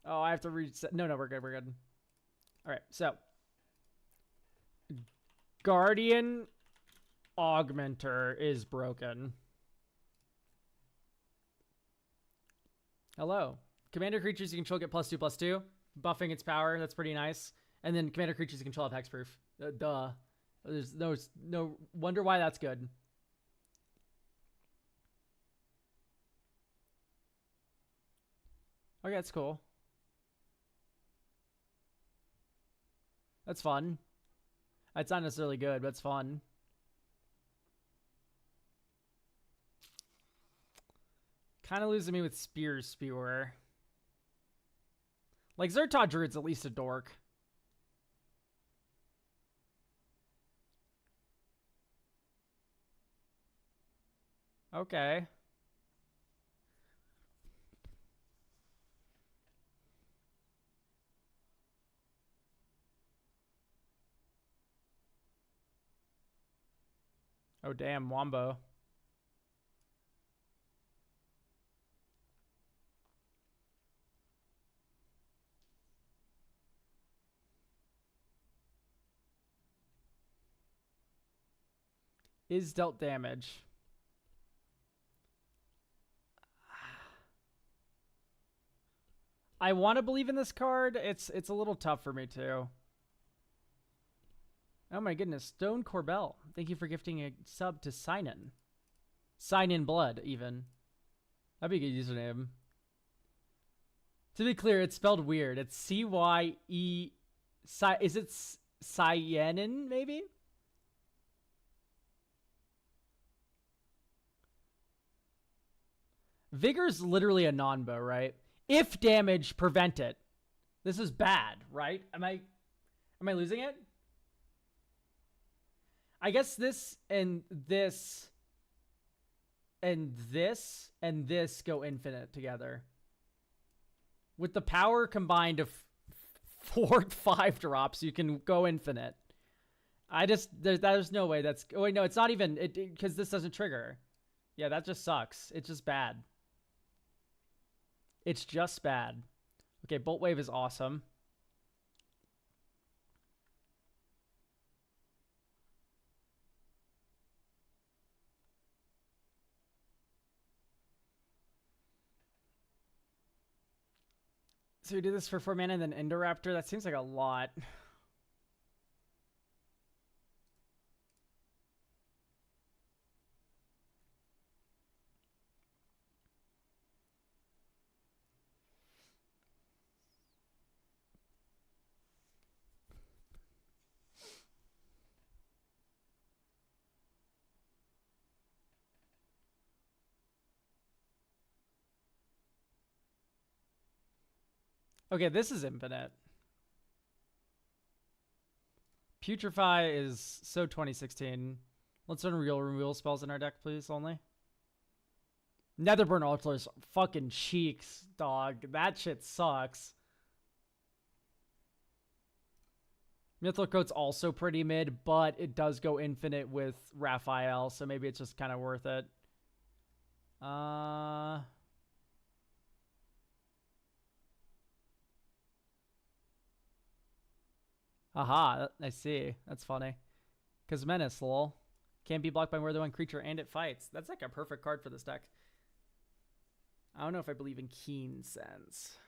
Oh, I have to reset. No, we're good. We're good. All right, so Guardian Augmenter is broken. Hello. Commander creatures you control get +2/+2, buffing its power. That's pretty nice. And then commander creatures you control have hexproof. Duh. There's no wonder why that's good. Okay, that's cool. That's fun. It's not necessarily good, but it's fun. Kind of losing me with Spewer. Like, Zertod Druid's at least a dork. Okay. Oh, damn, Wombo. Is dealt damage. I want to believe in this card. It's a little tough for me too. Oh my goodness, Stone Corbell. Thank you for gifting a sub to Sign In. Sign In Blood, even. That'd be a good username. To be clear, it's spelled weird. It's C-Y-E... Is it Cyanin, maybe? Vigor's literally a non-bow, right? If damage, prevent it. This is bad, right? Am I losing it? I guess this and this and this and this go infinite together. With the power combined of 4 5 drops, you can go infinite. There's no way that's... Oh, wait, no, it's not even... Because this doesn't trigger. Yeah, that just sucks. It's just bad. It's just bad. Okay, Bolt Wave is awesome. So we do this for 4 mana and then Indoraptor. That seems like a lot. Okay, this is infinite. Putrefy is so 2016. Let's run real removal spells in our deck, please, only. Netherburn Altar's fucking cheeks, dog. That shit sucks. Mithril Coat's also pretty mid, but it does go infinite with Raphael, so maybe it's just kind of worth it. Aha, I see. That's funny. Because Menace, lol. Can't be blocked by more than one creature, and it fights. That's like a perfect card for this deck. I don't know if I believe in Keen Sense.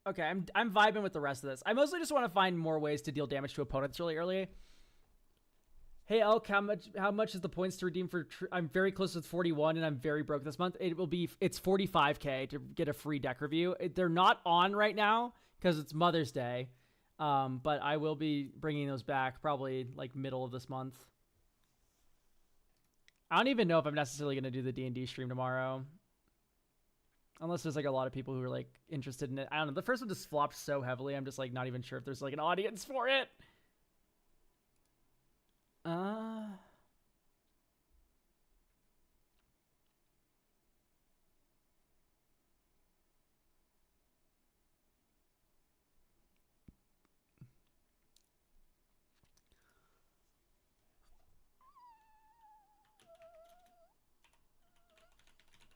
Okay, I'm vibing with the rest of this. I mostly just want to find more ways to deal damage to opponents really early. Hey Elk, how much is the points to redeem for? I'm very close with 41, and I'm very broke this month. It's 45k to get a free deck review. They're not on right now because it's Mother's Day, but I will be bringing those back probably like middle of this month. I don't even know if I'm necessarily going to do the D&D stream tomorrow. Unless there's like a lot of people who are like interested in it. I don't know. The first one just flopped so heavily. I'm just like not even sure if there's like an audience for it.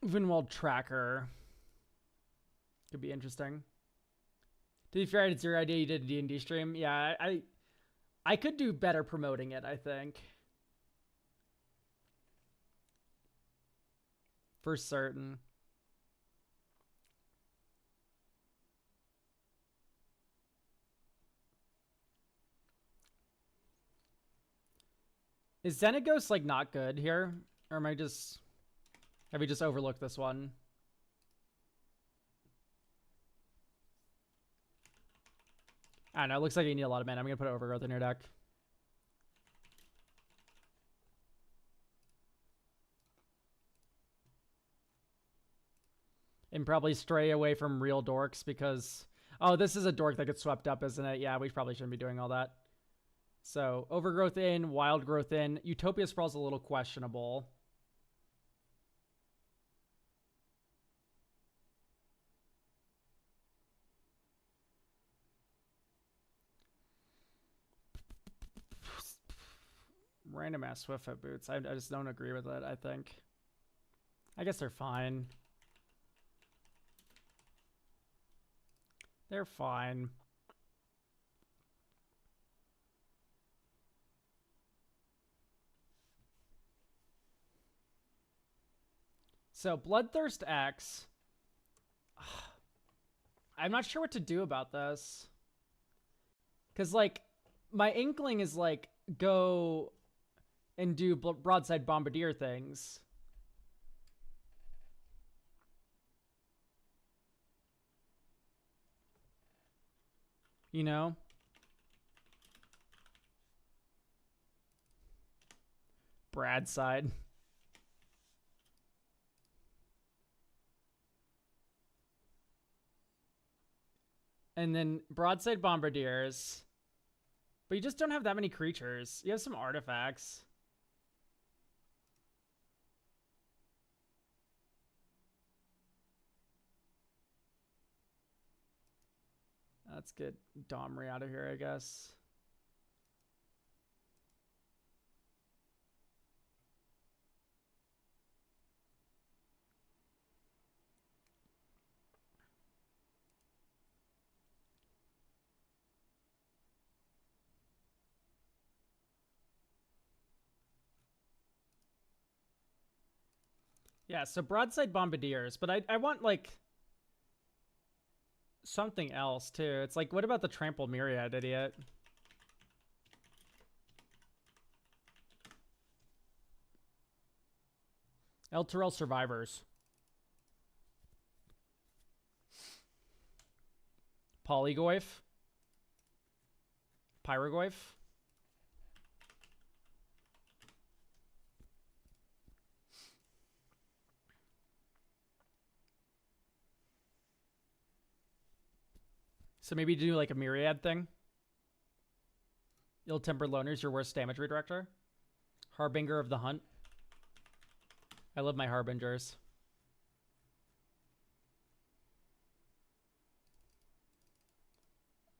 Vinwald Tracker. Could be interesting. To be fair, it's your idea. You did a D&D stream. Yeah, I could do better promoting it, I think. For certain. Is Xenagos like not good here? Or am I just... Have we just overlooked this one? I don't know. It looks like you need a lot of mana. I'm going to put Overgrowth in your deck. And probably stray away from real dorks because... Oh, this is a dork that gets swept up, isn't it? Yeah, we probably shouldn't be doing all that. So, Overgrowth in, Wild Growth in. Utopia Sprawl's a little questionable. Random ass Swiftfoot boots. I just don't agree with it, I think. I guess they're fine. They're fine. So, Bloodthirst X. I'm not sure what to do about this. Because, like, my inkling is, like, go and do Broadside Bombardier things. You know? Bradside. And then Broadside Bombardiers. But you just don't have that many creatures. You have some artifacts. Let's get Domri out of here, I guess. Yeah, so Broadside Bombardiers, but I want, like, something else, too. It's like, what about the Trampled Myriad, idiot? El Terrell Survivors. Polygoyf. Pyrogoyf. So maybe do like a myriad thing. Ill-tempered loner's your worst damage redirector. Harbinger of the Hunt. I love my harbingers.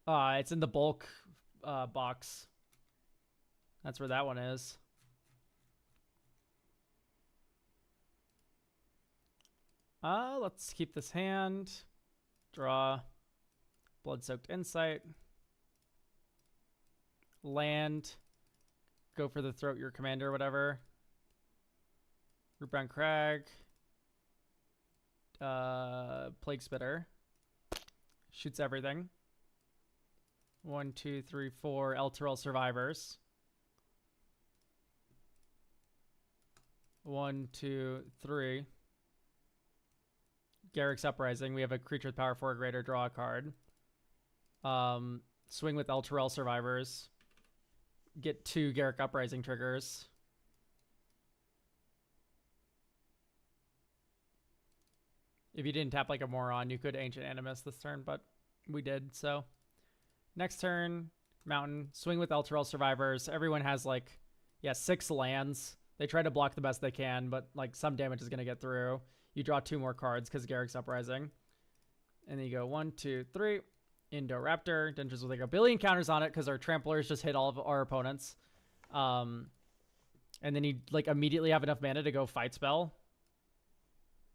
It's in the bulk box. That's where that one is. Let's keep this hand. Draw. Blood-soaked Insight. Land. Go for the throat your commander or whatever. Rootbound Crag. Plague Spitter. Shoots everything. 1, 2, 3, 4 Elturel Survivors. 1, 2, 3. Garrick's Uprising. We have a creature with power 4 or greater. Draw a card. Swing with Elturel Survivors. Get 2 Garrick Uprising triggers. If you didn't tap like a moron, you could Ancient Animus this turn, but we did, so. Next turn, Mountain. Swing with Elturel Survivors. Everyone has like, 6 lands. They try to block the best they can, but like some damage is going to get through. You draw 2 more cards because Garrick's Uprising. And then you go 1, 2, 3. Indoraptor. Dentures with like a billion counters on it because our Tramplers just hit all of our opponents. And then you like immediately have enough mana to go Fight Spell.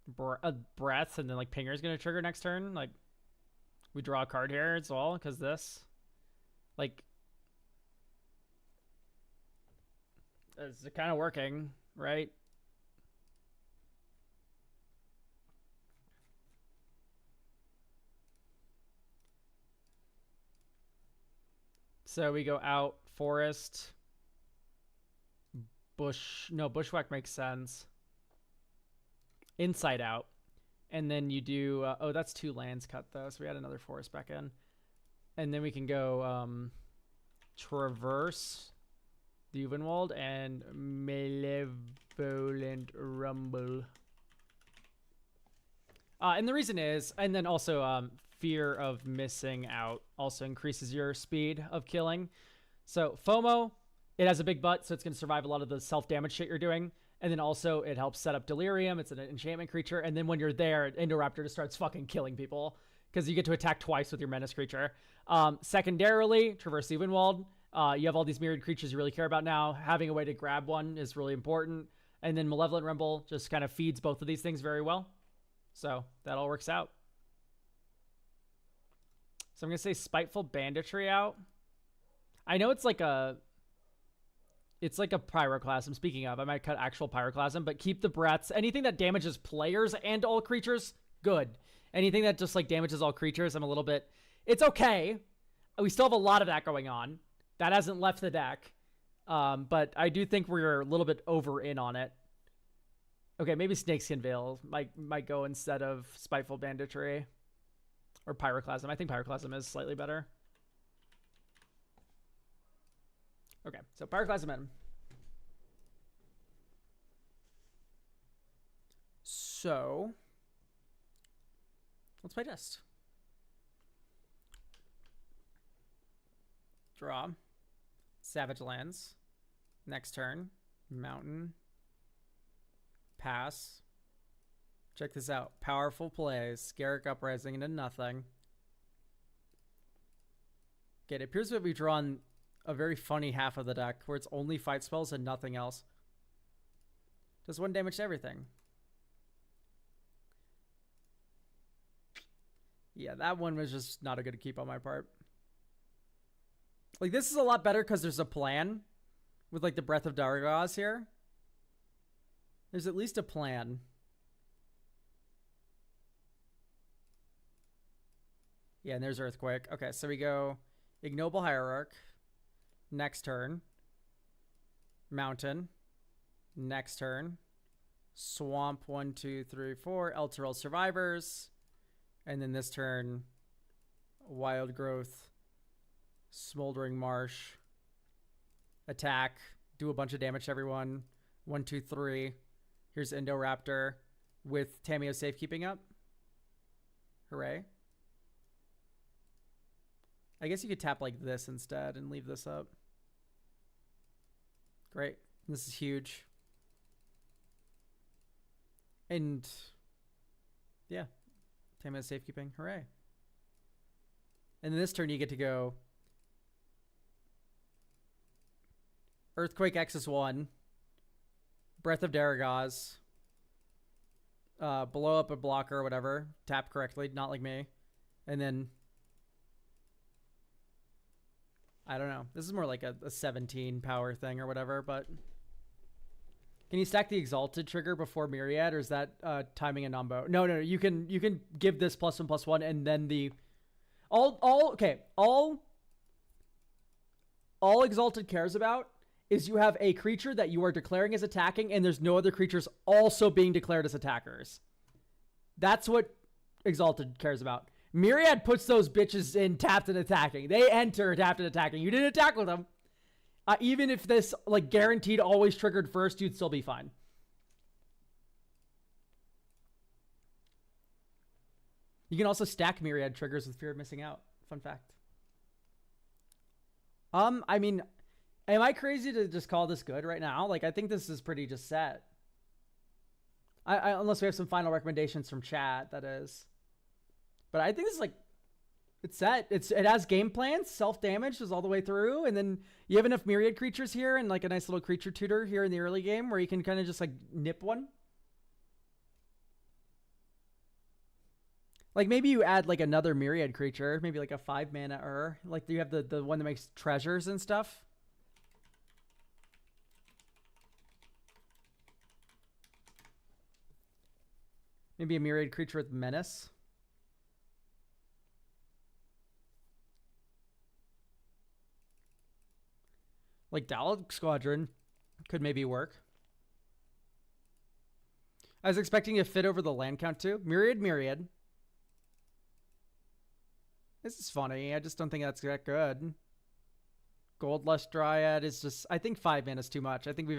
Breath, and then like Pinger is going to trigger next turn. Like, we draw a card here as well because this. Like, it's kind of working, right? So we go out, Forest, Bush. No, Bushwhack makes sense. Inside Out. And then you do... oh, that's 2 lands cut, though. So we had another Forest back in. And then we can go Traverse, Duvenwald, and Malevolent Rumble. And the reason is... And then also... Fear of Missing Out also increases your speed of killing. So FOMO, it has a big butt, so it's going to survive a lot of the self-damage shit you're doing. And then also it helps set up Delirium. It's an enchantment creature. And then when you're there, Indoraptor just starts fucking killing people because you get to attack twice with your menace creature. Secondarily, Traverse Evenwald. You have all these myriad creatures you really care about now. Having a way to grab one is really important. And then Malevolent Rumble just kind of feeds both of these things very well. So that all works out. So I'm going to say Spiteful Banditry out. I know it's like a Pyroclasm. Speaking of, I might cut actual Pyroclasm, but keep the breaths. Anything that damages players and all creatures, good. Anything that just like damages all creatures, I'm a little bit... It's okay. We still have a lot of that going on. That hasn't left the deck. But I do think we're a little bit over in on it. Okay, maybe Snakeskin Veil might go instead of Spiteful Banditry. Or Pyroclasm. I think Pyroclasm is slightly better. Okay, so Pyroclasm in. So, let's play Dust. Draw. Savage Lands. Next turn. Mountain. Pass. Check this out. Powerful plays. Garrick Uprising into nothing. Okay, it appears that we've drawn a very funny half of the deck where it's only fight spells and nothing else. Does 1 damage to everything. Yeah, that one was just not a good keep on my part. Like, this is a lot better because there's a plan with, like, the Breath of Dargaz here. There's at least a plan. Yeah, and there's Earthquake. Okay, so we go Ignoble Hierarch. Next turn. Mountain. Next turn. Swamp 1, 2, 3, 4. Elturel Survivors. And then this turn, Wild Growth. Smoldering Marsh. Attack. Do a bunch of damage to everyone. 1, 2, 3. Here's Indoraptor with Tameo Safekeeping up. Hooray. I guess you could tap like this instead and leave this up. Great. This is huge. And yeah, time as safekeeping. Hooray. And then this turn you get to go Earthquake X's 1, Breath of Daragaz, blow up a blocker or whatever, tap correctly, not like me, and then I don't know. This is more like a 17 power thing or whatever, but can you stack the Exalted trigger before Myriad, or is that timing a non-bow? No. You can give this +1/+1 and then the all Exalted cares about is you have a creature that you are declaring as attacking, and there's no other creatures also being declared as attackers. That's what Exalted cares about. Myriad puts those bitches in tapped and attacking. They enter tapped and attacking. You didn't attack with them. Even if this like guaranteed always triggered first, you'd still be fine. You can also stack Myriad triggers with fear of missing out. Fun fact. I mean, am I crazy to just call this good right now? Like, I think this is pretty just set. Unless we have some final recommendations from chat, that is. But I think this is like, it's set. It has game plans. Self-damage is all the way through. And then you have enough Myriad creatures here and like a nice little creature tutor here in the early game where you can kind of just like nip one. Like maybe you add like another Myriad creature, maybe like a 5 mana like you have the one that makes treasures and stuff. Maybe a Myriad creature with menace. Like Dalek Squadron could maybe work. I was expecting to fit over the land count too. Myriad. This is funny. I just don't think that's that good. Goldlust Dryad is just... I think 5 mana is too much. I think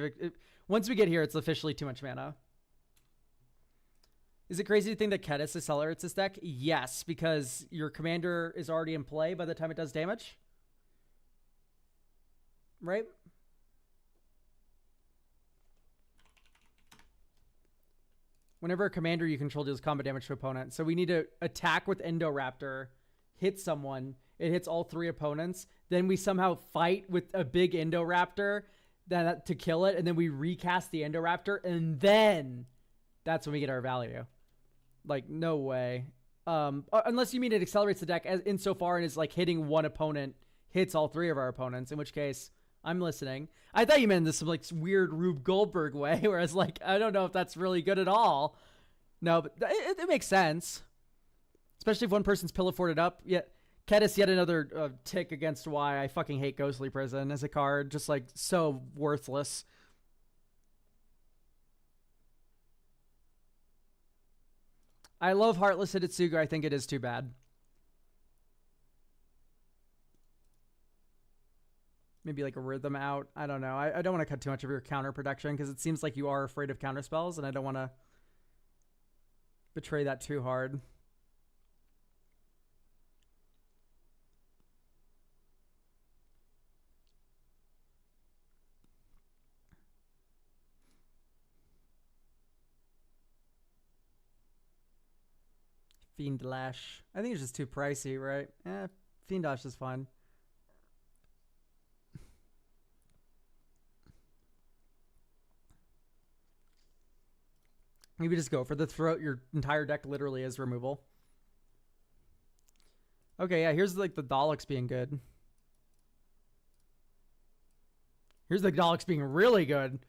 once we get here, it's officially too much mana. Is it crazy to think that Kedis accelerates this deck? Yes, because your commander is already in play by the time it does damage. Right? Whenever a commander you control deals combat damage to opponent. So we need to attack with Endoraptor, hit someone, it hits all 3 opponents, then we somehow fight with a big Endoraptor to kill it, and then we recast the Endoraptor, and then that's when we get our value. Like, no way. Unless you mean it accelerates the deck insofar and is like hitting one opponent, hits all 3 of our opponents, in which case I'm listening. I thought you meant this some like weird Rube Goldberg way, where I was like, I don't know if that's really good at all. No, but it makes sense. Especially if one person's pillow forted up. Yet Kedis, yet another tick against why I fucking hate Ghostly Prison as a card. Just like so worthless. I love Heartless Hidetsugu. I think it is too bad. Maybe like a Rhythm out. I don't know. I don't want to cut too much of your counter protection because it seems like you are afraid of counter spells, and I don't want to betray that too hard. Fiend Lash. I think it's just too pricey, right? Fiend Lash is fine. Maybe just go for the throat. Your entire deck literally is removal. Okay, yeah, here's like the Daleks being good. Here's the Daleks being really good.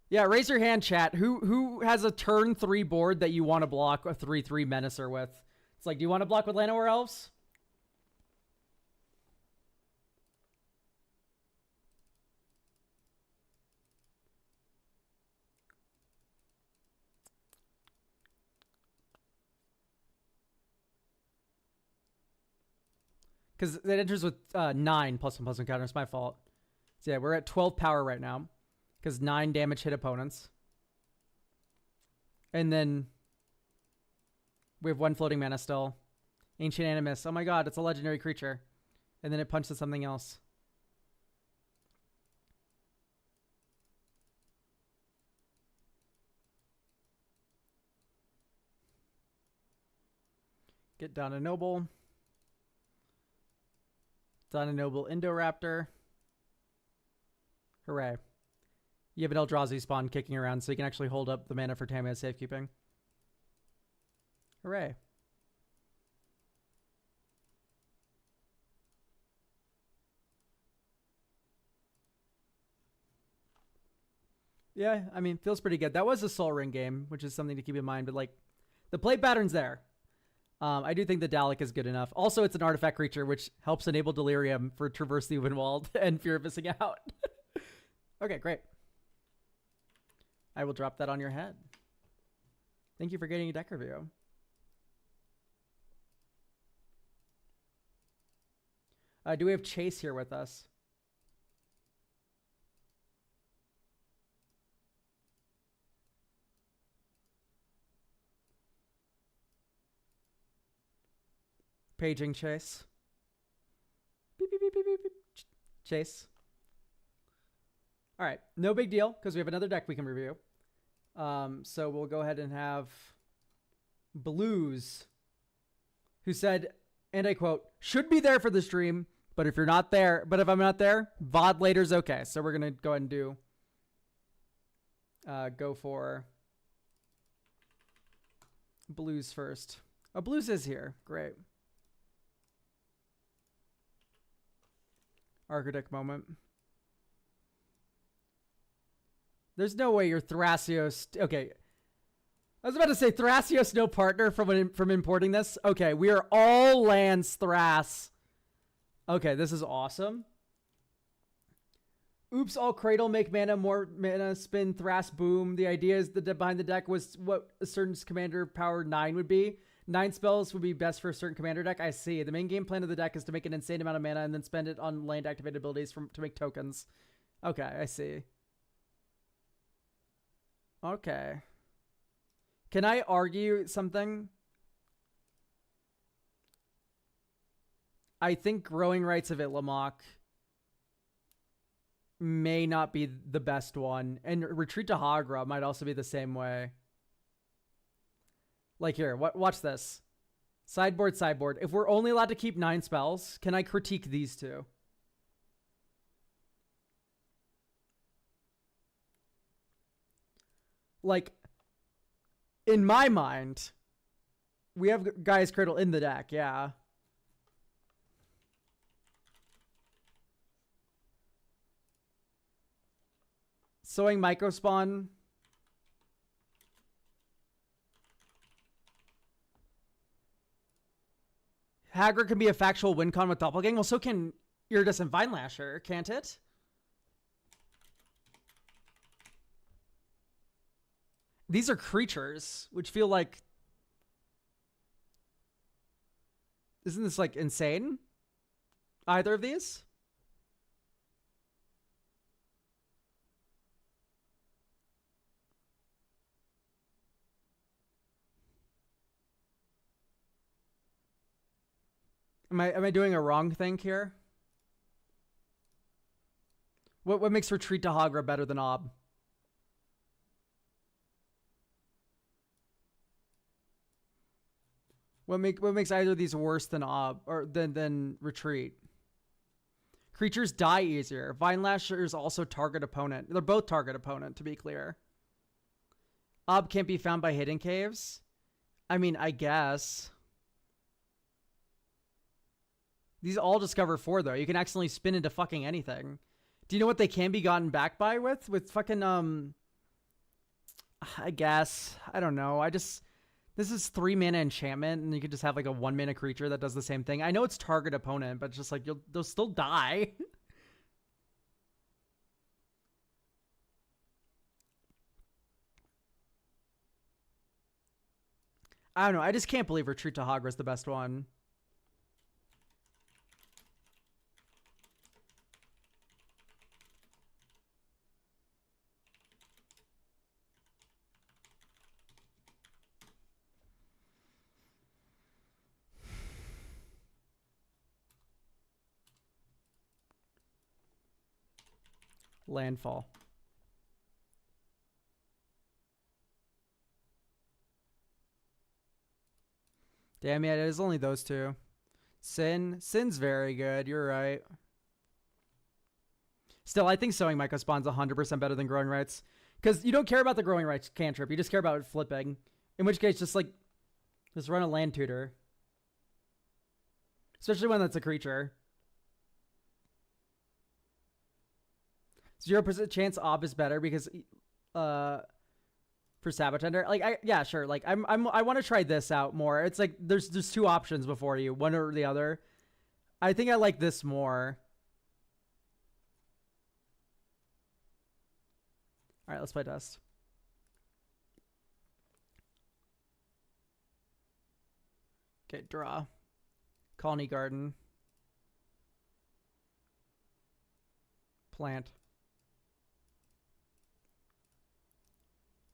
Yeah, raise your hand, chat. Who has a turn 3 board that you want to block a 3/3 Menacer with? It's like, do you want to block with Llanowar Elves? Because it enters with 9 +1/+1 counter. It's my fault. So yeah, we're at 12 power right now. Because 9 damage hit opponents. And then we have 1 floating mana still. Ancient Animus. Oh my god, it's a legendary creature. And then it punches something else. Get down a Noble. Down a Noble Indoraptor. Hooray. You have an Eldrazi spawn kicking around so you can actually hold up the mana for Tamiya safekeeping. Hooray. Yeah, I mean, feels pretty good. That was a Soul Ring game, which is something to keep in mind, but like, the play pattern's there. I do think the Dalek is good enough. Also, it's an artifact creature, which helps enable Delirium for Traverse the Winwald and Fear of Missing Out. Okay, great. I will drop that on your head. Thank you for getting a deck review. Do we have Chase here with us? Paging Chase. Beep, beep, beep, beep, beep, beep. Chase. All right, no big deal because we have another deck we can review. So we'll go ahead and have Blues, who said, and I quote, should be there for the stream, but if you're not there, but if I'm not there, VOD later's okay. So we're gonna go ahead and do go for Blues first. Oh, Blues is here. Great. Architect moment. There's no way you're Thrasios. Okay. I was about to say Thrasios no partner from importing this. Okay, we are all lands Thras. Okay, this is awesome. Oops, all Cradle, make mana, more mana, spin, Thras, boom. The idea is that behind the deck was what a certain commander power 9 would be. 9 spells would be best for a certain commander deck. I see. The main game plan of the deck is to make an insane amount of mana and then spend it on land activated abilities to make tokens. Okay, I see. Okay. Can I argue something? I think Growing Rights of Itlamok may not be the best one. And Retreat to Hagra might also be the same way. Like here, watch this. Sideboard, sideboard. If we're only allowed to keep 9 spells, can I critique these two? Like, in my mind, we have Gaia's Cradle in the deck, yeah. Sowing Microspawn. Hagra can be a factual win con with Doppelgang. Well, so can Iridescent Vine Lasher, can't it? These are creatures, which feel like... Isn't this, like, insane? Either of these? Am I doing a wrong thing here? What makes Retreat to Hagra better than Ob? What makes either of these worse than Ob or than Retreat? Creatures die easier. Vine Lasher is also target opponent. They're both target opponent, to be clear. Ob can't be found by hidden caves. I mean, I guess. These all discover 4, though. You can accidentally spin into fucking anything. Do you know what they can be gotten back by with? With fucking, I guess. I don't know. This is 3 mana enchantment, and you could just have like a 1 mana creature that does the same thing. I know it's target opponent, but it's just like, they'll still die. I don't know. I just can't believe Retreat to Hagra is the best one. Landfall. Damn, yeah, it is only those two. Sin's very good. You're right. Still, I think Sowing Myco Spawn's 100% better than Growing Rights. Because you don't care about the Growing Rights cantrip. You just care about flipping. In which case, just run a land tutor. Especially when that's a creature. 0% chance Ob is better because for Sabotender. Yeah, sure. I want to try this out more. It's like there's two options before you, one or the other. I think I like this more. All right, let's play Dust. Okay, draw. Colony Garden. Plant.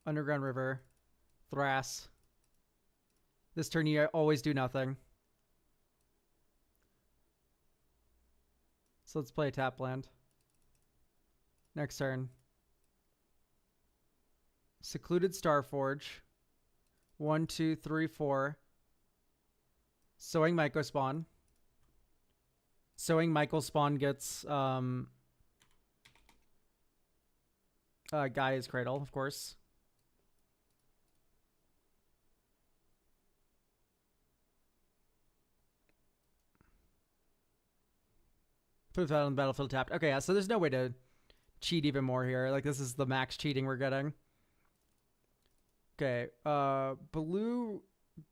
Underground River. Thrass. This turn you always do nothing. So let's play a tap land. Next turn. Secluded Starforge. 1, 2, 3, 4. Sowing Myco Spawn. Sowing Myco Spawn gets Gaia's Cradle, of course. Put that on the battlefield tapped. Okay, yeah, so there's no way to cheat even more here. Like, this is the max cheating we're getting. Okay, blue,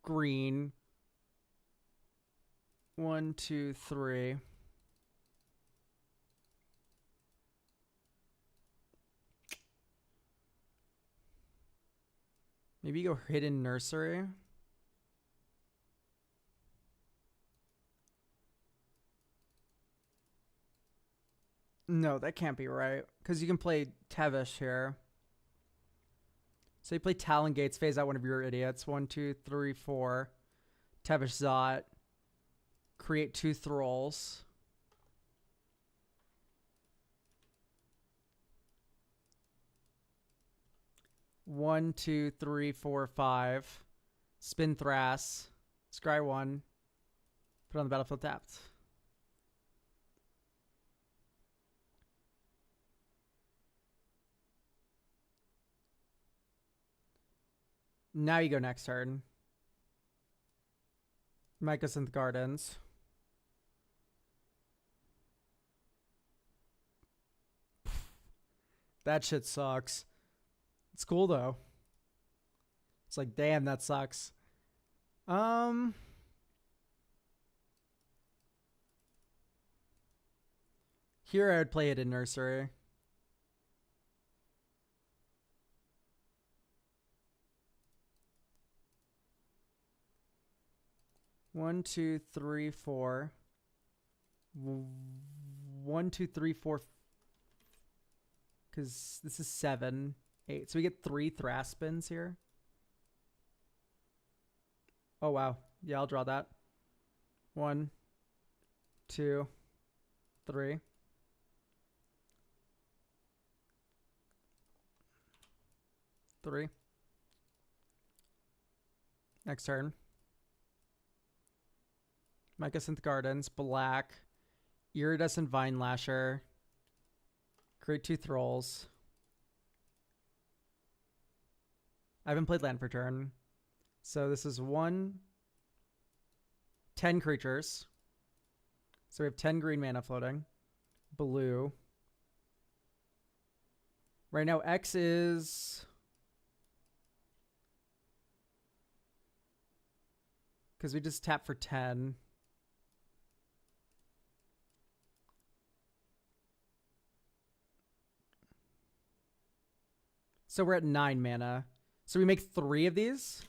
green. 1, 2, 3. Maybe go Hidden Nursery. No, that can't be right. Because you can play Tevish here. So you play Talon Gates, phase out one of your idiots. 1, 2, 3, 4. Tevish Zot. Create 2 Thralls. One, 2, 3, 4, 5. Spin Thrass. Scry 1. Put on the battlefield tapped. Now you go next turn. Mycosynth Gardens. That shit sucks. It's cool though. It's like, damn, that sucks. Here I would play it in Nursery. One, 2, 3, 4. 1, 2, 3, 4. Because this is 7, 8. So we get 3 Thrass spins here. Oh, wow. Yeah, I'll draw that. 1, 2, 3. Three. Next turn. Mycosynth Gardens, black. Iridescent Vine Lasher. Create 2 Thralls. I haven't played land per turn. So this is 10 creatures. So we have 10 green mana floating. Blue. Right now X is... because we just tap for 10. So we're at 9 mana. So we make 3 of these.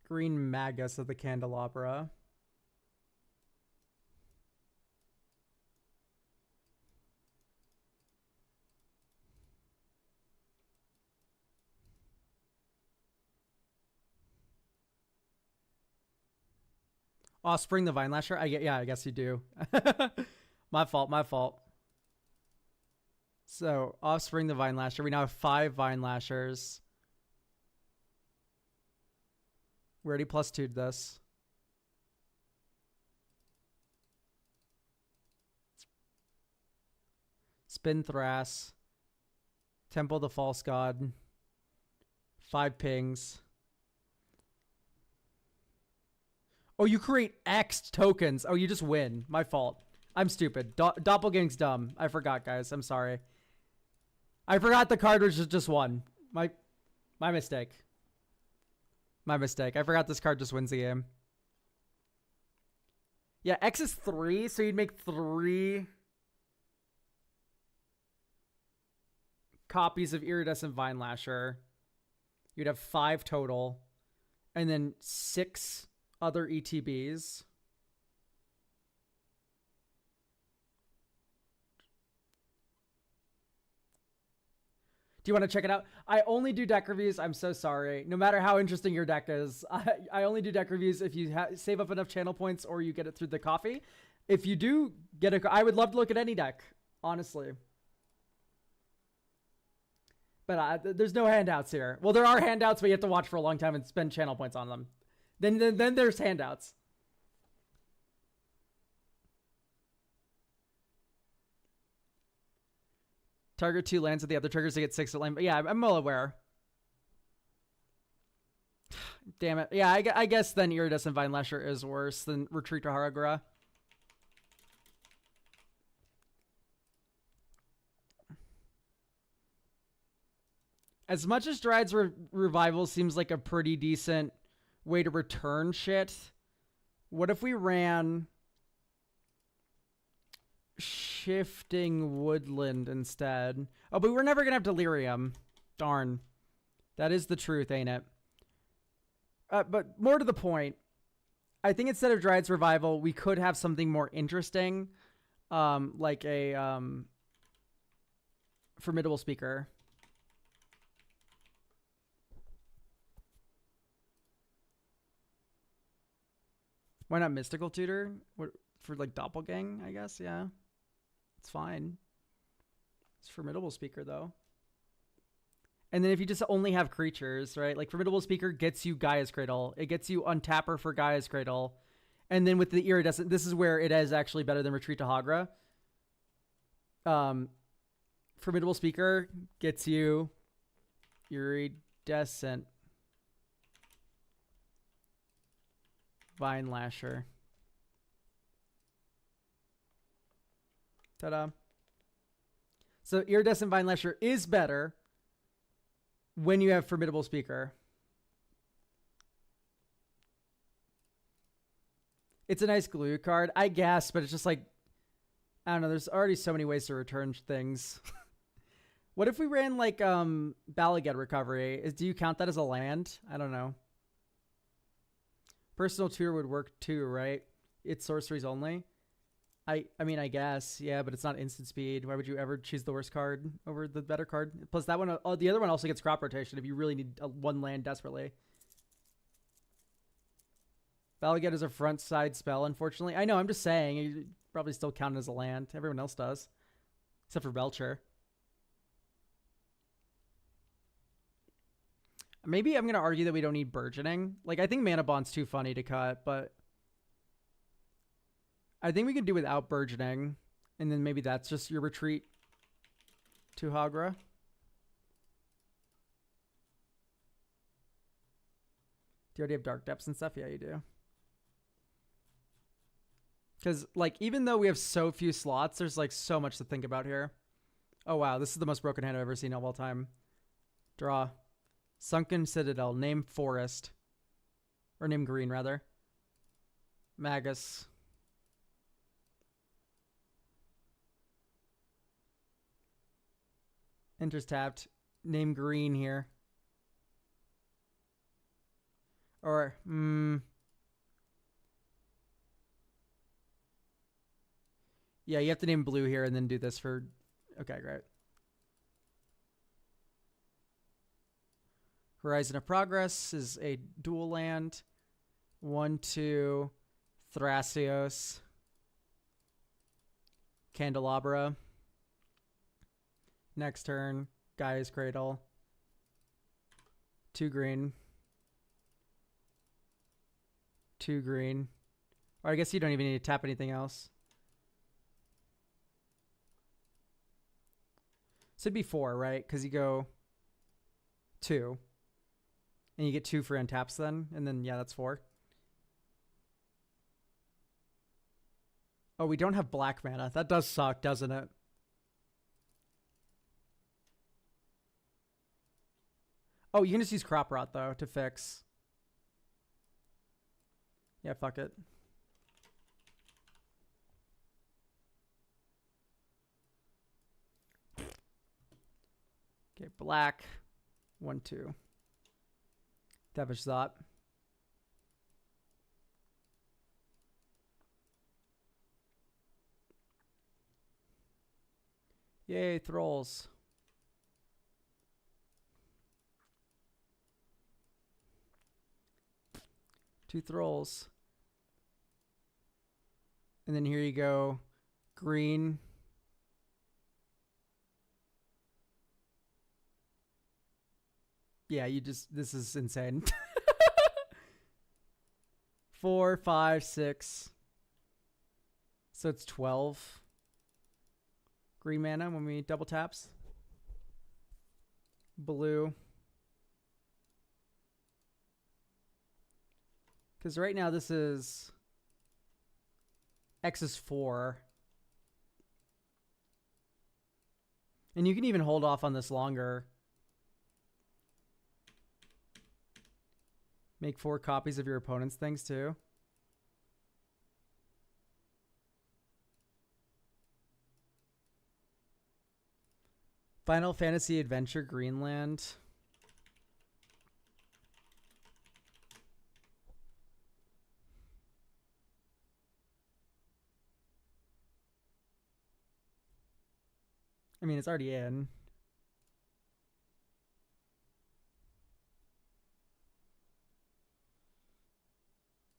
Green Magus of the Candelabra. Offspring the Vine Lasher? Yeah, I guess you do. My fault. So, Offspring the Vine Lasher. We now have 5 Vine Lashers. We already plus 2'd this. Spin Thras. Temple the False God. 5 pings. Oh, you create X tokens. Oh, you just win. My fault. I'm stupid. Doppelgang's dumb. I forgot, guys. I'm sorry. I forgot the card was just one. My mistake. My mistake. I forgot this card just wins the game. Yeah, X is 3, so you'd make 3 copies of Iridescent Vine Lasher. You'd have 5 total. And then 6 other ETBs. Do you want to check it out? I only do deck reviews. I'm so sorry. No matter how interesting your deck is, I only do deck reviews if you save up enough channel points or you get it through the coffee. If you do get I would love to look at any deck, honestly. But there's no handouts here. Well, there are handouts, but you have to watch for a long time and spend channel points on them. Then there's handouts. Target 2 lands with the other triggers to get 6 at lane. But yeah, I'm well aware. Damn it. Yeah, I guess then Iridescent Vine Lasher is worse than Retreat to Haragra. As much as Dryad's Revival seems like a pretty decent way to return shit, what if we ran Shifting Woodland instead? Oh, but we're never going to have Delirium. Darn. That is the truth, ain't it? But more to the point, I think instead of Dryad's Revival, we could have something more interesting, like a Formidable Speaker. Why not Mystical Tutor? For like Doppelgang, I guess, yeah. It's fine. It's Formidable Speaker, though. And then if you just only have creatures, right? Like Formidable Speaker gets you Gaia's Cradle. It gets you Untapper for Gaia's Cradle. And then with the Iridescent, this is where it is actually better than Retreat to Hagra. Formidable Speaker gets you Iridescent Vine Lasher. Ta-da. So Iridescent Vine Lasher is better when you have Formidable Speaker. It's a nice glue card, I guess, but it's just like, I don't know, there's already so many ways to return things. What if we ran like Balaged Recovery? Do you count that as a land? I don't know. Personal Tour would work too, right? It's sorceries only. I mean, I guess, yeah, but it's not instant speed. Why would you ever choose the worst card over the better card? Plus, that one, the other one also gets crop rotation if you really need one land desperately. Balaged is a front side spell, unfortunately. I know, I'm just saying. You probably still count it as a land. Everyone else does. Except for Belcher. Maybe I'm going to argue that we don't need Burgeoning. Like, I think Mana Bond's too funny to cut, but I think we could do without Burgeoning. And then maybe that's just your retreat to Hagra. Do you already have Dark Depths and stuff? Yeah, you do. Because, like, even though we have so few slots, there's, like, so much to think about here. Oh, wow. This is the most broken hand I've ever seen of all time. Draw. Sunken Citadel. Name Forest. Or name Green, rather. Magus. Enters tapped. Name Green here. Or, yeah, you have to name blue here and then do this for... Okay, great. Horizon of Progress is a dual land. 1, 2, Thrasios. Candelabra. Next turn, Gaia's Cradle. 2 green. 2 green. Or I guess you don't even need to tap anything else. So it'd be 4, right? Because you go 2. And you get 2 for untaps then. And then, yeah, that's 4. Oh, we don't have black mana. That does suck, doesn't it? Oh, you can just use Crop Rot, though, to fix. Yeah, fuck it. Okay, black. 1, 2. Devish Zot. Yay, Thralls. Two Thralls. And then here you go. Green. Yeah, you just, this is insane. 4, 5, 6. So it's 12 green mana when we double taps. Blue. Because right now this is X is 4. And you can even hold off on this longer. Make 4 copies of your opponent's things too. Final Fantasy Adventure Greenland. I mean, it's already in.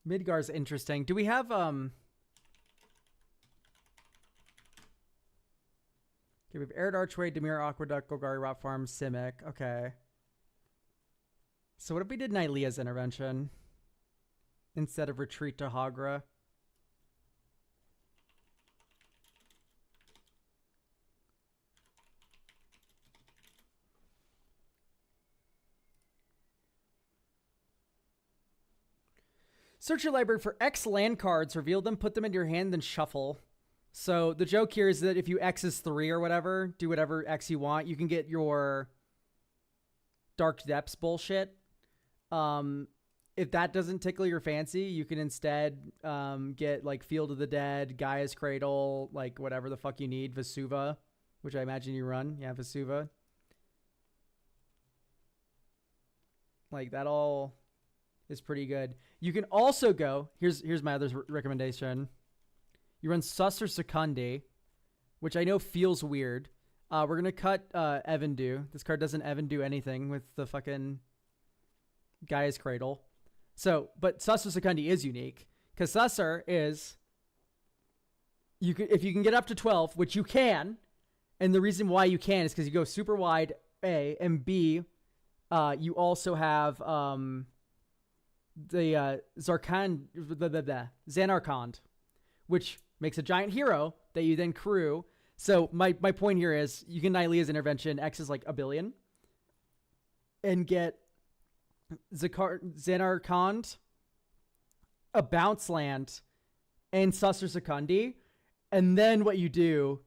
Midgar's interesting. Do we have Okay, we have Arid Archway, Dimir Aqueduct, Golgari Rot Farm, Simic. Okay. So what if we did Nylea's Intervention instead of Retreat to Hagra? Search your library for X land cards, reveal them, put them into your hand, then shuffle. So the joke here is that if you X is 3 or whatever, do whatever X you want, you can get your Dark Depths bullshit. If that doesn't tickle your fancy, you can instead get like Field of the Dead, Gaia's Cradle, like whatever the fuck you need, Vesuva, which I imagine you run. Yeah, Vesuva. Like that all is pretty good. You can also go, here's my other recommendation. You run Sus or Secundi, which I know feels weird. We're going to cut Evandu. This card doesn't Evandu anything with the fucking Gaia's Cradle. So, but Sus or Secundi is unique. Because Susser is, if you can get up to 12, which you can, and the reason why you can is because you go super wide, A, and B, you also have the Xanarkand, which makes a giant hero that you then crew. So my point here is you can Nylea's Intervention, X is like 1 billion, and get Xanarkand, a bounce land, and Sus or Secundi. And then what you do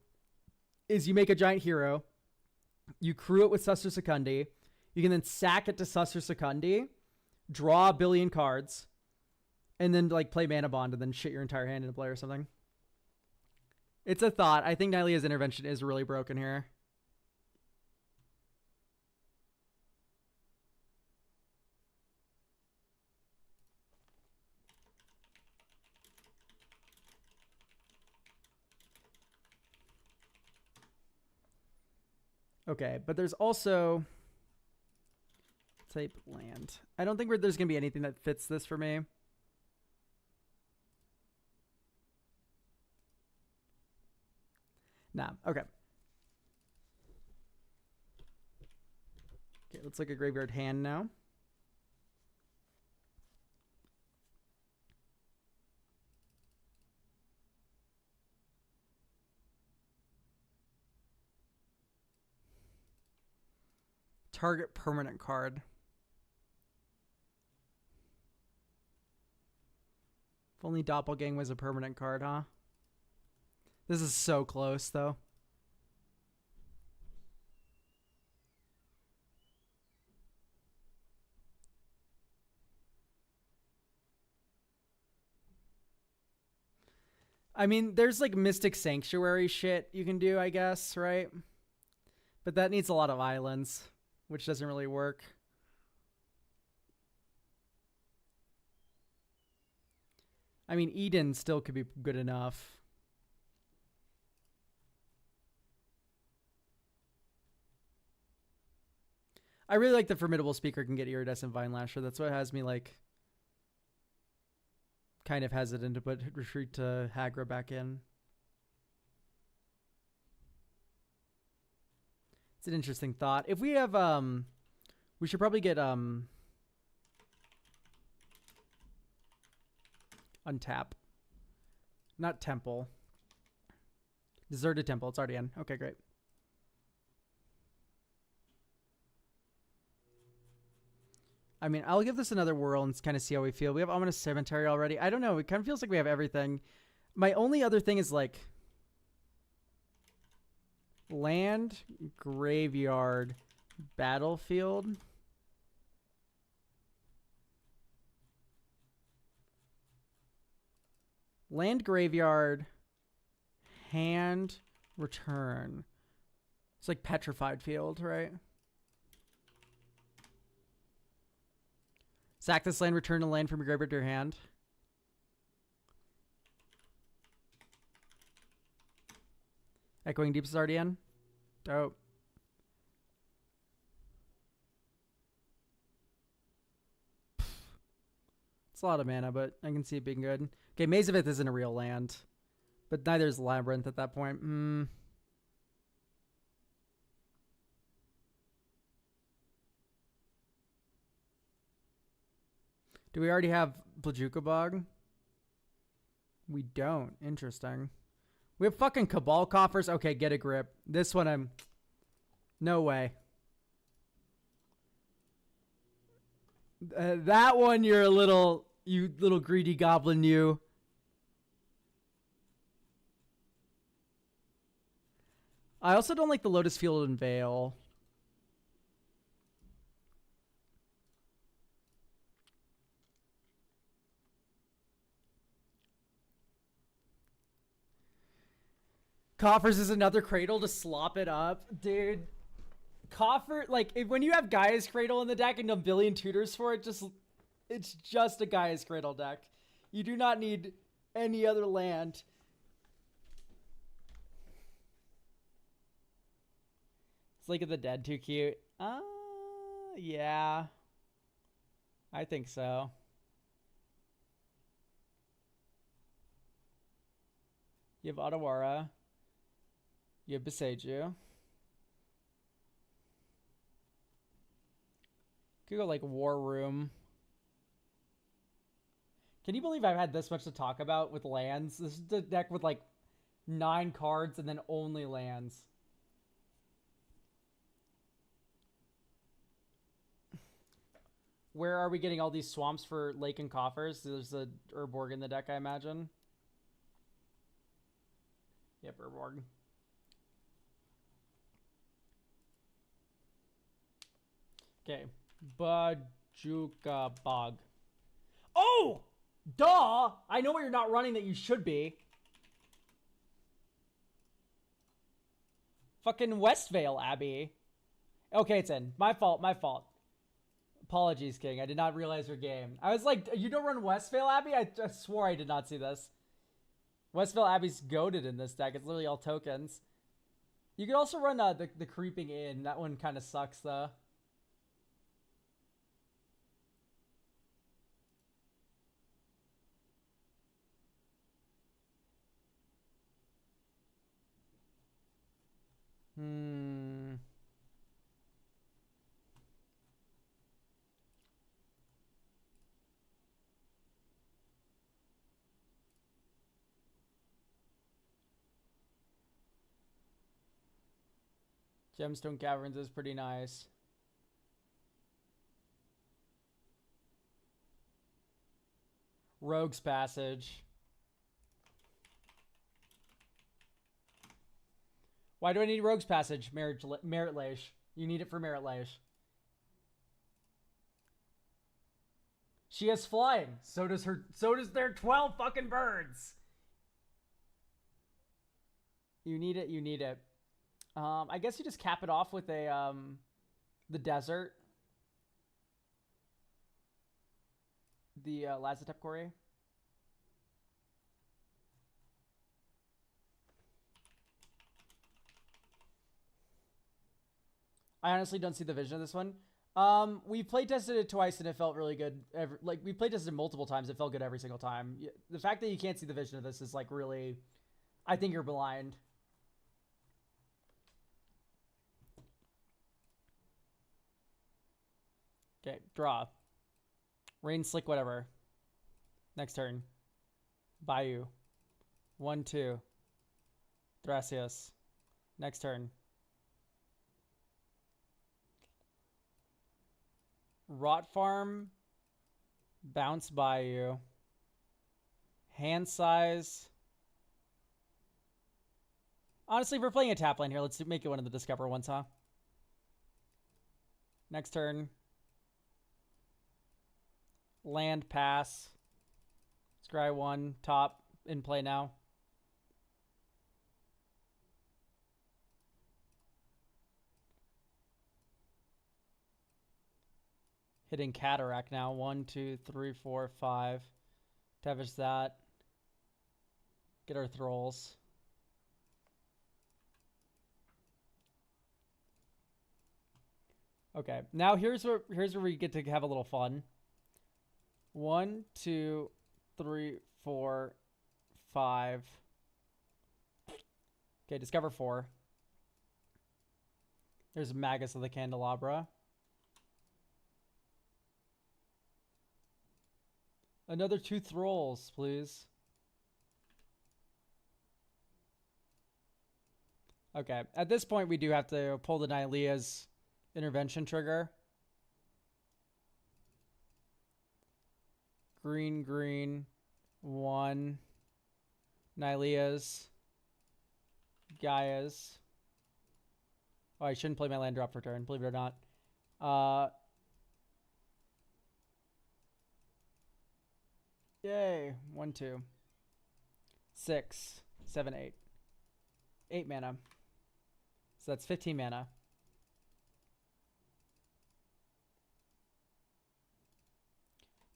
is you make a giant hero, you crew it with Sus or Secundi, you can then sack it to Sus or Secundi, draw 1 billion cards, and then like play Mana Bond and then shit your entire hand into play or something. It's a thought. I think Nylea's Intervention is really broken here. Okay, but there's also type land. I don't think there's going to be anything that fits this for me. Nah. Okay. Okay, let's look at graveyard hand now. Target permanent card. If only Doppelgang was a permanent card, huh? This is so close, though. I mean, there's like Mystic Sanctuary shit you can do, I guess, right? But that needs a lot of islands, which doesn't really work. I mean, Eden still could be good enough. I really like the Formidable Speaker can get Iridescent Vine Lasher. That's what has me like kind of hesitant to put Retreat to Hagra back in. It's an interesting thought. If we have we should probably get Untap. Not Temple. Deserted Temple. It's already in. Okay, great. I mean, I'll give this another whirl and kind of see how we feel. We have Ominous Cemetery already. I don't know. It kind of feels like we have everything. My only other thing is like land, graveyard, battlefield. Land, graveyard, hand, return. It's like Petrified Field, right? Sack this land, return a land from your graveyard to your hand. Echoing Deeps is already in. Dope. It's a lot of mana, but I can see it being good. Okay, Maze of Ith isn't a real land. But neither is Labyrinth at that point. Do we already have Blajuka Bog? We don't. Interesting. We have fucking Cabal Coffers. Okay, get a grip. This one I'm... No way. That one you're a little... You little greedy goblin, you. I also don't like the Lotus Field and Veil. Coffers is another Cradle to slop it up. Dude. Coffer, like, when you have Gaia's Cradle in the deck and a billion tutors for it, it's just a Gaia's Cradle deck. You do not need any other land. Is Lake of the Dead too cute? Yeah. I think so. You have Otawara. You have Beseiju. Could go like War Room. Can you believe I've had this much to talk about with lands? This is the deck with like 9 cards and then only lands. Where are we getting all these swamps for Lake and Coffers? There's a Urborg in the deck, I imagine. Yep, Urborg. Okay. Blajuka Bog. Oh! Duh! I know what you're not running that you should be. Fucking Westvale Abbey. Okay, it's in. My fault, my fault. Apologies, King. I did not realize your game. I was like, you don't run Westvale Abbey? I swore I did not see this. Westvale Abbey's goated in this deck. It's literally all tokens. You could also run the Creeping Inn. That one kind of sucks, though. Hmm. Gemstone Caverns is pretty nice. Rogue's Passage. Why do I need Rogue's Passage? Merit Lage. You need it for Merit Lage. She has flying. So does their 12 fucking birds. You need it. You need it. I guess you just cap it off with a the desert. The Lazatep Quarry. I honestly don't see the vision of this one. We play tested it twice and it felt really good. We play tested it multiple times. It felt good every single time. The fact that you can't see the vision of this is like really, I think you're blind. Okay, draw. Rain, Slick, whatever. Next turn. Bayou. 1-2. Thrasios. Next turn. Rot Farm. Bounce Bayou. Hand size. Honestly, if we're playing a tap lane here, let's make it one of the Discover ones, huh? Next turn. Land pass. Scry 1. Top. In play now. Hitting Cataract now. 1, 2, 3, 4, 5. Tevish that. Get our Thralls. Okay. Now here's where we get to have a little fun. 1, 2, 3, 4, 5. Okay, discover 4. There's Magus of the Candelabra. Another 2 Thralls, please. Okay, at this point we do have to pull the Nylea's intervention trigger. Green, green, 1. Nylea's. Gaia's. Oh, I shouldn't play my land drop for turn, believe it or not. Yay. 1, 2. 6, 7, 8. 8 mana. So that's 15 mana.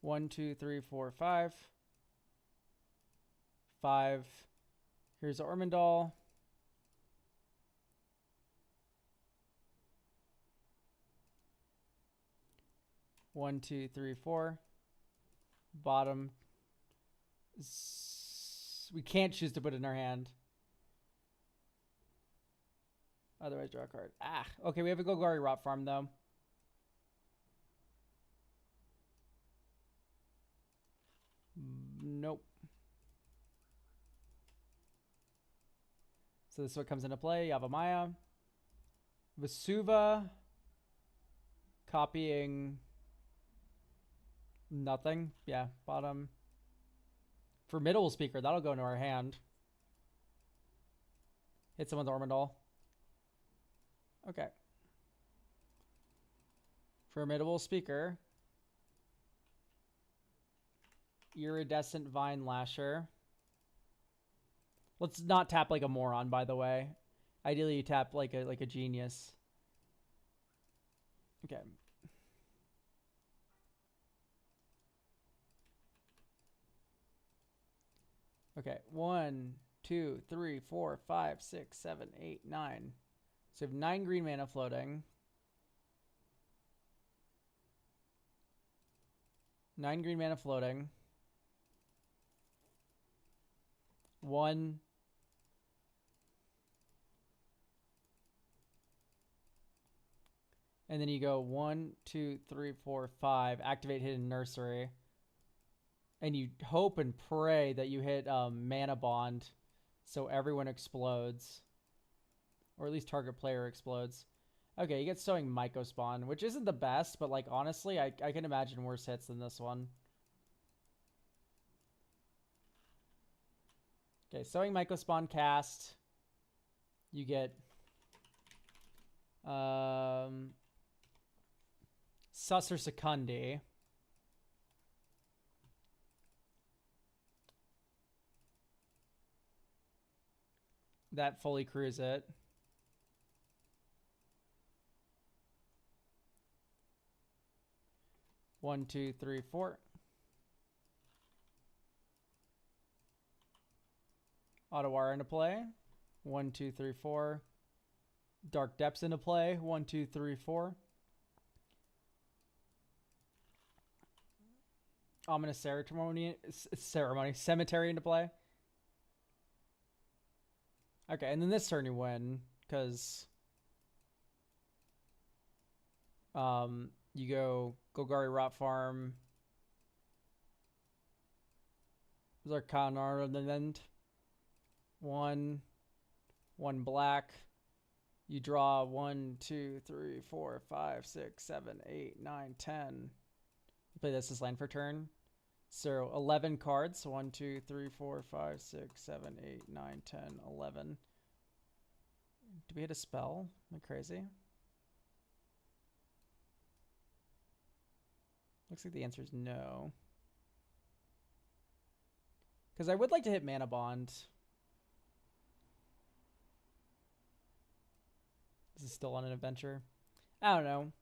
One, 2, 3, 4, 5. 5. Here's Ormondal. One, 2, 3, 4. Bottom. We can't choose to put it in our hand. Otherwise, draw a card. Ah, okay. We have a Golgari Rot Farm though. Nope. So this is what comes into play. Yavimaya. Vesuva. Copying. Nothing. Yeah, bottom. Formidable Speaker. That'll go into our hand. Hit someone's Ormondal. Okay. Formidable Speaker. Iridescent Vine Lasher. Let's not tap like a moron, by the way. Ideally, you tap like a genius. Okay. Okay. 1, 2, 3, 4, 5, 6, 7, 8, 9. So we have 9 green mana floating. 9 green mana floating. 1. And then you go 1, 2, 3, 4, 5. Activate Hidden Nursery. And you hope and pray that you hit Mana Bond, so everyone explodes, or at least target player explodes. Okay, you get Sowing Myco Spawn, which isn't the best, but like honestly, I can imagine worse hits than this one. Okay, Sowing Myco Spawn cast. You get Susser Secundi. That fully crews it. One, two, three, four. Ottawara into play. 1, 2, 3, 4. Dark Depths into play. 1, 2, 3, 4. Ominous Cemetery into play. Okay, and then this turn you win, because you go Golgari Rot Farm, Zarkanar, and then one black. You draw 1, 2, 3, 4, 5, 6, 7, 8, 9, 10. You play this as land for turn. So 11 cards. 1, 2, 3, 4, 5, 6, 7, 8, 9, 10, 11. Do we hit a spell? Am I crazy? Looks like the answer is no. Because I would like to hit Mana Bond. This is still on an adventure. I don't know.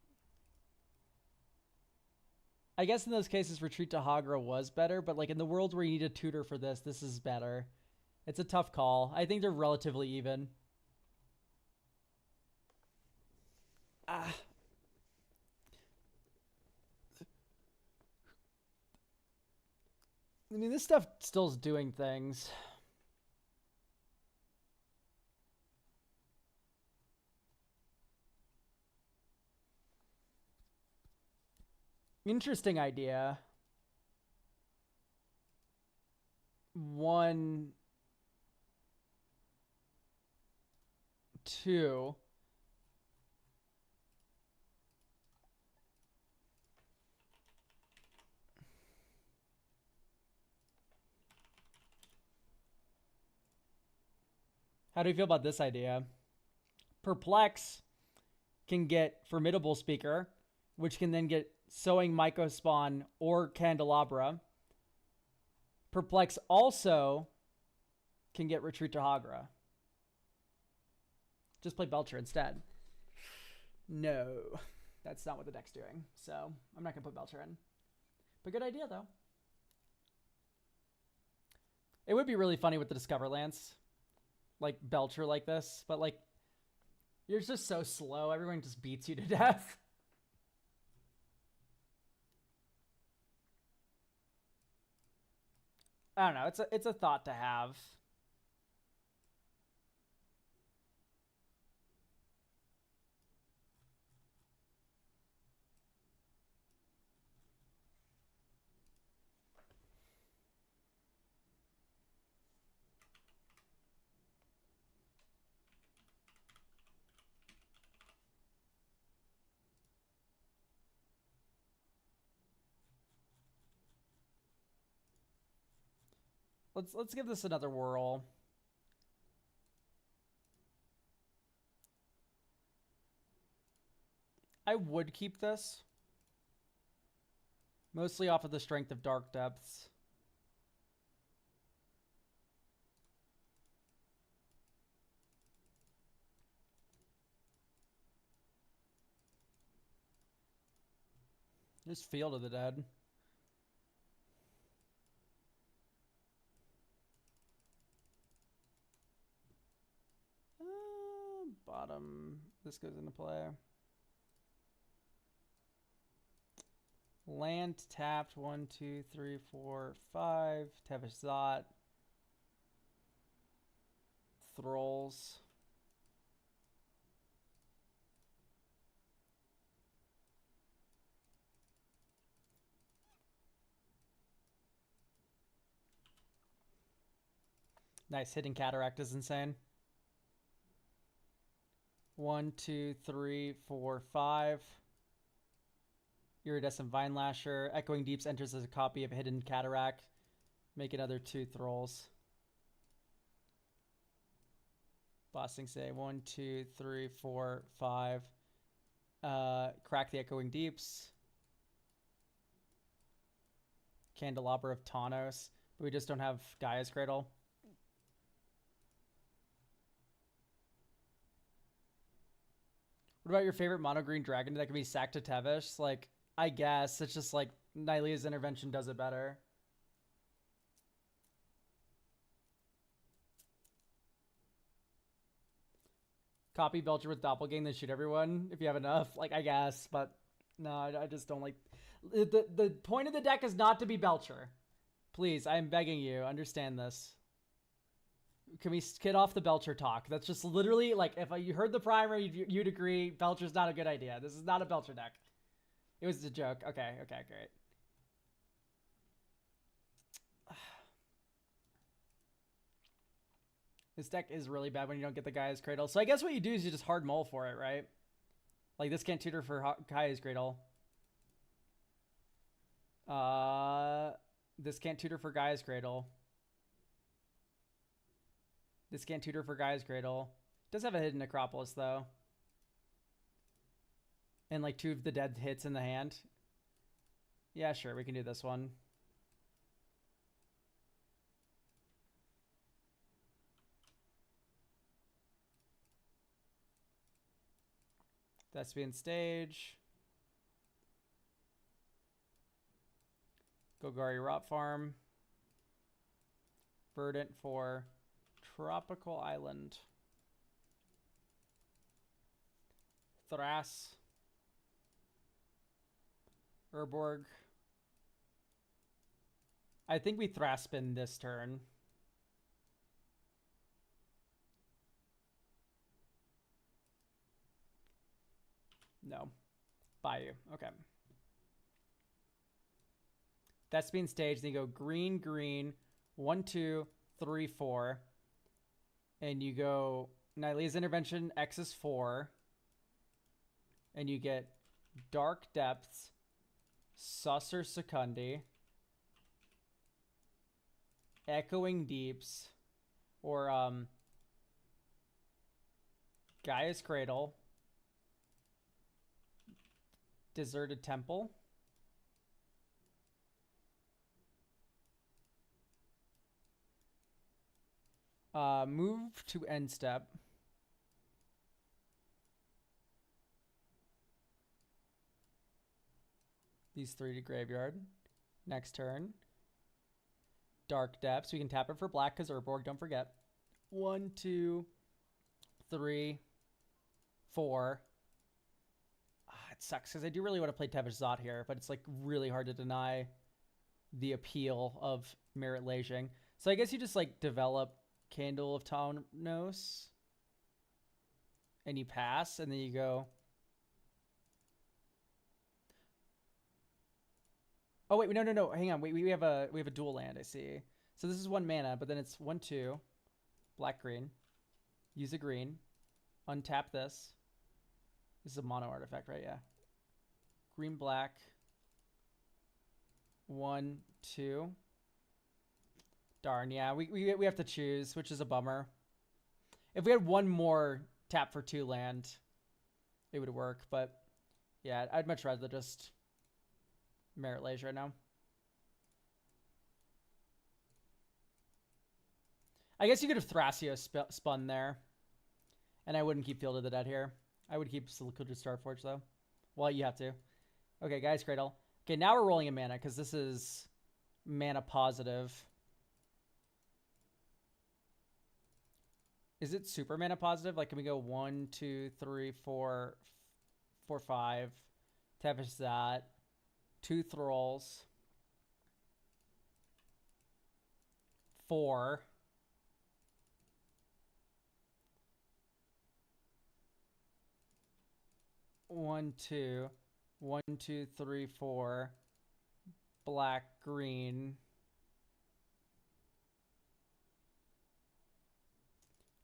I guess in those cases, Retreat to Hagra was better, but like in the world where you need a tutor for this, this is better. It's a tough call. I think they're relatively even. I mean, this stuff still is doing things. Interesting idea. 1, 2. How do you feel about this idea? Perplex can get Formidable Speaker, which can then get Sowing Myco Spawn or Candelabra. Perplex also can get Retreat to Hagra. Just play Belcher instead. No, that's not what the deck's doing. So I'm not going to put Belcher in. But good idea, though. It would be really funny with the Discover Lance. Like Belcher like this. But like, you're just so slow. Everyone just beats you to death. I don't know. It's a thought to have. Let's give this another whirl. I would keep this. Mostly off of the strength of Dark Depths. Just Field of the Dead. Bottom. This goes into play. Land tapped. 1, 2, 3, 4, 5. Tevish Zot. Thralls. Nice. Hidden Cataract is insane. 1, 2, 3, 4, 5. Iridescent Vine Lasher. Echoing Deeps enters as a copy of Hidden Cataract. Make another 2 thralls. Bossing say 1, 2, 3, 4, 5. Crack the Echoing Deeps. Candelabra of Tawnos. But we just don't have Gaia's Cradle. What about your favorite mono green dragon that can be sacked to Tevish? Like, I guess it's just like Nylea's Intervention does it better. Copy Belcher with Doppelgang, then shoot everyone if you have enough. Like, I guess, but no, I just don't like. The point of the deck is not to be Belcher. Please, I'm begging you, understand this. Can we get off the Belcher talk? That's just literally, like, if you heard the primer, you'd agree Belcher's not a good idea. This is not a Belcher deck. It was a joke. Okay, great. This deck is really bad when you don't get the Gaia's Cradle. So I guess what you do is you just hard mull for it, right? Like, this can't tutor for Gaia's Cradle. This can't tutor for Gaia's Cradle. This can't tutor for Gaia's Cradle. It does have a hidden Necropolis, though. And, like, 2 of the dead hits in the hand. Yeah, sure, we can do this one. Thespian Stage. Golgari Rot Farm. Verdant for Tropical Island. Thras. Urborg. I think we Thraspin this turn. No. Bayou. Okay. That's being staged. Then you go green, green, 1, 2, 3, 4. And you go Nylea's Intervention, X is 4. And you get Dark Depths, Saucer Secundi, Echoing Deeps, or Gaia's Cradle, Deserted Temple. Move to end step. These 3 to graveyard. Next turn. Dark Depths. We can tap it for black because Urborg, don't forget. 1, 2, 3, 4. It sucks because I do really want to play Tevish Zot here, but it's like really hard to deny the appeal of Merit Laging. So I guess you just like develop Candle of Tawnos and you pass, and then you go. Oh wait, no. Hang on. Wait, we have a dual land, I see. So this is 1 mana, but then it's 1, 2, black green. Use a green. Untap this. This is a mono artifact, right? Yeah. Green, black. 1, 2. Darn, yeah. We have to choose, which is a bummer. If we had 1 more tap for 2 land, it would work. But yeah, I'd much rather just Merit Lage right now. I guess you could have Thrasio spun there. And I wouldn't keep Field of the Dead here. I would keep Silicon Starforge, though. Well, you have to. Okay, Gaia's Cradle. Okay, now we're rolling in mana, because this is mana positive. Is it super mana positive? Like, can we go 1, 2, 3, 4, 5. Tevish that. 2 thralls. 4. One, 2. 1, 2, 3, 4. Black, green.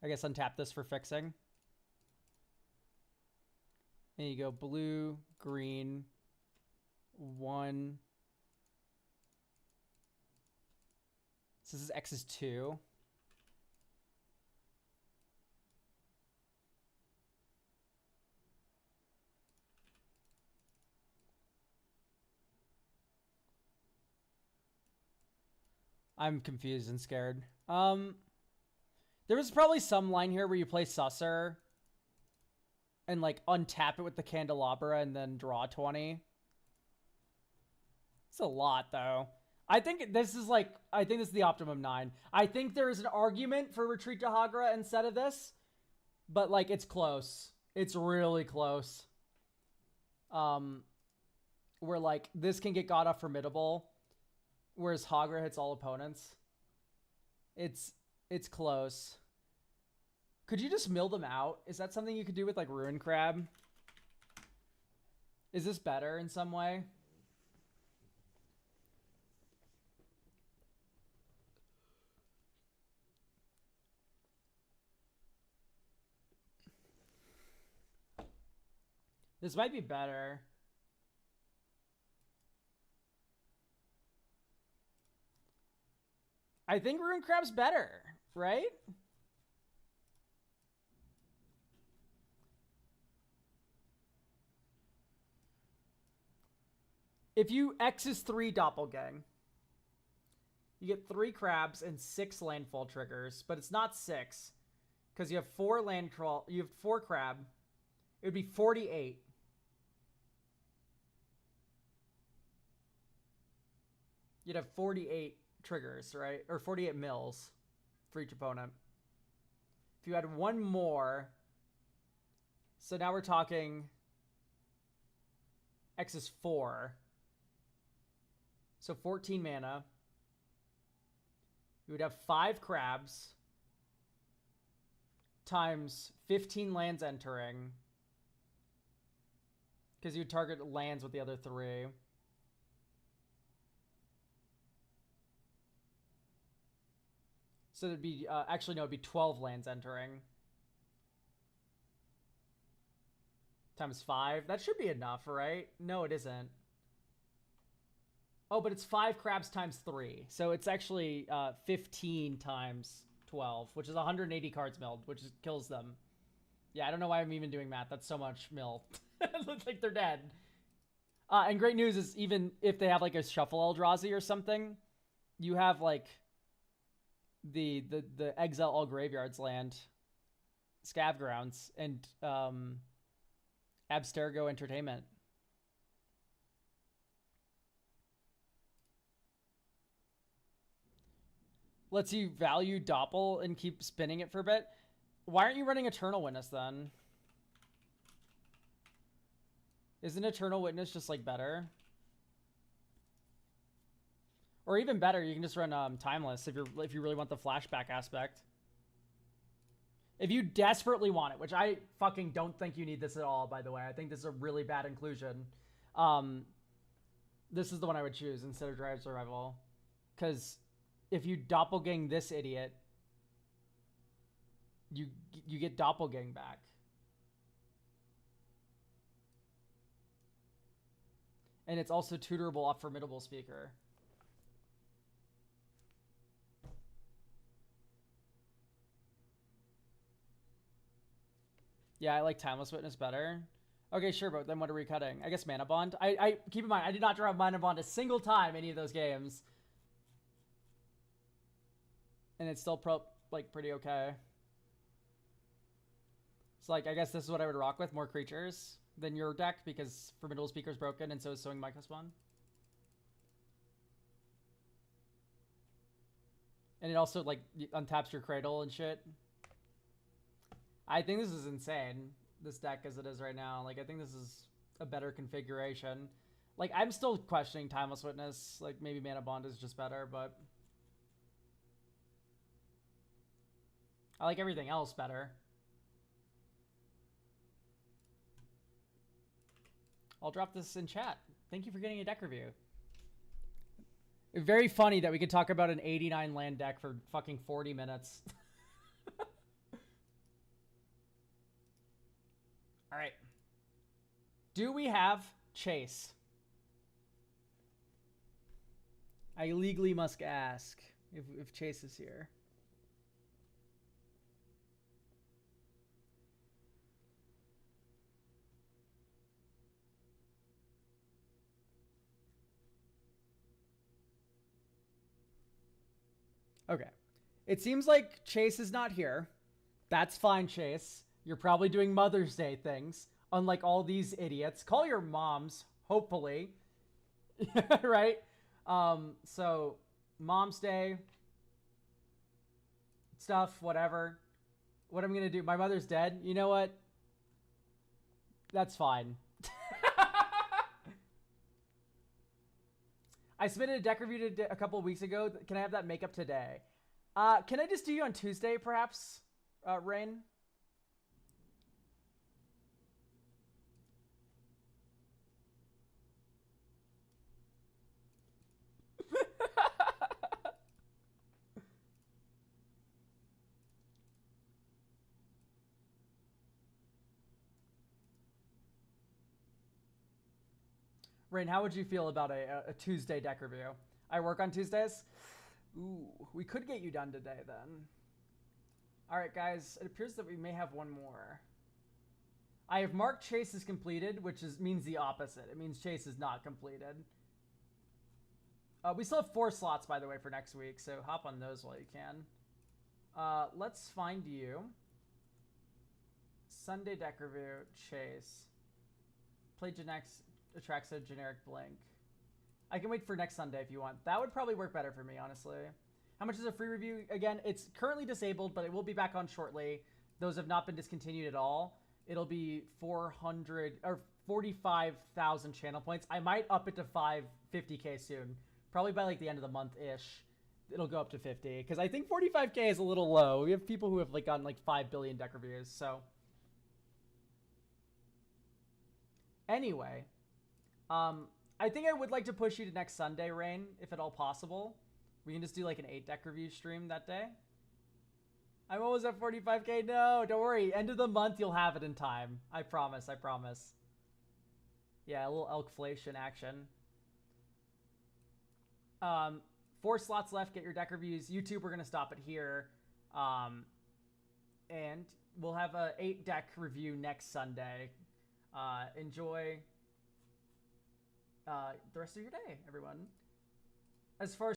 I guess untap this for fixing. And you go blue, green, 1. So this is X is 2. I'm confused and scared. There was probably some line here where you play Susser and like untap it with the candelabra and then draw 20. It's a lot though. I think this is the optimum 9. I think there is an argument for retreat to Hagra instead of this, but like it's close. It's really close. Where like this can get got off formidable, whereas Hagra hits all opponents. It's close. Could you just mill them out? Is that something you could do with like Ruin Crab? Is this better in some way? This might be better. I think Ruin Crab's better, right? If you X is 3 Doppelgang, you get 3 crabs and 6 landfall triggers, but it's not 6 because you have 4 landfall. You have 4 crab. It would be 48. You'd have 48 triggers, right? Or 48 mills for each opponent. If you had 1 more, so now we're talking X is 4. So 14 mana. You would have 5 crabs times 15 lands entering, because you would target lands with the other 3. So it'd be, actually no, it'd be 12 lands entering. Times 5. That should be enough, right? No, it isn't. Oh, but it's 5 crabs times 3. So it's actually 15 times 12, which is 180 cards milled, which kills them. Yeah, I don't know why I'm even doing math. That's so much mill. It looks like they're dead. And great news is even if they have like a Shuffle Eldrazi or something, you have like the Exile All Graveyards land, Scav Grounds, and Abstergo Entertainment. Lets you value Doppel and keep spinning it for a bit. Why aren't you running Eternal Witness then? Isn't Eternal Witness just like better? Or even better, you can just run Timeless if you really want the flashback aspect. If you desperately want it, which I fucking don't think you need this at all, by the way. I think this is a really bad inclusion. This is the one I would choose instead of Drive Survival. Because if you Doppelgang this idiot, you get Doppelgang back. And it's also tutorable off Formidable Speaker. Yeah, I like Timeless Witness better. Okay, sure, but then what are we cutting? I guess Mana Bond. I keep in mind, I did not draw Mana Bond a single time any of those games. And it's still pretty okay. So like, I guess this is what I would rock with, more creatures than your deck, because Formidable Speaker's broken and so is Sowing Mycospawn. And it also like untaps your Cradle and shit. I think this is insane, this deck as it is right now. Like, I think this is a better configuration. Like, I'm still questioning Timeless Witness. Like, maybe Mana Bond is just better, but I like everything else better. I'll drop this in chat. Thank you for getting a deck review. Very funny that we could talk about an 89 land deck for fucking 40 minutes. All right. Do we have Chase? I legally must ask if Chase is here. Okay. It seems like Chase is not here. That's fine, Chase. You're probably doing Mother's Day things, unlike all these idiots. Call your moms, hopefully. Right? So, Mom's Day, stuff, whatever. What I'm going to do, my mother's dead. You know what? That's fine. I submitted a deck review a couple of weeks ago. Can I have that makeup today? Can I just do you on Tuesday, perhaps, Rain? Rain, how would you feel about a Tuesday deck review? I work on Tuesdays. Ooh, we could get you done today then. All right, guys. It appears that we may have one more. I have marked Chase as completed, which means the opposite. It means Chase is not completed. We still have 4 slots, by the way, for next week, so hop on those while you can. Let's find you. Sunday deck review, Chase. Play Genex. Attracts a generic blink. I can wait for next Sunday if you want. That would probably work better for me, honestly. How much is a free review? Again, it's currently disabled, but it will be back on shortly. Those have not been discontinued at all. It'll be 400 or 45,000 channel points. I might up it to 50K soon. Probably by like the end of the month-ish. It'll go up to 50 because I think 45K is a little low. We have people who have like gotten like 5 billion deck reviews. So anyway, I think I would like to push you to next Sunday, Rain, if at all possible. We can just do like an 8 deck review stream that day. I'm almost at 45K. No, don't worry. End of the month, you'll have it in time. I promise. I promise. Yeah, a little elkflation action. 4 slots left. Get your deck reviews. YouTube, we're going to stop it here. And we'll have a 8 deck review next Sunday. Enjoy the rest of your day, everyone. As far as